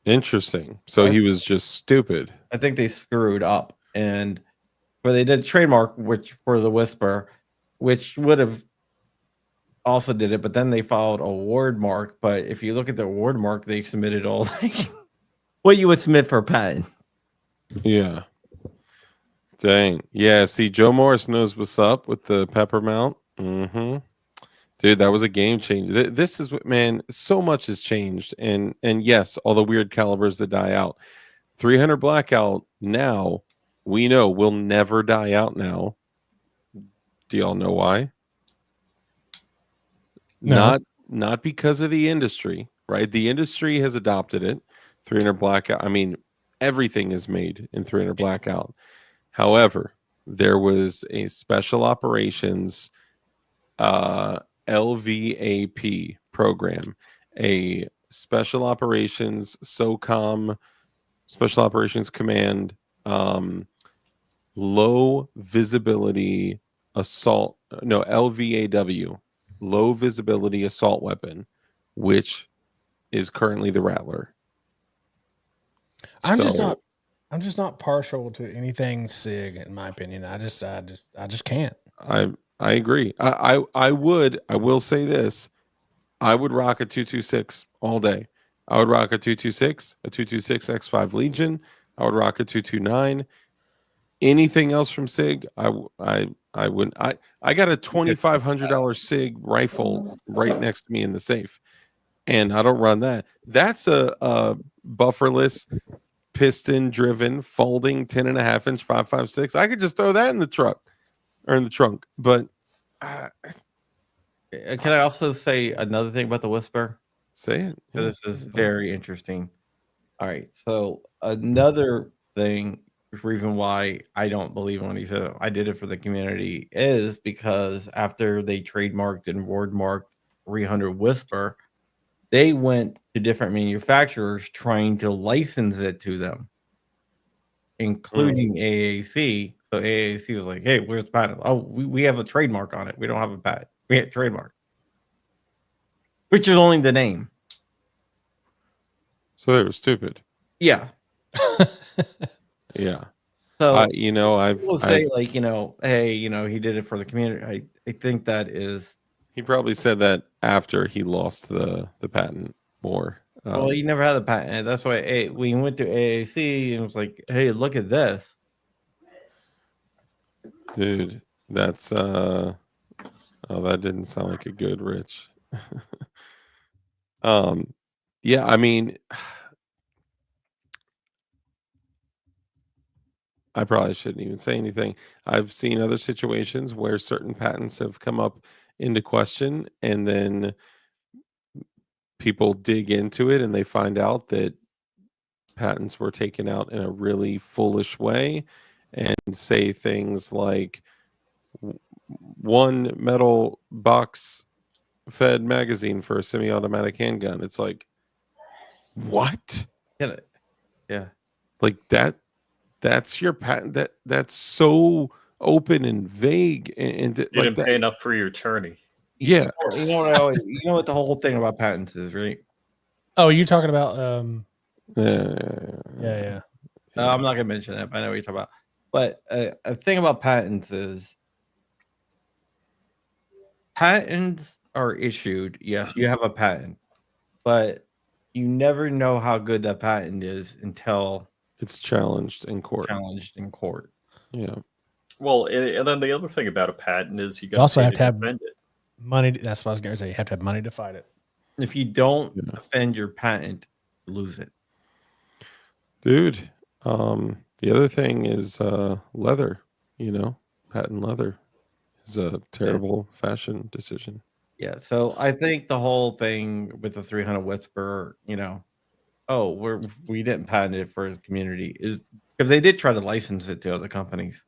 interesting. So he was just stupid. I think they screwed up, and where they did trademark, which for the Whisper, which would have also did it, but then they filed a word mark. But if you look at the word mark, they submitted all like what you would submit for a patent. Yeah. Dang. Yeah. See, Joe Morris knows what's up with the pepper mount. Dude, that was a game changer. This is what, man, so much has changed. And yes, all the weird calibers that die out. 300 blackout now, we know will never die out now. Do y'all know why? No. Not because of the industry, right? The industry has adopted it. 300 blackout. I mean, everything is made in 300 blackout. However, there was a special operations LVAP program, a Special Operations, SOCOM, Special Operations Command, low visibility assault, no, LVAW, low visibility assault weapon, which is currently the Rattler. I'm just not partial to anything SIG, in my opinion. I just can't. I agree. I will say this. I would rock a 226 all day. I would rock a 226, a 226 X5 Legion. I would rock a 229. Anything else from SIG, I wouldn't. I got a $2,500 SIG rifle right next to me in the safe, and I don't run that. That's a bufferless, piston-driven, folding 10.5-inch 5.56. I could just throw that in the truck or in the trunk. But can I also say another thing about the Whisper? Say it. Yeah. This is very interesting. All right. So another thing, reason why I don't believe when he said I did it for the community is because after they trademarked and wordmarked 300 Whisper, they went to different manufacturers trying to license it to them, including AAC. So AAC was like, "Hey, where's the patent? Oh, we have a trademark on it. We don't have a patent. We have trademark, which is only the name." So they were stupid. Yeah. Yeah. So I will say like, hey, he did it for the community. I think that is. He probably said that after he lost the patent more. Well, he never had the patent. That's why we went to AAC and was like, hey, look at this. Dude, that's oh, that didn't sound like a good Rich. Yeah, I mean, I probably shouldn't even say anything. I've seen other situations where certain patents have come up into question, and then people dig into it and they find out that patents were taken out in a really foolish way and say things like one metal box fed magazine for a semi-automatic handgun. It's like, what? Yeah. Like that's your patent. That's so open and vague, and you didn't pay enough for your attorney. Yeah. You know what the whole thing about patents is, right? Oh, you're talking about yeah. I'm not gonna mention it, but I know what you're talking about. But a thing about patents is patents are issued. Yes, you have a patent, but you never know how good that patent is until it's challenged in court. Yeah. Well, and then the other thing about a patent is you also have to have defend it. Money. That's what I was going to say. You have to have money to fight it. If you don't defend your patent, you lose it. Dude, the other thing is leather. Patent leather is a terrible fashion decision. Yeah, so I think the whole thing with the 300 Whisper, we didn't patent it for the community is because they did try to license it to other companies,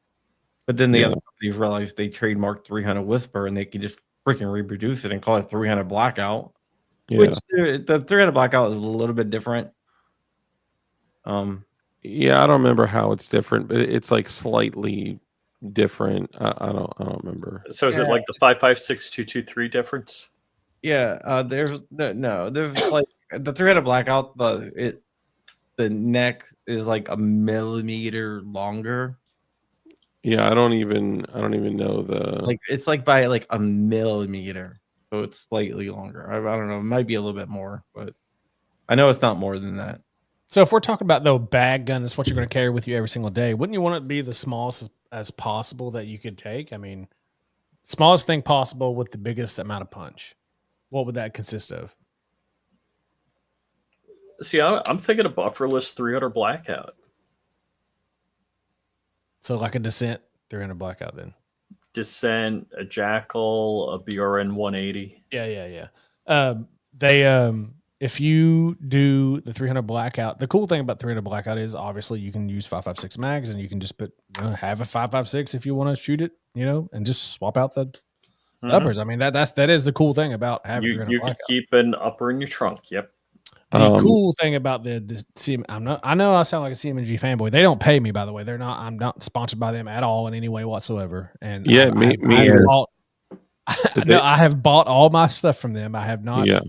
but then the other companies realized they trademarked 300 Whisper and they could just freaking reproduce it and call it 300 Blackout. Yeah. Which the 300 Blackout is a little bit different. Yeah, I don't remember how it's different, but it's like slightly different. I don't remember. So is it like the 5.56.223 difference? Yeah, there's like the 300 Blackout. The neck is like a millimeter longer. Yeah, I don't even know it's like by like a millimeter, so it's slightly longer. I don't know, it might be a little bit more, but I know it's not more than that. So if we're talking about the bag gun, that's what you're going to carry with you every single day. Wouldn't you want it to be the smallest as possible that you could take? I mean, smallest thing possible with the biggest amount of punch. What would that consist of? See, I'm thinking a bufferless 300 Blackout. So like a Descent 300 Blackout then. Descent, a Jackal, a BRN 180. Yeah. If you do the 300 Blackout, the cool thing about 300 Blackout is obviously you can use 5.56 mags, and you can just have a 5.56 if you want to shoot it, and just swap out the uppers. I mean that is the cool thing about having 300 You Blackout. can keep an upper in your trunk. Yep. The cool thing about the CM, I know I sound like a CMG fanboy. They don't pay me, by the way. I'm not sponsored by them at all in any way whatsoever. And Yeah, I have bought all my stuff from them. I have not. Yeah.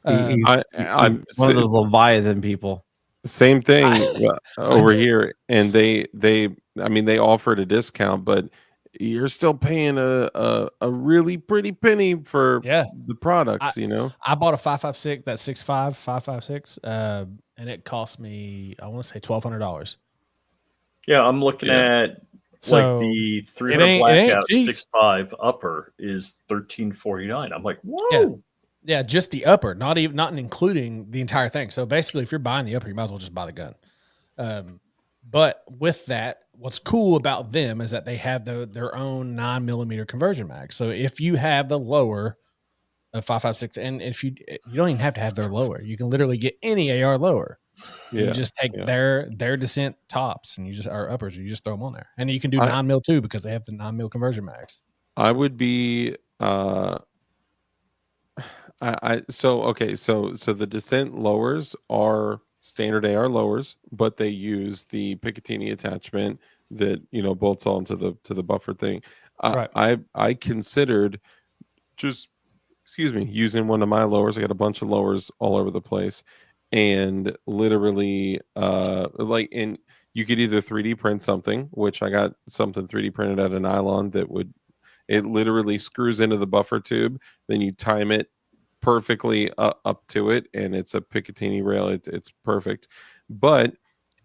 He's I'm one of those Leviathan people. Same thing over here, and they offered a discount, but you're still paying a really pretty penny for the products. I bought a 5.56, that 6.5 5.56, and it cost me, I want to say $1,200. Yeah, I'm looking at the 300 blackout 6.5 upper is $13.49. I'm like, whoa. Yeah, just the upper, not including the entire thing. So basically, if you're buying the upper, you might as well just buy the gun. But with that, what's cool about them is that they have their own 9mm conversion mag. So if you have the lower of 5.56, and if you don't even have to have their lower, you can literally get any AR lower. You just take their Descent tops and or uppers, and you just throw them on there, and you can do 9mm too because they have the 9mm conversion mags. I would be. So the Descent lowers are standard AR lowers, but they use the Picatinny attachment that bolts onto the buffer thing. I considered just using one of my lowers. I got a bunch of lowers all over the place, and literally you could either 3D print something, which I got something 3D printed out of nylon it literally screws into the buffer tube, then you time it perfectly up to it, and it's a Picatinny rail. It's perfect. But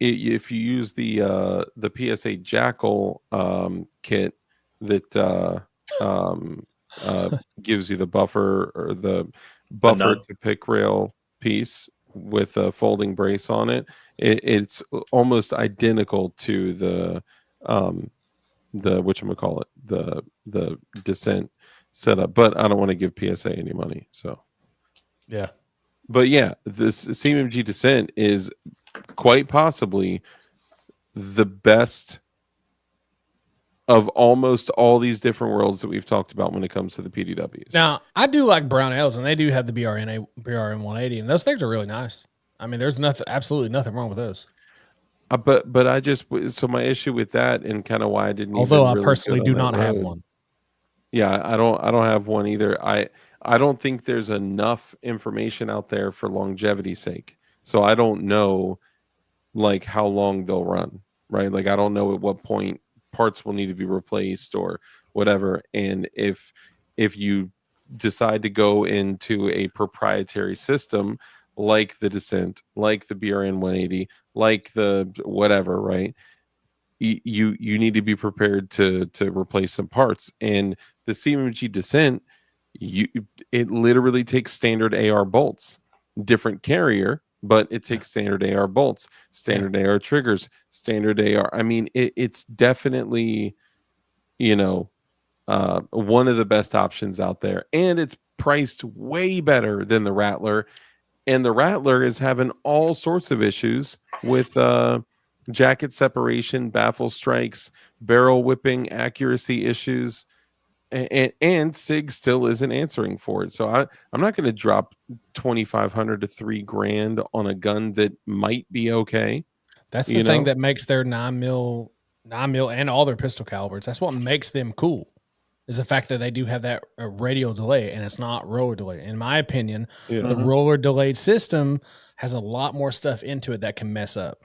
if you use the PSA Jackal kit that gives you the buffer or the buffer to pick rail piece with a folding brace on it, it's almost identical to the whatchamacallit, the Descent setup. But I don't want to give PSA any money, so yeah. But yeah, this CMG Descent is quite possibly the best of almost all these different worlds that we've talked about when it comes to the PDWs. Now, I do like Brownells, and they do have the BRN 180, and those things are really nice. I mean, there's absolutely nothing wrong with those. But my issue with that, and kind of why I didn't. Although I personally do not have one. Yeah, I don't have one either. I don't think there's enough information out there for longevity's sake. So I don't know like how long they'll run, right? Like I don't know at what point parts will need to be replaced or whatever. And if you decide to go into a proprietary system like the Descent, like the BRN 180, like the whatever, right? You need to be prepared to replace some parts. And the CMG Descent, it literally takes standard AR bolts, different carrier, but it takes standard AR bolts, standard AR triggers, standard AR. I mean, it's definitely, one of the best options out there, and it's priced way better than the Rattler. And the Rattler is having all sorts of issues with jacket separation, baffle strikes, barrel whipping, accuracy issues. And SIG still isn't answering for it. So I'm not going to drop $2,500 to $3,000 on a gun that might be okay. That's the thing that makes their 9mm and all their pistol calibers. That's what makes them cool, is the fact that they do have that radial delay, and it's not roller delay. In my opinion, the roller delayed system has a lot more stuff into it that can mess up.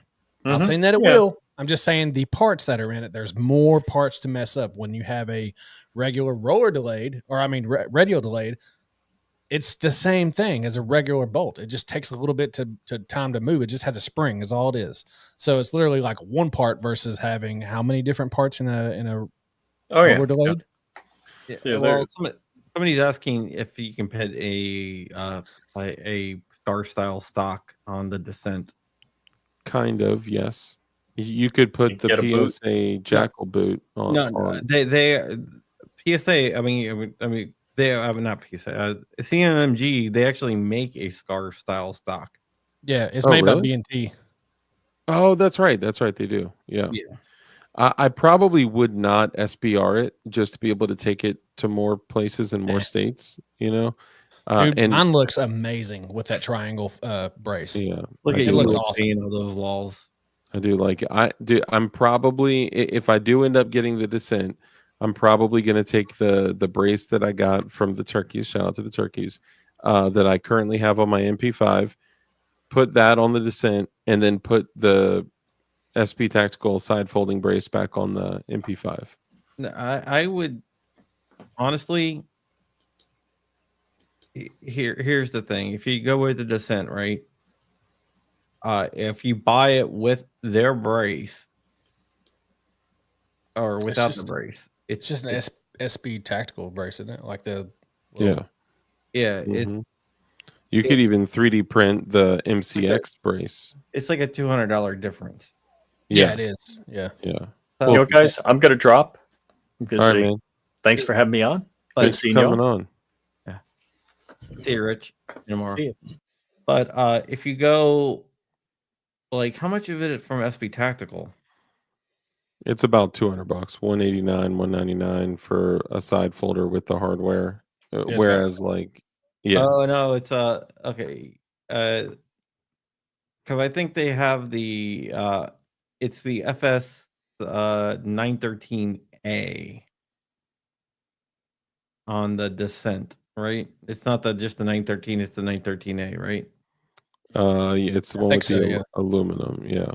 Not saying that it will. I'm just saying the parts that are in it, there's more parts to mess up. When you have a regular roller delayed, radial delayed, it's the same thing as a regular bolt. It just takes a little bit to time to move. It just has a spring is all it is. So it's literally like one part versus having how many different parts in a roller delayed? Yeah, well, somebody's asking if you can put a star style stock on the Descent. Kind of, yes. You could put the PSA Jackal boot on. No, they PSA. I mean, they have not PSA. CMG. They actually make a scar style stock. Yeah, it's made by B&T. Oh, that's right. That's right. They do. Yeah. I probably would not SBR it just to be able to take it to more places and more states. Dude, And mine looks amazing with that triangle brace. yeah, Look I at It do looks you like, awesome. seeing all those walls. I do like it. I'm probably, if I do end up getting the Descent, I'm probably going to take the brace that I got from the turkeys. Shout out to the turkeys that I currently have on my MP5. Put that on the Descent, and then put the SP Tactical side folding brace back on the MP5. No, I would honestly. Here's the thing: if you go with the Descent, right? If you buy it with their brace or without the brace, It's just an SB tactical brace, isn't it? Like the Yeah. yeah, Mhm. You could even 3D print the MCX brace. it's like a $200 difference. yeah, Yeah. it is. Yeah. Yeah. So, You know, guys, I'm gonna drop. I'm gonna All say right, man. thanks for having me on. Thanks for seeing coming y'all. on. see you, Rich. Tomorrow. See you. But if you go, like, how much of it from SB Tactical? It's about $200, $189, $199 for a side folder with the hardware. it's Whereas, about- like, yeah, Oh no, it's okay. Because I think they have the it's the FS 913A on the Descent, right? It's not just the 913, it's the 913A, right? it's the I one think with so, the yeah. aluminum. Yeah,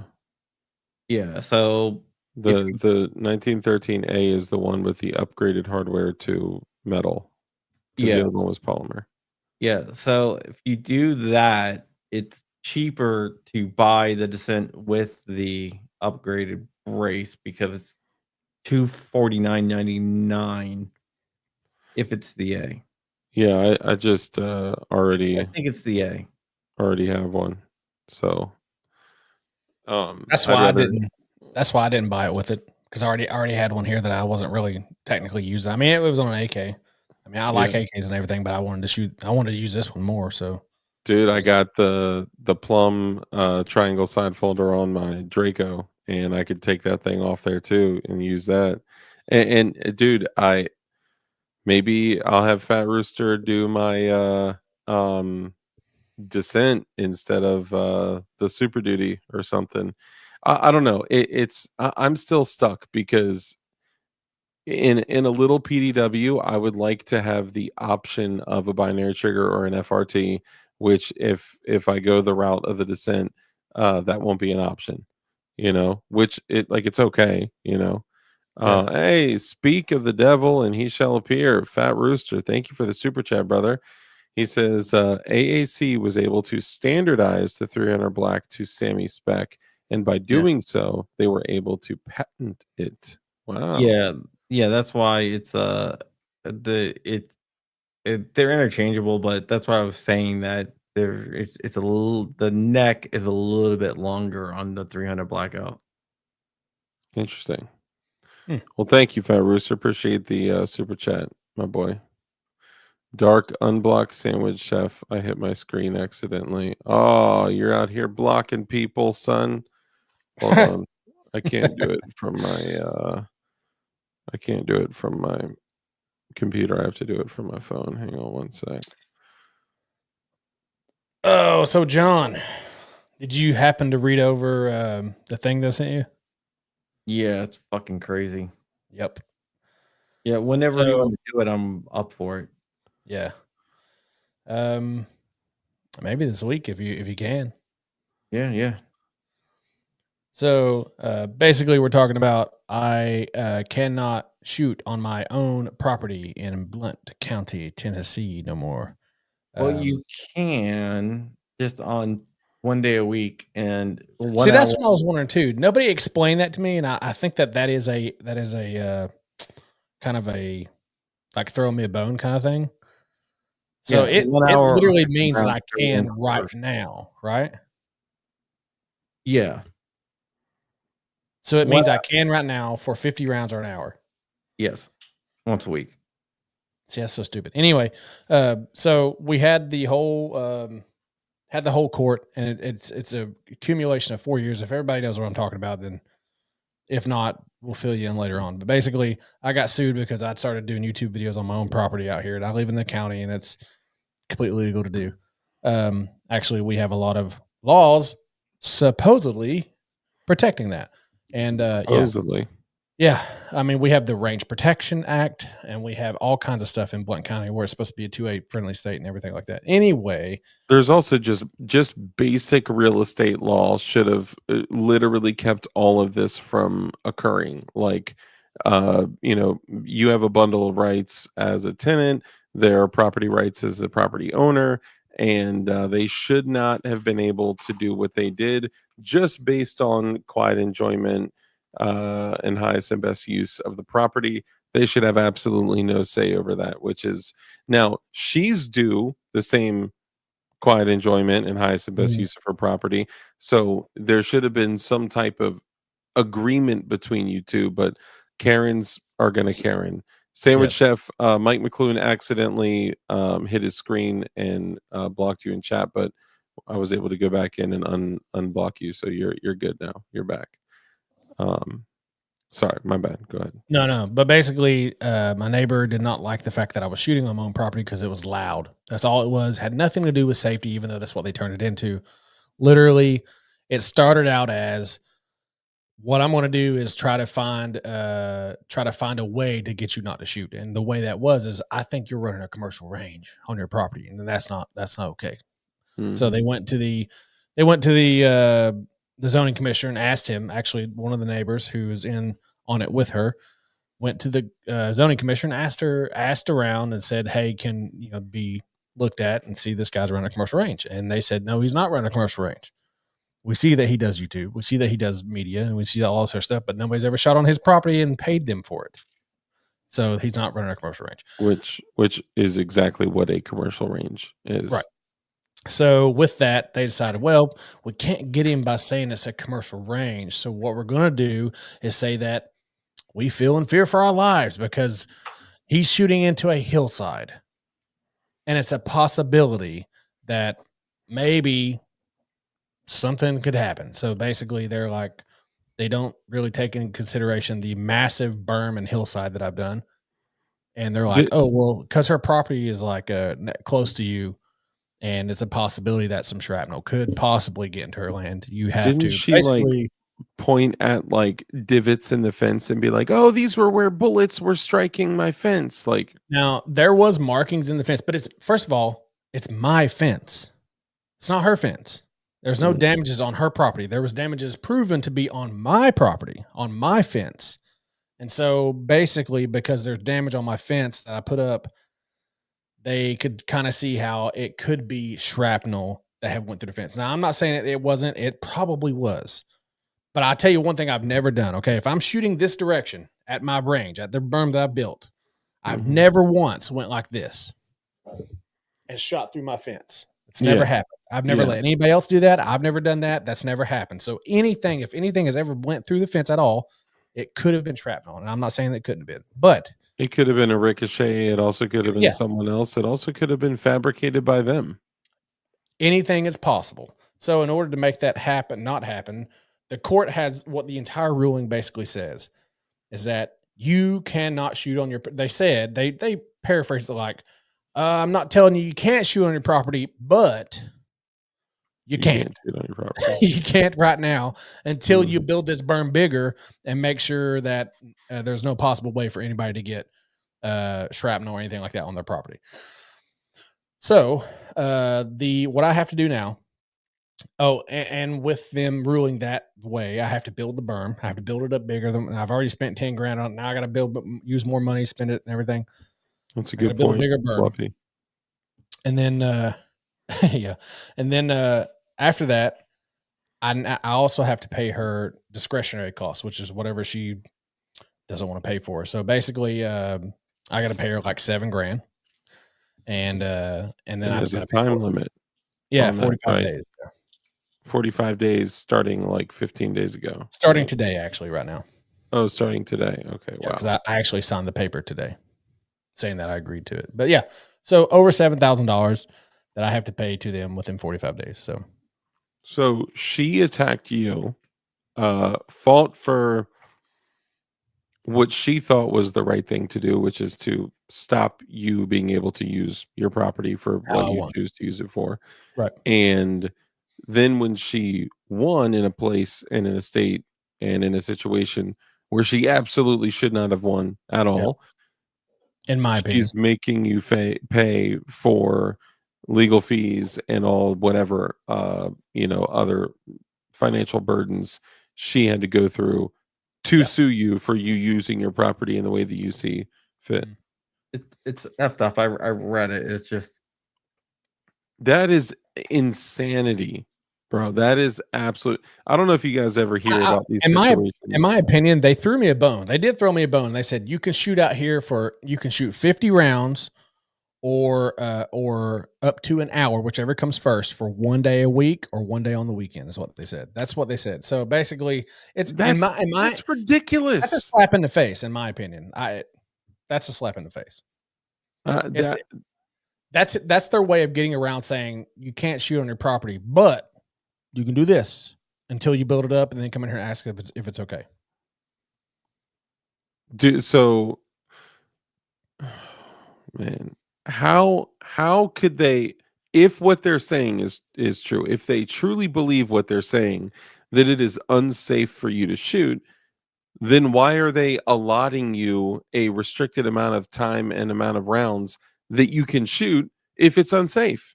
Yeah, so the 1913A is the one with the upgraded hardware to metal. Because the yeah, other one was polymer. yeah. So if you do that, it's cheaper to buy the Descent with the upgraded brace because it's $249.99 if it's the A. Yeah, I just I already think it's the A. have one. So That's I'd why rather, I didn't. That's why I didn't buy it with it, because I already had one here that I wasn't really technically using. I mean, it was on an AK. I mean, I like Yeah. AKs and everything, but I wanted to use this one more. So, dude, I got the plum triangle side folder on my Draco, and I could take that thing off there too and use that. And dude, maybe I'll have Fat Rooster do my Descent instead of the Super Duty or something. I don't know. I'm still stuck because in a little PDW, I would like to have the option of a binary trigger or an FRT, which if I go the route of the Descent, that won't be an option, which it's okay. Hey, speak of the devil and he shall appear. Fat Rooster, thank you for the super chat, brother. He says AAC was able to standardize the 300 black to SAMI spec, and by doing so, they were able to patent it. Wow. Yeah, that's why it's they're interchangeable, but that's why I was saying that it's a little, the neck is a little bit longer on the 300 blackout. Interesting. Well, thank you, Fat Rooster. Appreciate the super chat, my boy. Dark unblocked sandwich chef. I hit my screen accidentally. Oh, you're out here blocking people, son. Hold on. I can't do it from my computer. I have to do it from my phone. Hang on one sec. oh, so John, did you happen to read over the thing they sent you? Yeah, it's fucking crazy. Yep. Yeah, whenever you want to do it, I'm up for it. Yeah. Maybe this week if you can. Yeah. So basically, we're talking about I cannot shoot on my own property in Blount County, Tennessee, no more. Well, you can just on one day a week and see, that's what I was wondering too. Nobody explained that to me, and I think that is a kind of a like throw me a bone kind of thing. So Yeah, it 1 hour literally 50 means that rounds I per can round right first. now, right? Yeah. So it means I can right now for 50 rounds or an hour. Yes, once a week. See, that's so stupid. Anyway, so we had the whole court, and it's a accumulation of 4 years. If everybody knows what I'm talking about, then if not, we'll fill you in later on. But basically, I got sued because I started doing YouTube videos on my own property out here, and I live in the county, and it's completely legal to do. Actually, we have a lot of laws supposedly protecting that. And Supposedly. yeah, I mean, we have the Range Protection Act, and we have all kinds of stuff in Blount County where it's supposed to be a 2A friendly state and everything like that. Anyway, there's also just basic real estate law should have literally kept all of this from occurring. Like, you have a bundle of rights as a tenant. There are property rights as a property owner, and they should not have been able to do what they did just based on quiet enjoyment and highest and best use of the property. They should have absolutely no say over that, which is now she's due the same quiet enjoyment and highest and best use of her property. So there should have been some type of agreement between you two, but Karens are going to Karen. Sandwich Chef Mike McLuhan accidentally hit his screen and blocked you in chat, but I was able to go back in and unblock you, so you're good now. You're back. Sorry, my bad. Go ahead. No. But basically, my neighbor did not like the fact that I was shooting on my own property because it was loud. That's all it was. Had nothing to do with safety, even though that's what they turned it into. Literally, it started out as, what I'm going to do is try to find a way to get you not to shoot. And the way that was is, I think you're running a commercial range on your property, and that's not okay. Mm-hmm. So they went to the zoning commissioner and asked him. Actually, one of the neighbors who was in on it with her went to the zoning commissioner and asked around and said, "Hey, can be looked at and see this guy's running a commercial range?" And they said, "No, he's not running a commercial range. We see that he does YouTube. We see that he does media, and we see all this other stuff, but nobody's ever shot on his property and paid them for it. So he's not running a commercial range." Which is exactly what a commercial range is. Right. So with that, they decided, well, we can't get him by saying it's a commercial range. So what we're going to do is say that we feel in fear for our lives because he's shooting into a hillside. And it's a possibility that maybe something could happen. So basically they're like, they don't really take into consideration the massive berm and hillside that I've done. And they're like, oh, well, because her property is like close to you, and it's a possibility that some shrapnel could possibly get into her land. You have Didn't to she like point at like divots in the fence and be like, "Oh, these were where bullets were striking my fence." Like, now there was markings in the fence, but it's, first of all, it's my fence. It's not her fence. There's no damages on her property. There was damages proven to be on my property, on my fence. And so basically, because there's damage on my fence that I put up, they could kind of see how it could be shrapnel that have went through the fence. Now, I'm not saying it wasn't. It probably was. But I'll tell you one thing I've never done, okay? If I'm shooting this direction at my range, at the berm that I built, I've never once went like this and shot through my fence. It's never happened. I've never let anybody else do that. I've never done that. That's never happened. So if anything has ever went through the fence at all, it could have been shrapnel. And I'm not saying that it couldn't have been. But it could have been a ricochet. It also could have been someone else. It also could have been fabricated by them. Anything is possible. So in order to make that not happen, the court has, what the entire ruling basically says is that you cannot shoot on your, they said, they paraphrased it like, I'm not telling you can't shoot on your property, but you can't shoot on your property. You can't right now until you build this berm bigger and make sure that there's no possible way for anybody to get shrapnel or anything like that on their property. So what I have to do now, and with them ruling that way, I have to build the berm. I have to build it up bigger. I've already spent 10 grand on it. Now I got to use more money, spend it and everything. That's a good point. A bigger berm. Fluffy. And then, And then after that, I also have to pay her discretionary costs, which is whatever she doesn't want to pay for. So basically, I got to pay her like $7 grand. And then there's a time limit. Yeah, 45 days. 45 days starting like 15 days ago. Starting today, actually, right now. Oh, starting today. Okay, wow. Because I actually signed the paper today saying that I agreed to it. But yeah, so over $7,000 that I have to pay to them within 45 days. So she attacked you, fought for what she thought was the right thing to do, which is to stop you being able to use your property for How what I you want. choose to use it for. Right. And then when she won in a place and in a state and in a situation where she absolutely should not have won at all, in my opinion, she's making you pay for legal fees and all whatever other financial burdens she had to go through to sue you for you using your property in the way that you see fit. It's effed up. I read it. It's just That is insanity, bro. That is absolute. I don't know if you guys ever hear about these in situations. my opinion, they threw me a bone. They did throw me a bone. They said you can shoot out here you can shoot 50 rounds or up to an hour, whichever comes first, for 1 day a week or 1 day on the weekend, is what they said. That's what they said. So basically, it's that's ridiculous. That's a slap in the face, in my opinion. That's a slap in the face. That's their way of getting around saying you can't shoot on your property, but you can do this until you build it up, and then come in here and ask if it's okay. Man, how could they, if what they're saying is true, if they truly believe what they're saying, that it is unsafe for you to shoot, then why are they allotting you a restricted amount of time and amount of rounds that you can shoot if it's unsafe?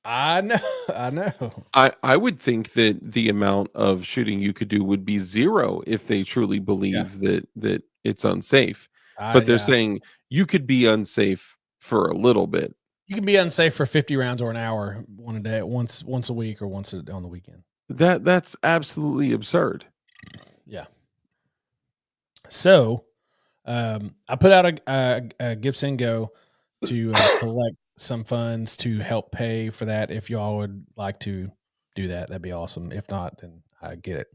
I know. I would think that the amount of shooting you could do would be zero if they truly believe that it's unsafe. But they're saying you could be unsafe for a little bit. You can be unsafe for 50 rounds or an hour, one a day, once a week, or once on the weekend. That's absolutely absurd. Yeah. So, I put out a Give Send Go to collect some funds to help pay for that. If y'all would like to do that, that'd be awesome. If not, then I get it.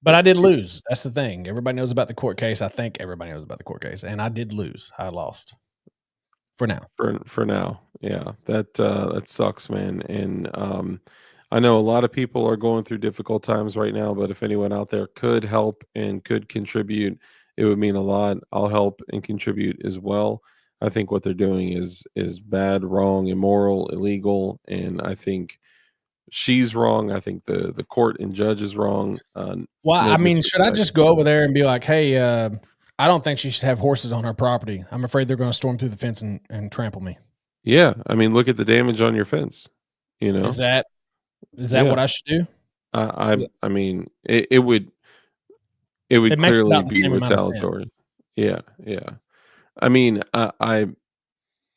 But I did lose. That's the thing. Everybody knows about the court case. I think everybody knows about the court case, and I did lose. I lost for now. For now, yeah. That sucks, man. And I know a lot of people are going through difficult times right now. But if anyone out there could help and could contribute, it would mean a lot. I'll help and contribute as well. I think what they're doing is bad, wrong, immoral, illegal, and I think she's wrong. I think the court and judge is wrong. Well, I mean, should I just go over there and be like, hey, I don't think she should have horses on her property. I'm afraid they're going to storm through the fence and trample me. Yeah. I mean, look at the damage on your fence. Is that what I should do? I mean, it would clearly be retaliatory. Yeah. I mean,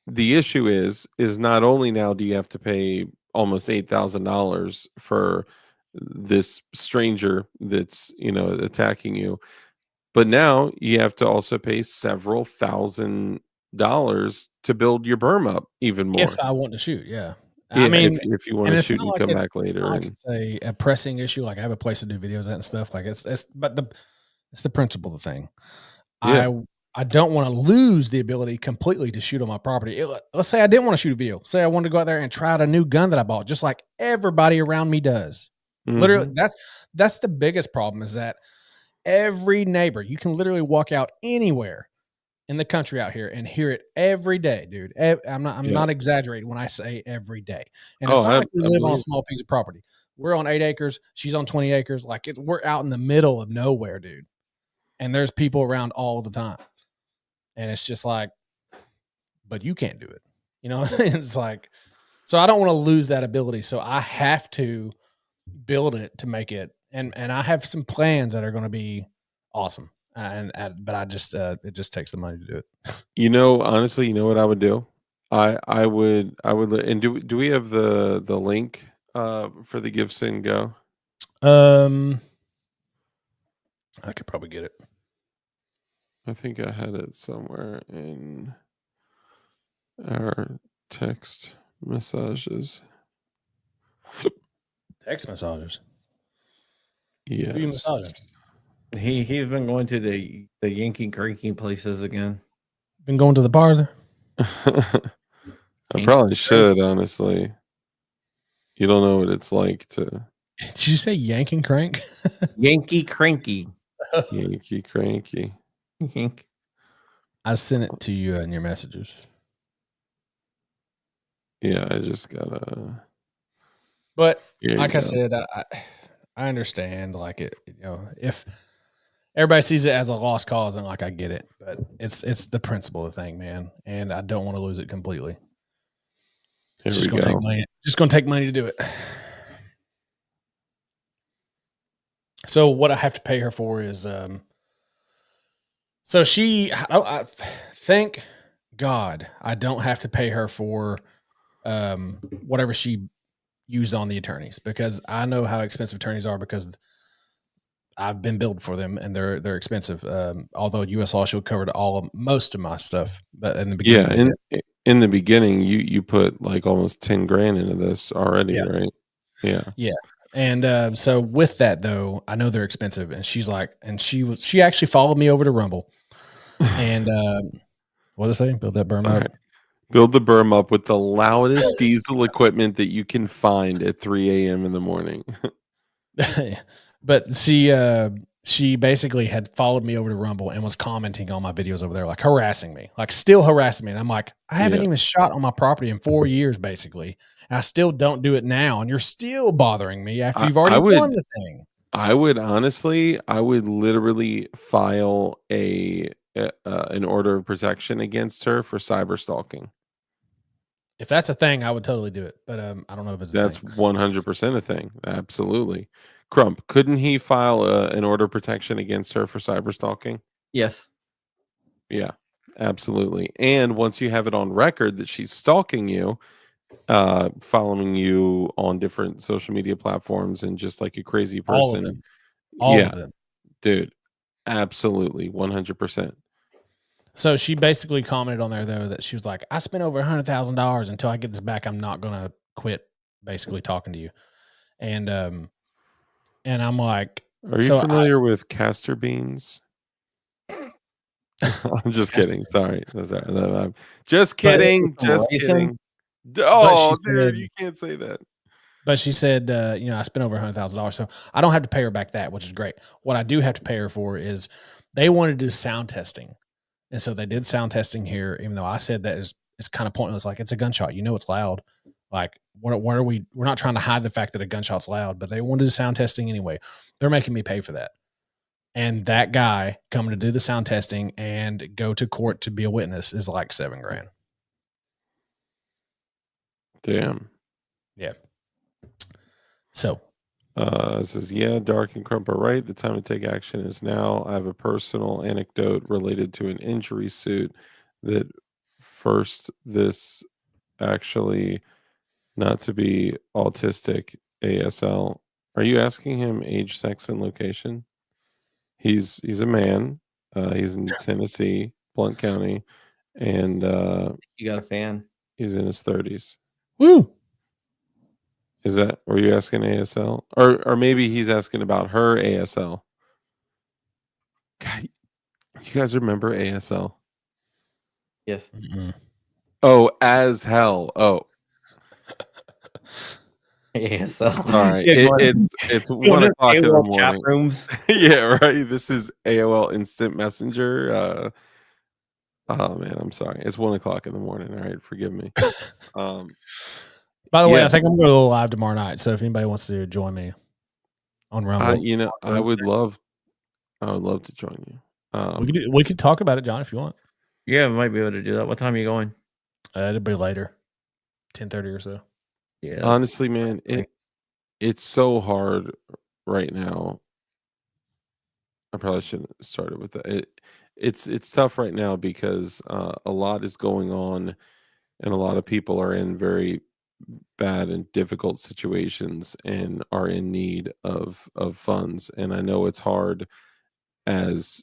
the issue is not only now do you have to pay almost $8,000 for this stranger that's attacking you, but now you have to also pay several $1,000s to build your berm up even more. If I want to shoot, yeah. I mean, if you want to shoot and come back later, it's a pressing issue. Like I have a place to do videos at and stuff. Like it's the principle of the thing. Yeah. I don't want to lose the ability completely to shoot on my property. Let's say I didn't want to shoot a vehicle. Say I wanted to go out there and try out a new gun that I bought, just like everybody around me does. Mm-hmm. Literally, that's the biggest problem, is that every neighbor, you can literally walk out anywhere in the country out here and hear it every day, dude. I'm not exaggerating when I say every day. And it's not like we live on a small piece of property. We're on 8 acres. She's on 20 acres. Like we're out in the middle of nowhere, dude. And there's people around all the time. And it's just like, but you can't do it. It's like, so I don't want to lose that ability. So I have to build it to make it. And I have some plans that are going to be awesome. But I just, it just takes the money to do it. Honestly, what I would do? I would, and do we have the link for the Give Send Go? I could probably get it. I think I had it somewhere in our text messages. Text messages? Yeah. He's been going to the Yankee cranking places again. Been going to the bar? I probably should, honestly. You don't know what it's like to. Did you say yank and crank? Yankee cranky. Yankee cranky. I sent it to you in your messages. Yeah, I just gotta. But Here like you I go. said, I understand. Like it, if everybody sees it as a lost cause, and like I get it, but it's the principle of the thing, man. And I don't want to lose it completely. Here It's we just gonna take go. money. Just gonna take money to do it. So what I have to pay her for is so I thank God I don't have to pay her for whatever she used on the attorneys, because I know how expensive attorneys are, because I've been billed for them and they're expensive. Although US Law Shield covered most of my stuff, but in the beginning, Yeah, in the beginning, you put like almost 10 grand into this already, Yeah. right? Yeah. Yeah. And so with that though, I know they're expensive, and she's like, and she actually followed me over to Rumble, and what did I say? Build that berm Sorry. up. Build the berm up with the loudest diesel equipment that you can find at 3 a.m. in the morning. But she basically had followed me over to Rumble and was commenting on my videos over there, like harassing me, like still harassing me. And I'm like, I haven't Yeah. even shot on my property in 4 years, basically. And I still don't do it now, and you're still bothering me after you've already won the thing. I would literally file an order of protection against her for cyber stalking. If that's a thing, I would totally do it. But I don't know if it's a That's thing. 100% a thing. Absolutely. Crump, couldn't he file an order of protection against her for cyber stalking? Yes. Yeah, absolutely. And once you have it on record that she's stalking you, following you on different social media platforms and just like a crazy All of person. them. All Yeah, of them. dude. Absolutely. 100%. So she basically commented on there though that she was like, I spent over $100,000. Until I get this back, I'm not gonna quit basically talking to you. And I'm like, Are you familiar with castor beans? I'm just kidding. Sorry. I'm just kidding. Just kidding. Oh, dude, you can't say that. But she said, I spent over $100,000, so I don't have to pay her back that, which is great. What I do have to pay her for is they wanted to do sound testing, and so they did sound testing here. Even though I said that it's kind of pointless, like it's a gunshot, it's loud. Like, what are we? We're not trying to hide the fact that a gunshot's loud, but they wanted to do sound testing anyway. They're making me pay for that. And that guy coming to do the sound testing and go to court to be a witness is like $7 grand. Damn. Yeah. So it says, yeah, Dark and Crump are right. The time to take action is now. I have a personal anecdote related to an injury suit that first this actually not to be autistic ASL. Are you asking him age, sex, and location? He's a man. He's in Tennessee, Blount County, and you got a fan. He's in his 30s. Woo! Were you asking ASL? Or maybe he's asking about her ASL. God, you guys remember ASL? Yes. Mm-hmm. Oh, as hell. Oh. ASL. Sorry. It's 1 o'clock in the morning. Chat rooms. Yeah, right. This is AOL Instant Messenger. Oh man, I'm sorry. It's 1 o'clock in the morning. All right, forgive me. By the way, I think I'm going to go live tomorrow night. So if anybody wants to join me on Rumble, I would love to join you. We could talk about it, John, if you want. Yeah, we might be able to do that. What time are you going? It'll be later, 10:30 or so. Yeah. Honestly, man, it's so hard right now. I probably shouldn't have started with that. It's tough right now because a lot is going on, and a lot of people are in very bad and difficult situations and are in need of funds. And I know it's hard as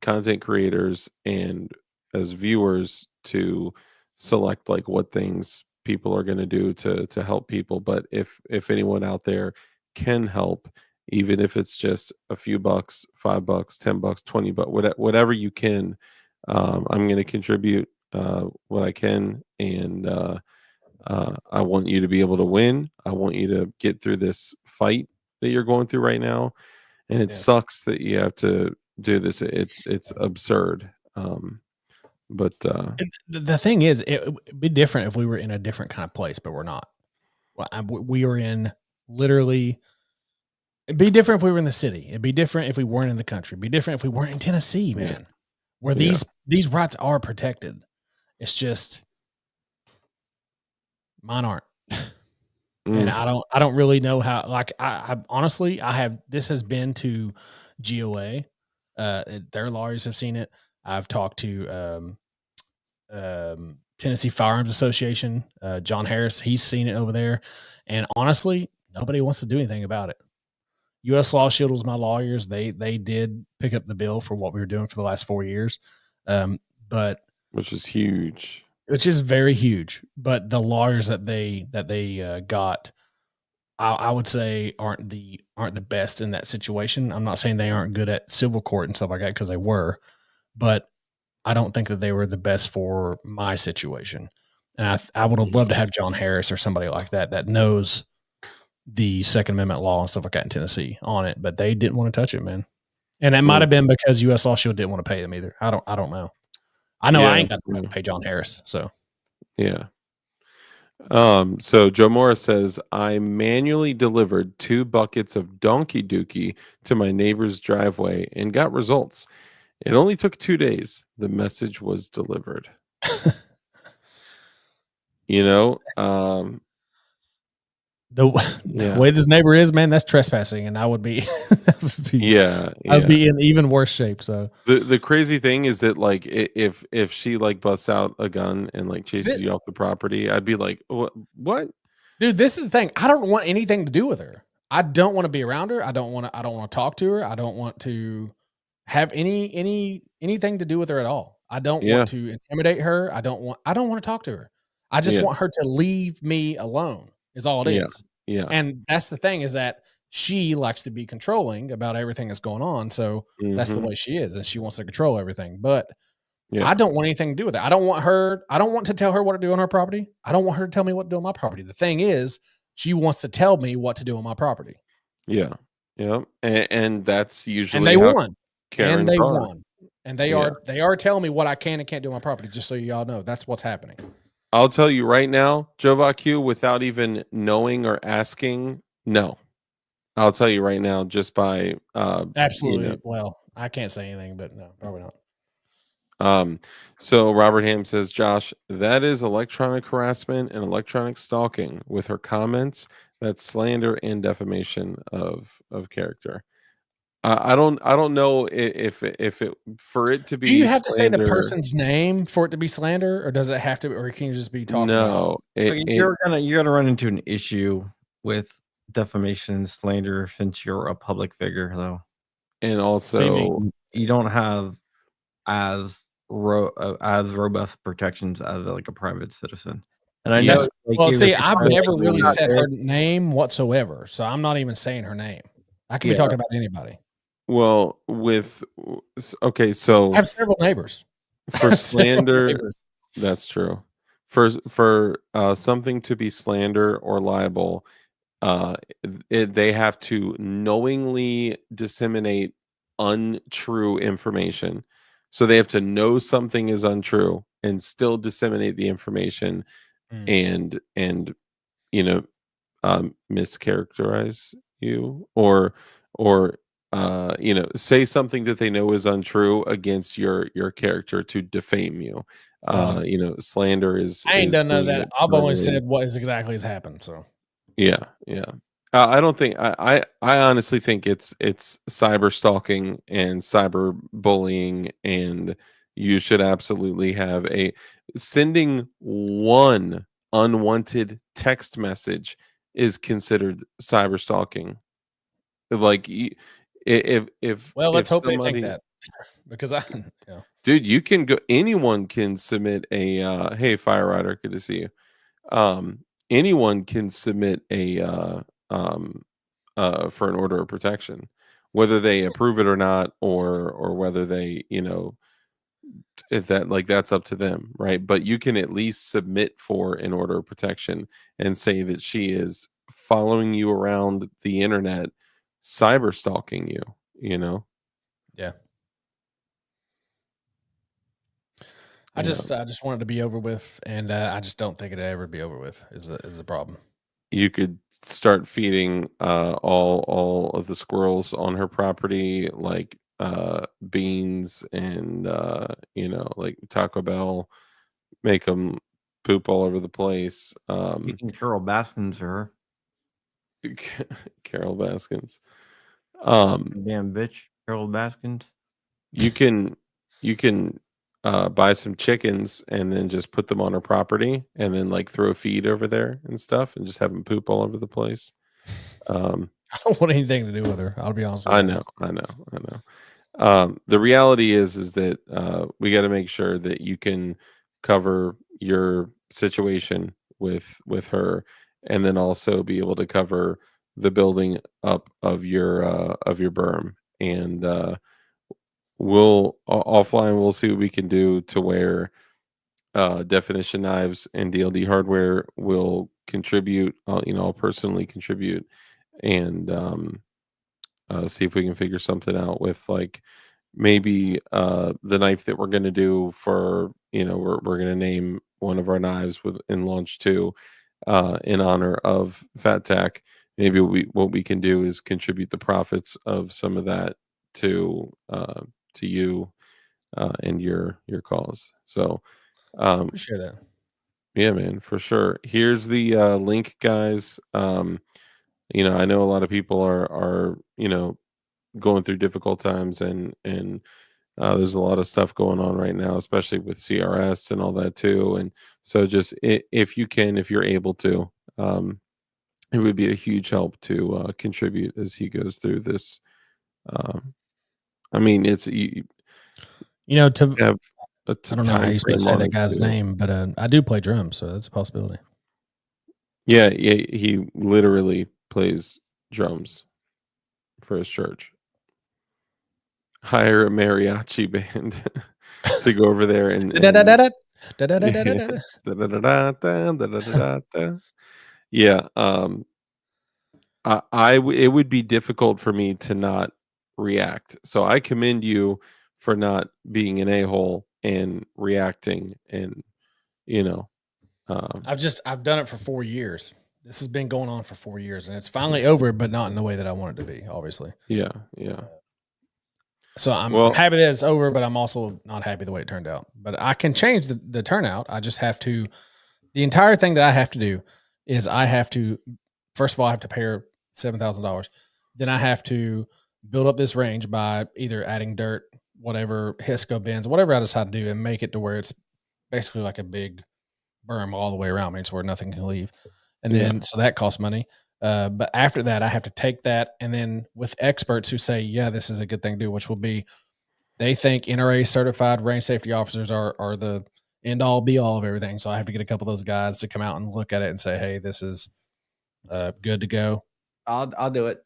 content creators and as viewers to select like what things people are going to do to help people. But if anyone out there can help, even if it's just a few bucks, $5, $10, $20, whatever you can, I'm going to contribute what I can. And I want you to be able to win. I want you to get through this fight that you're going through right now. And it sucks that you have to do this. It's absurd. But And the thing is, it would be different if we were in a different kind of place, but we're not. Well, we are in literally. It'd be different if we were in the city. It'd be different if we weren't in the country. It'd be different if we weren't in Tennessee, man, where these rights are protected. It's just mine aren't. And I don't really know how. Like I honestly, this has been to GOA. Their lawyers have seen it. I've talked to Tennessee Firearms Association. John Harris, he's seen it over there, and honestly, nobody wants to do anything about it. U.S. Law Shield was my lawyers. They did pick up the bill for what we were doing for the last 4 years, but which is huge. Which is very huge. But the lawyers that they got, I would say aren't the best in that situation. I'm not saying they aren't good at civil court and stuff like that, because they were, but I don't think that they were the best for my situation. And I would have loved to have John Harris or somebody like that knows the Second Amendment law and stuff like that in Tennessee on it, but they didn't want to touch it, man. And that might have been because U.S. Law Shield didn't want to pay them either. I don't know. I know I ain't got to pay John Harris. So yeah. So Joe Morris says, I manually delivered 2 buckets of Donkey Dookie to my neighbor's driveway and got results. It only took 2 days. The message was delivered. The way this neighbor is, man, that's trespassing, and I would be, I'd be in even worse shape. So the crazy thing is that, like, if she like busts out a gun and like chases you off the property, I'd be like, what? Dude, this is the thing. I don't want anything to do with her. I don't want to be around her. I don't want to talk to her. I don't want to have anything to do with her at all. I don't want to intimidate her. I don't want to talk to her. I just want her to leave me alone. Is all it is. Yeah. And that's the thing, is that she likes to be controlling about everything that's going on. So that's the way she is, and she wants to control everything. But I don't want anything to do with it. I don't want to tell her what to do on her property. I don't want her to tell me what to do on my property. The thing is, she wants to tell me what to do on my property. Yeah. Yeah. And that's usually and they won. Karens and they are. won. And they are telling me what I can and can't do on my property, just so y'all know. That's what's happening. I'll tell you right now, Jovacu, without even knowing or asking, no. I'll tell you right now, just by absolutely. Well, I can't say anything, but no, probably not. So Robert Ham says, Josh, that is electronic harassment and electronic stalking with her comments. That's slander and defamation of character. I don't know if it for it to be. Do you have slander, to say the person's name for it to be slander, or does it have to, or can you just be talking? No, you're gonna run into an issue with defamation and slander since you're a public figure, though, and also you don't have as robust protections as like a private citizen. And I know, I've never really said her name whatsoever, so I'm not even saying her name. I can be talking about anybody. Well, so I have several neighbors. For slander, that's true. For something to be slander or libel, they have to knowingly disseminate untrue information. So they have to know something is untrue and still disseminate the information and mischaracterize you or say something that they know is untrue against your character to defame you. Slander is. I ain't done none of that. I've only said what is exactly has happened. So yeah. I don't think I honestly think it's cyber stalking and cyber bullying, and you should absolutely have sending one unwanted text message is considered cyber stalking. Like let's hope they think that, because dude, you can go. Anyone can submit a hey, Fire Rider, good to see you. Anyone can submit a for an order of protection, whether they approve it or not, or whether they if that's up to them, right? But you can at least submit for an order of protection and say that she is following you around the internet, cyber stalking you. Yeah. I just want it to be over with, and I just don't think it'll ever be over with. Is the problem? You could start feeding all of the squirrels on her property like beans and like Taco Bell, make them poop all over the place. You can Carol Baskins her. Carol Baskins. Damn bitch, Carol Baskins. You can buy some chickens and then just put them on her property and then like throw feed over there and stuff and just have them poop all over the place. I don't want anything to do with her. I'll be honest with I you. know. The reality is that we got to make sure that you can cover your situation with her, and then also be able to cover the building up of your berm. And we'll offline we'll see what we can do to where definition knives and DLD hardware will contribute. I'll personally contribute and see if we can figure something out with like maybe the knife that we're going to do for we're going to name one of our knives in launch 2 in honor of Fat Tack. Maybe what we can do is contribute the profits of some of that to you and your cause. So Appreciate that. yeah, man, for sure. Here's the link, guys. I know a lot of people are going through difficult times, and there's a lot of stuff going on right now, especially with CRS and all that too. And so just if you're able to, it would be a huge help to contribute as he goes through this. I mean, it's to have I don't know how you're supposed to say that guy's name, but I do play drums, so that's a possibility. Yeah, he literally plays drums for his church. Hire a mariachi band to go over there and yeah. It would be difficult for me to not react. So I commend you for not being an a-hole and reacting, and I've done it for 4 years. This has been going on for 4 years, and it's finally over, but not in the way that I want it to be, obviously. Yeah. So I'm happy that it's over, but I'm also not happy the way it turned out. But I can change the turnout. I just have to. The entire thing that I have to do is I have to. First of all, I have to pay her $7,000. Then I have to build up this range by either adding dirt, whatever, Hisco bins, whatever I decide to do, and make it to where it's basically like a big berm all the way around me, so where nothing can leave. And then so that costs money. But after that, I have to take that, and then with experts who say, yeah, this is a good thing to do, which will be, they think NRA certified range safety officers are the end all be all of everything. So I have to get a couple of those guys to come out and look at it and say, hey, this is good to go. I'll do it.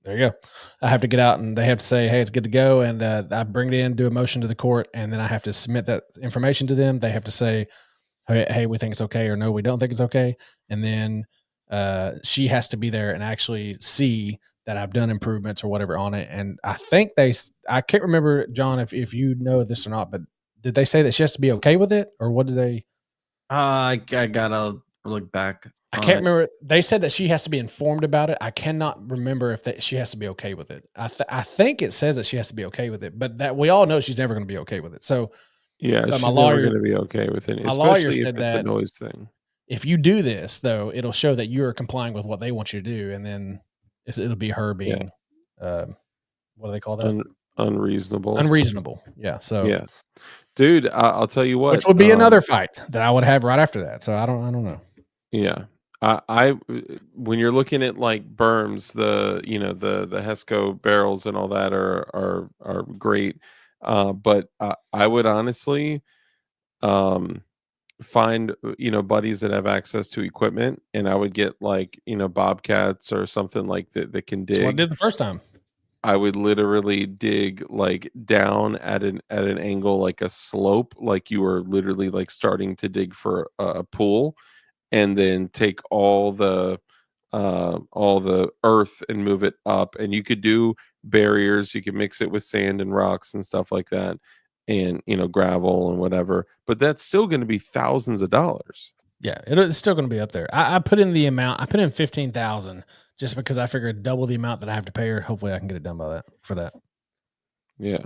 There you go. I have to get out and they have to say, hey, it's good to go. And I bring it in, do a motion to the court, and then I have to submit that information to them. They have to say, hey, we think it's okay, or no, we don't think it's okay. And then she has to be there and actually see that I've done improvements or whatever on it. And I think I can't remember, John, if you know this or not, but did they say that she has to be okay with it, or what did they? I gotta look back. I can't remember. They said that she has to be informed about it. I cannot remember if she has to be okay with it. I think it says that she has to be okay with it, but that we all know she's never going to be okay with it. So yeah, she's never going to be okay with it, especially if it's a noise thing. If you do this, though, it'll show that you're complying with what they want you to do, and then it'll be her being, what do they call that? Unreasonable. Unreasonable. Yeah. So yeah, dude, I'll tell you what. Which would be another fight that I would have right after that. So I don't know. Yeah. I when you're looking at like berms, the Hisco barrels and all that are great, but I would honestly find buddies that have access to equipment, and I would get like bobcats or something like that can dig. That's what I did the first time. I would literally dig like down at an angle, like a slope, like you were literally like starting to dig for a pool, and then take all the earth and move it up. And you could do barriers, you could mix it with sand and rocks and stuff like that, and gravel and whatever, but that's still going to be thousands of dollars. Yeah, it's still going to be up there. I put in the amount. I put in 15,000 just because I figured double the amount that I have to pay her. Hopefully, I can get it done for that. Yeah.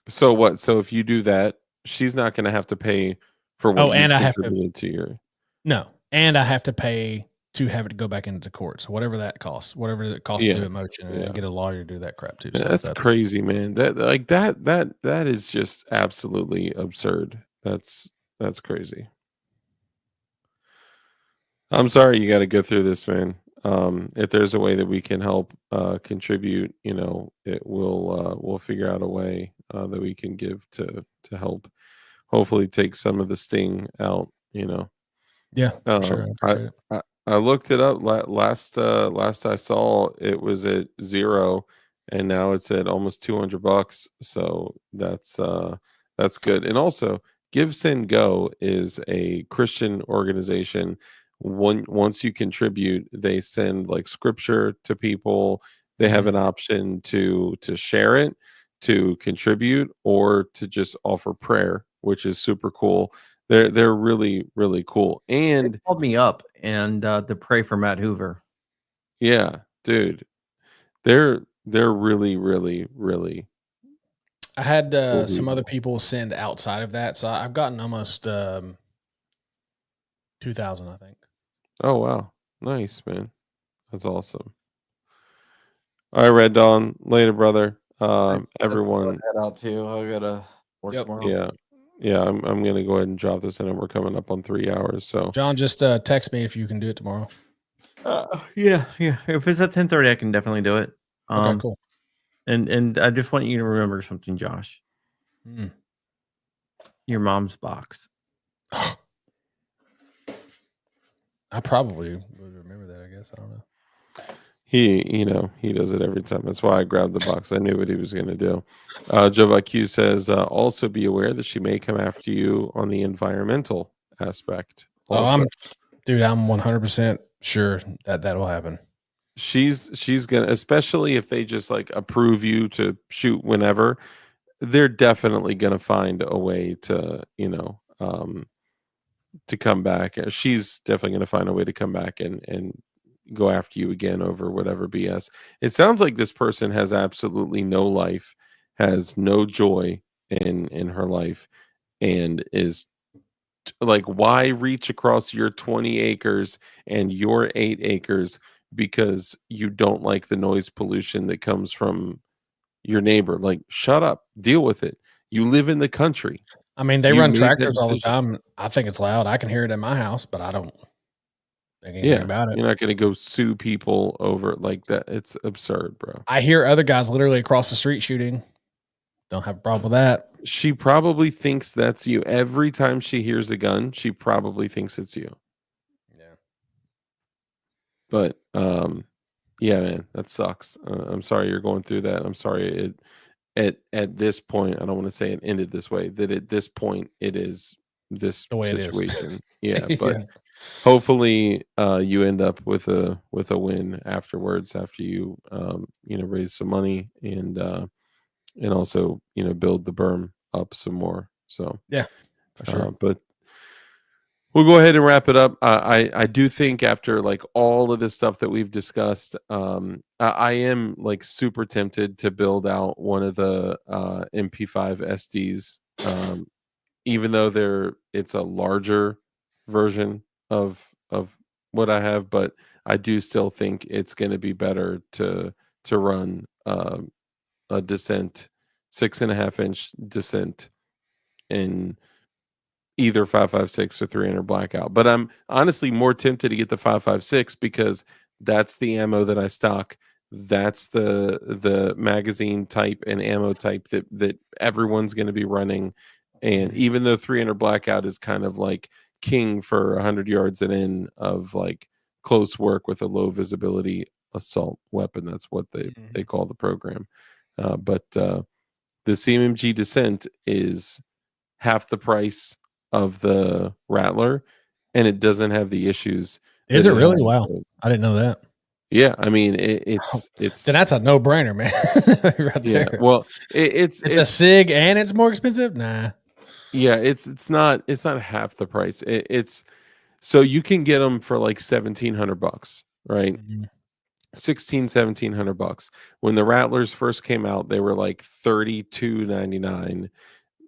So what? So if you do that, she's not going to have to pay for what and you I have to contributed to your. No, and I have to pay to have it go back into court. So whatever that costs, whatever it costs to do a motion, and get a lawyer to do that crap too. So That's crazy, man. That is just absolutely absurd. That's crazy. I'm sorry you got to go through this, man. If there's a way that we can help contribute, we'll figure out a way that we can give to help. Hopefully, take some of the sting out. Yeah, sure. I looked it up last I saw it was at 0, and now it's at almost $200. So that's good. And also, Give Send Go is a Christian organization. Once you contribute, they send like scripture to people. They have an option to share it, to contribute, or to just offer prayer, which is super cool. They're really, really cool. And they called me up and to pray for Matt Hoover. Yeah, dude, they're really, really, really. I had some other people send outside of that, so I've gotten almost 2,000, I think. Oh wow, nice, man. That's awesome. All right, Red Dawn, later, brother. Everyone, head out too. I gotta work tomorrow. Yeah. I'm gonna go ahead and drop this in, and we're coming up on 3 hours. So John, just text me if you can do it tomorrow. Yeah. If it's at 10:30, I can definitely do it. Okay, cool. And I just want you to remember something, Josh. Your mom's box. I probably would remember that. I guess I don't know. He does it every time. That's why I grabbed the box. I knew what he was going to do. Jova Q says, also be aware that she may come after you on the environmental aspect. Also. I'm 100% sure that will happen. She's gonna, especially if they just like approve you to shoot whenever, they're definitely gonna find a way to to come back. She's definitely gonna find a way to come back and go after you again over whatever BS. It sounds like this person has absolutely no life, has no joy in her life, and is like, why reach across your 20 acres and your 8 acres because you don't like the noise pollution that comes from your neighbor? Like, shut up, deal with it. You live in the country. I mean, they run tractors all the time. I think it's loud. I can hear it in my house, but I don't think anything about it. You're not going to go sue people over like that. It's absurd, bro. I hear other guys literally across the street shooting. Don't have a problem with that. She probably thinks that's you. Every time she hears a gun, she probably thinks it's you. Yeah. But yeah, man, that sucks. I'm sorry you're going through that. I'm sorry at this point, I don't want to say it ended this way, that at this point it is this the way situation. It is. But hopefully you end up with a win afterwards, after you raise some money and also build the berm up some more. So yeah, for sure. But we'll go ahead and wrap it up. I do think after like all of this stuff that we've discussed, I am like super tempted to build out one of the MP5 SDs, even though it's a larger version of what I have, but I do still think it's going to be better to run a Descent 6.5-inch Descent in either 5.56 or 300 blackout. But I'm honestly more tempted to get the 5.56 because that's the ammo that I stock. That's the magazine type and ammo type that everyone's going to be running. And even though 300 blackout is kind of like king for 100 yards and in of like close work with a low visibility assault weapon, that's what they call the program. But the CMMG Descent is half the price of the Rattler, and it doesn't have the issues. Is it really? Wow, I didn't know that. Yeah, I mean Then that's a no-brainer, man. Right yeah. there. Well, It's a SIG and it's more expensive? Nah. yeah, it's not half the price. It's so you can get them for like $1,700, right? Mhm. 1,700 bucks. When the Rattlers first came out, they were like $32.99.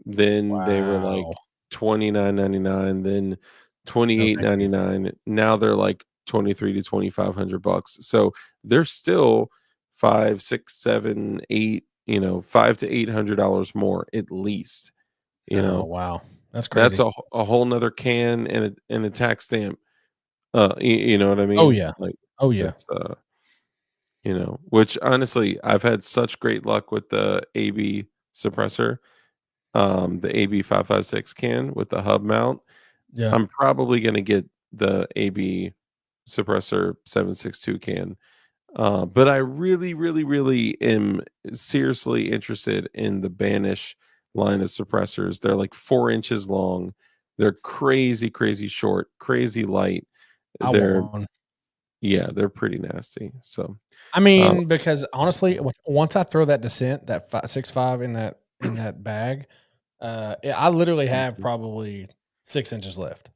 Then they were like Wow. $29.99. Then No, thank you. $28.99. Now they're like 23 to 2,500 bucks. So they're still 5, 6, 7, 8, $500 to $800 more at least. Oh, wow. That's That's crazy. a whole nother can and a tax stamp. You know what I Oh, mean? yeah. Like Oh, yeah. that's which honestly, I've had such great luck with the AB suppressor, the AB 556 can with the hub mount. Yeah. I'm probably gonna get the AB suppressor 762 can. But I really, really, really am seriously interested in the Banish line of suppressors. They're like 4 inches long. They're crazy, crazy short, crazy light. I want They're one. Yeah, they're pretty nasty. So, I uh, mean, because honestly, once I throw that Descent, that 6.5 in that bag, I literally have Mhm. probably 6 inches left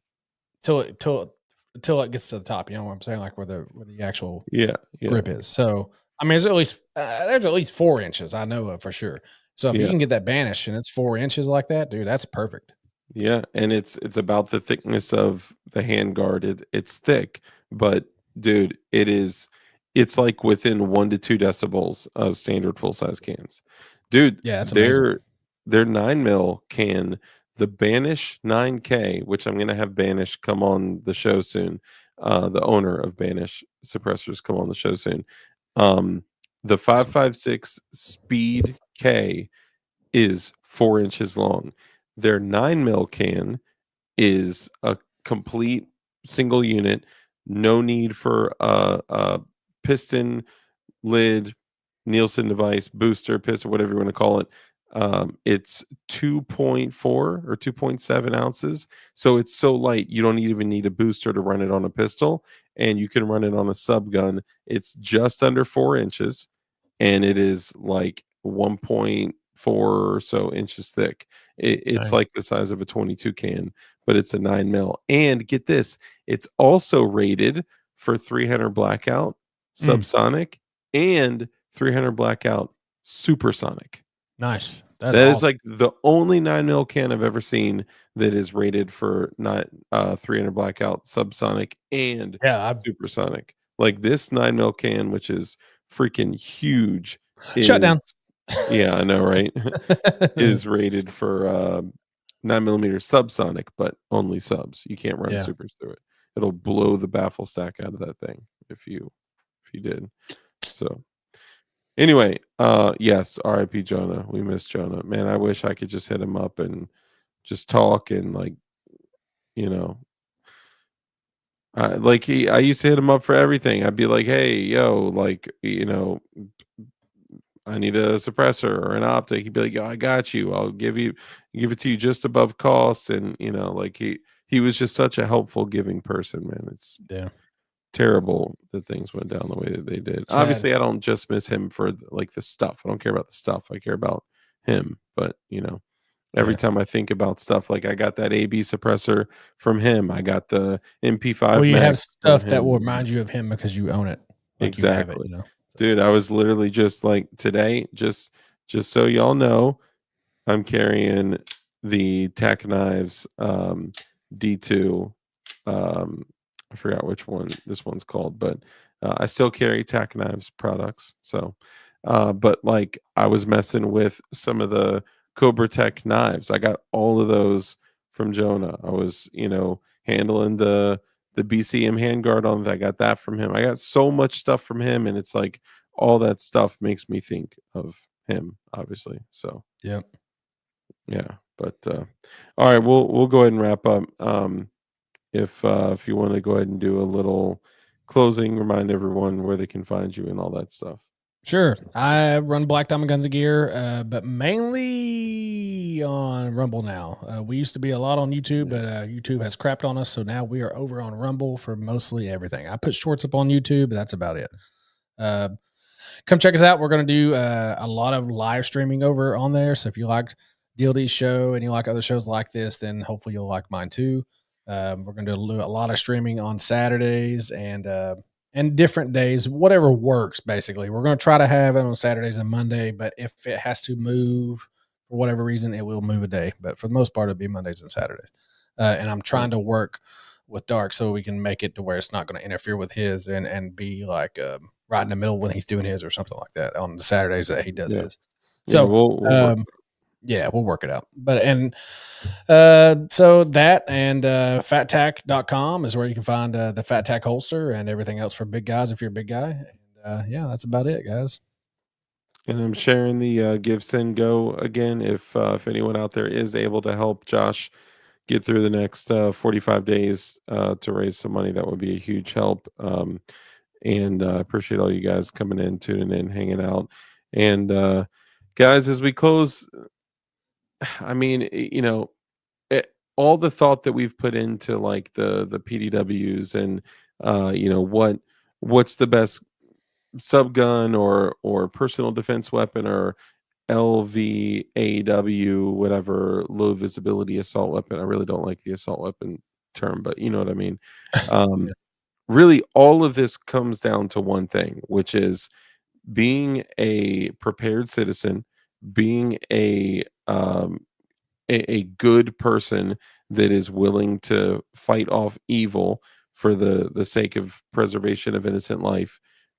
till it gets to the top. You know what I'm saying? Like where the actual yeah, yeah, grip is. So I mean, there's at least 4 inches. I know of for sure. So if you yeah. can get that Banish and it's 4 inches like that, dude, that's perfect. Yeah, and it's about the thickness of the handguard. It's thick, but dude, it's like within 1 to 2 decibels of standard full size cans. Dude, Yeah, that's amazing. their 9 mil can, the Banish 9K, which I'm gonna have Banish come on the show soon. The owner of Banish suppressors come on the show soon. Um, the 556 Speed K is 4 inches long. Their 9 mil can is a complete single unit, no need for a piston, lid, Nielsen device, booster, piston, whatever you want to call it. It's 2.4 or 2.7 ounces. So it's so light, you don't even need a booster to run it on a pistol, and you can run it on a sub gun. It's just under 4 inches, and it is like 1.4 or so inches thick. It's Dang. like the size of a 22 can, but it's a 9 mil. And get this, it's also rated for 300 blackout, Mm, subsonic, and 300 blackout, supersonic. nice. That's That is awesome. like the only 9 mil can I've ever seen that is rated for not 300 blackout, subsonic, and Yeah. supersonic. Like this 9 mil can, which is freaking huge, Shut is down. yeah, I know, right? Is rated for 9 millimeter subsonic, but only subs. You can't run Yeah. supers through it. It'll blow the baffle stack out of that thing if you did. So anyway, yes, RIP Jonah. We miss Jonah. Man, I wish I could just hit him up and just talk and like, you know, I used to hit him up for everything. I'd be like, "Hey, yo, like, I need a suppressor or an optic." He'd be like, "Yo, I got you. I'll give it to you just above cost." And like he was just such a helpful, giving person, man. It's Yeah. terrible that things went down the way that they did. Sad. Obviously, I don't just miss him for like the stuff. I don't care about the stuff. I care about him. But every Yeah. time I think about stuff, like I got that AB suppressor from him. I got the MP5 Well, you have Max from stuff that will him. remind you of him because you own it. Like you have it, Exactly. you know. Dude, I was literally just like today, just so y'all know, I'm carrying the Tack Knives D2. I forgot which one this one's called, but I still carry Tack Knives products. So, but like I was messing with some of the Cobra Tech knives. I got all of those from Jonah. I was, handling the BCM handguard on that. I got that from him. I got so much stuff from him, and it's like all that stuff makes me think of him, obviously. So Yep. yeah, but all right, we'll go ahead and wrap up. If you want to go ahead and do a little closing, remind everyone where they can find you and all that stuff. Sure. I run Black Diamond Guns and Gear, but mainly on Rumble now. We used to be a lot on YouTube, but YouTube has crapped on us. So now we are over on Rumble for mostly everything. I put shorts up on YouTube, but that's about it. Come check us out. We're going to do a lot of live streaming over on there. So if you liked DLD's show and you like other shows like this, then hopefully you'll like mine too. We're going to do a lot of streaming on Saturdays and different days, whatever works. Basically, we're going to try to have it on Saturdays and Monday, but if it has to move for whatever reason, it will move a day. But for the most part, it'll be Mondays and Saturdays. And I'm trying to work with Dark so we can make it to where it's not going to interfere with his and be like right in the middle when he's doing his or something like that on the Saturdays that he does his. So we'll work it out. But so that and fattack.com is where you can find the Fat Tack holster and everything else for big guys if you're a big guy. And that's about it, guys. And I'm sharing the Give Send Go again. If anyone out there is able to help Josh get through the next 45 days to raise some money, that would be a huge help. And I appreciate all you guys coming in, tuning in, hanging out. And guys, as we close, I mean, all the thought that we've put into like the PDWs and what's the best sub gun or personal defense weapon or LVAW, whatever, low visibility assault weapon. I really don't like the assault weapon term, but you know what I mean. Really, all of this comes down to one thing, which is being a prepared citizen, being a good person that is willing to fight off evil for the sake of preservation of innocent life.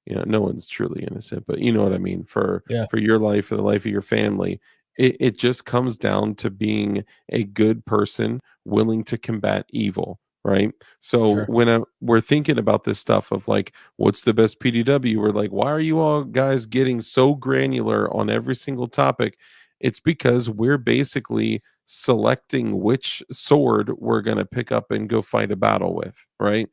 No one's truly innocent, but you know what I mean, for your life, for the life of your family. It just comes down to being a good person willing to combat evil, right? So when we're thinking about this stuff of like, what's the best PDW, we're like, why are you all guys getting so granular on every single topic? It's because we're basically selecting which sword we're going to pick up and go fight a battle with, right?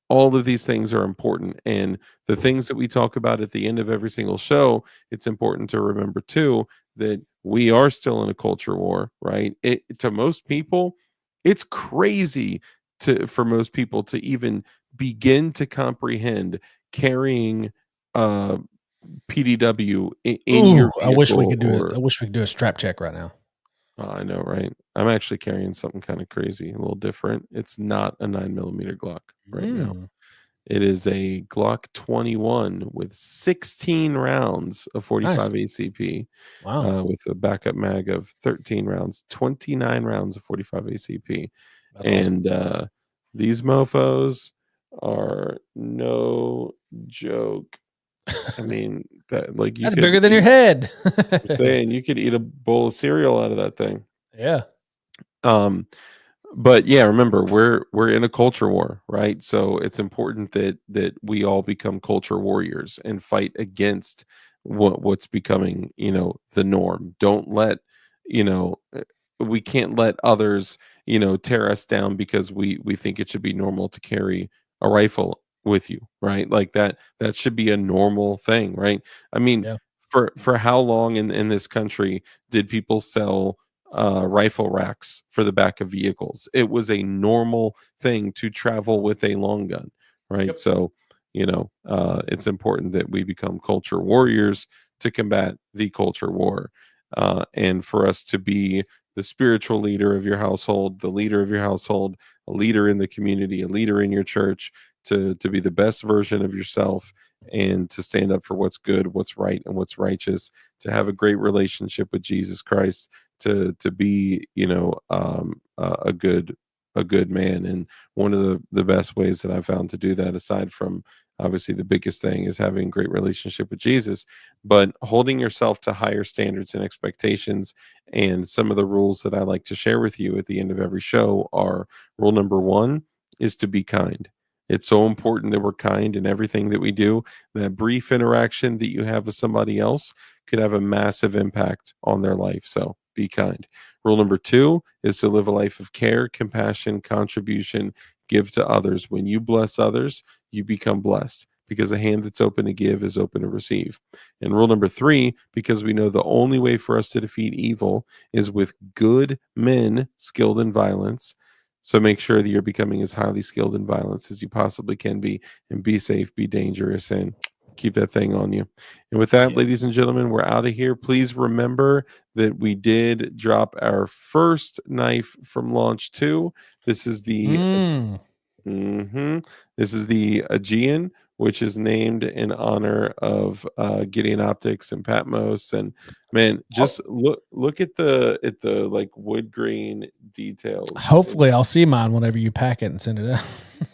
All of these things are important. And the things that we talk about at the end of every single show, it's important to remember too, that we are still in a culture war, right? To most people, it's crazy for most people to even begin to comprehend carrying PDW in your vehicle. I wish we could do it. I wish we could do a strap check right now. I know, right? I'm actually carrying something kind of crazy, a little different. It's not a 9mm Glock right now. It is a Glock 21 with 16 rounds of 45 ACP. Wow. With a backup mag of 13 rounds, 29 rounds of 45 ACP. That's awesome. And these mofos are no joke. I mean, that's bigger than your head. I'm saying you could eat a bowl of cereal out of that thing. Yeah. But yeah, remember, we're in a culture war, right? So it's important that we all become culture warriors and fight against what's becoming, the norm. Don't let, we can't let others, tear us down because we think it should be normal to carry a rifle with you, right? Like that should be a normal thing, right? I mean, for how long in this country did people sell rifle racks for the back of vehicles? It was a normal thing to travel with a long gun, right? So it's important that we become culture warriors to combat the culture war, and for us to be the spiritual leader of your household, the leader of your household, a leader in the community, a leader in your church, to be the best version of yourself and to stand up for what's good, what's right, and what's righteous, to have a great relationship with Jesus Christ, to be a good man. And one of the best ways that I've found to do that, aside from obviously the biggest thing, is having a great relationship with Jesus, but holding yourself to higher standards and expectations. And some of the rules that I like to share with you at the end of every show are: rule number 1 is to be kind. It's so important that we're kind in everything that we do. That brief interaction that you have with somebody else could have a massive impact on their life. So be kind. Rule number 2 is to live a life of care, compassion, contribution, give to others. When you bless others, you become blessed. because a hand that's open to give is open to receive. And rule number 3, because we know the only way for us to defeat evil is with good men skilled in violence. So make sure that you're becoming as highly skilled in violence as you possibly can be, and be safe, be dangerous, and keep that thing on you. And with that, ladies and gentlemen, we're out of here. Please remember that we did drop our first knife from launch 2. This is the this is the Aegean, which is named in honor of Gideon Optics and Patmos. And man, just look at the like wood grain details. Hopefully I'll see mine whenever you pack it and send it out.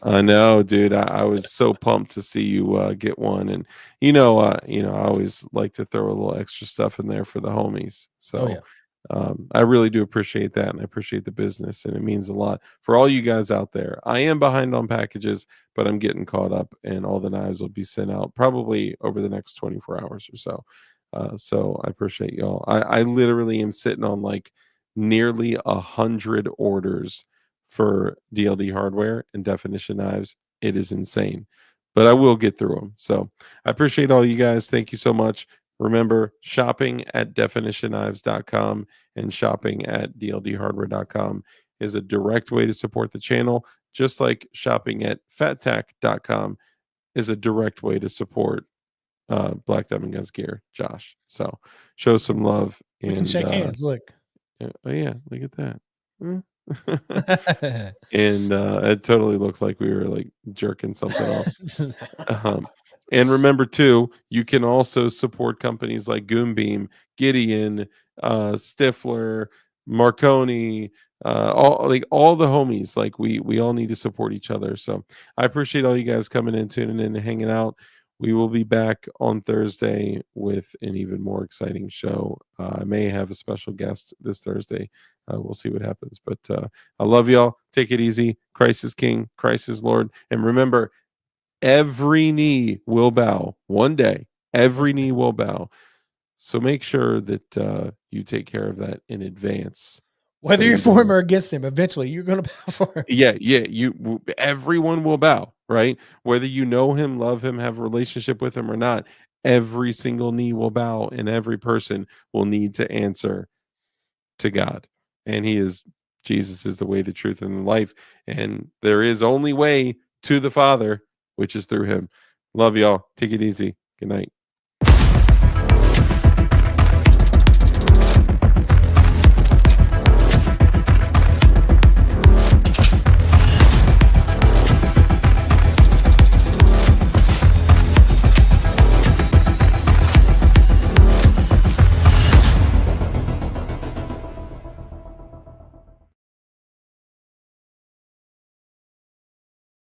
I know, dude. I was so pumped to see you get one. And you know, I always like to throw a little extra stuff in there for the homies. So I really do appreciate that, and I appreciate the business, and it means a lot for all you guys out there. I am behind on packages, but I'm getting caught up, and all the knives will be sent out probably over the next 24 hours or so. So I appreciate y'all. I literally am sitting on like nearly 100 orders for DLD hardware and definition knives. It is insane, but I will get through them. So I appreciate all you guys. Thank you so much. Remember, shopping at definitionknives.com and shopping at dldhardware.com is a direct way to support the channel, just like shopping at fattack.com is a direct way to support Black Diamond Guns gear, Josh. So show some love. We can shake hands. Look. Oh, yeah. Look at that. And it totally looked like we were like jerking something off. And remember too, you can also support companies like Goonbeam, Gideon, Stifler, Marconi, all the homies. Like we all need to support each other. So I appreciate all you guys coming in, tuning in, and hanging out. We will be back on Thursday with an even more exciting show. I may have a special guest this Thursday. We'll see what happens. But I love y'all. Take it easy. Christ is King. Christ is Lord. And remember, every knee will bow one day. Every knee will bow. So make sure that you take care of that in advance. Whether you're for him or against him, eventually you're going to bow for him. Yeah. Everyone will bow, right? Whether you know him, love him, have a relationship with him or not, every single knee will bow, and every person will need to answer to God. And Jesus is the way, the truth, and the life. And there is only way to the Father, which is through him. Love y'all. Take it easy. Good night.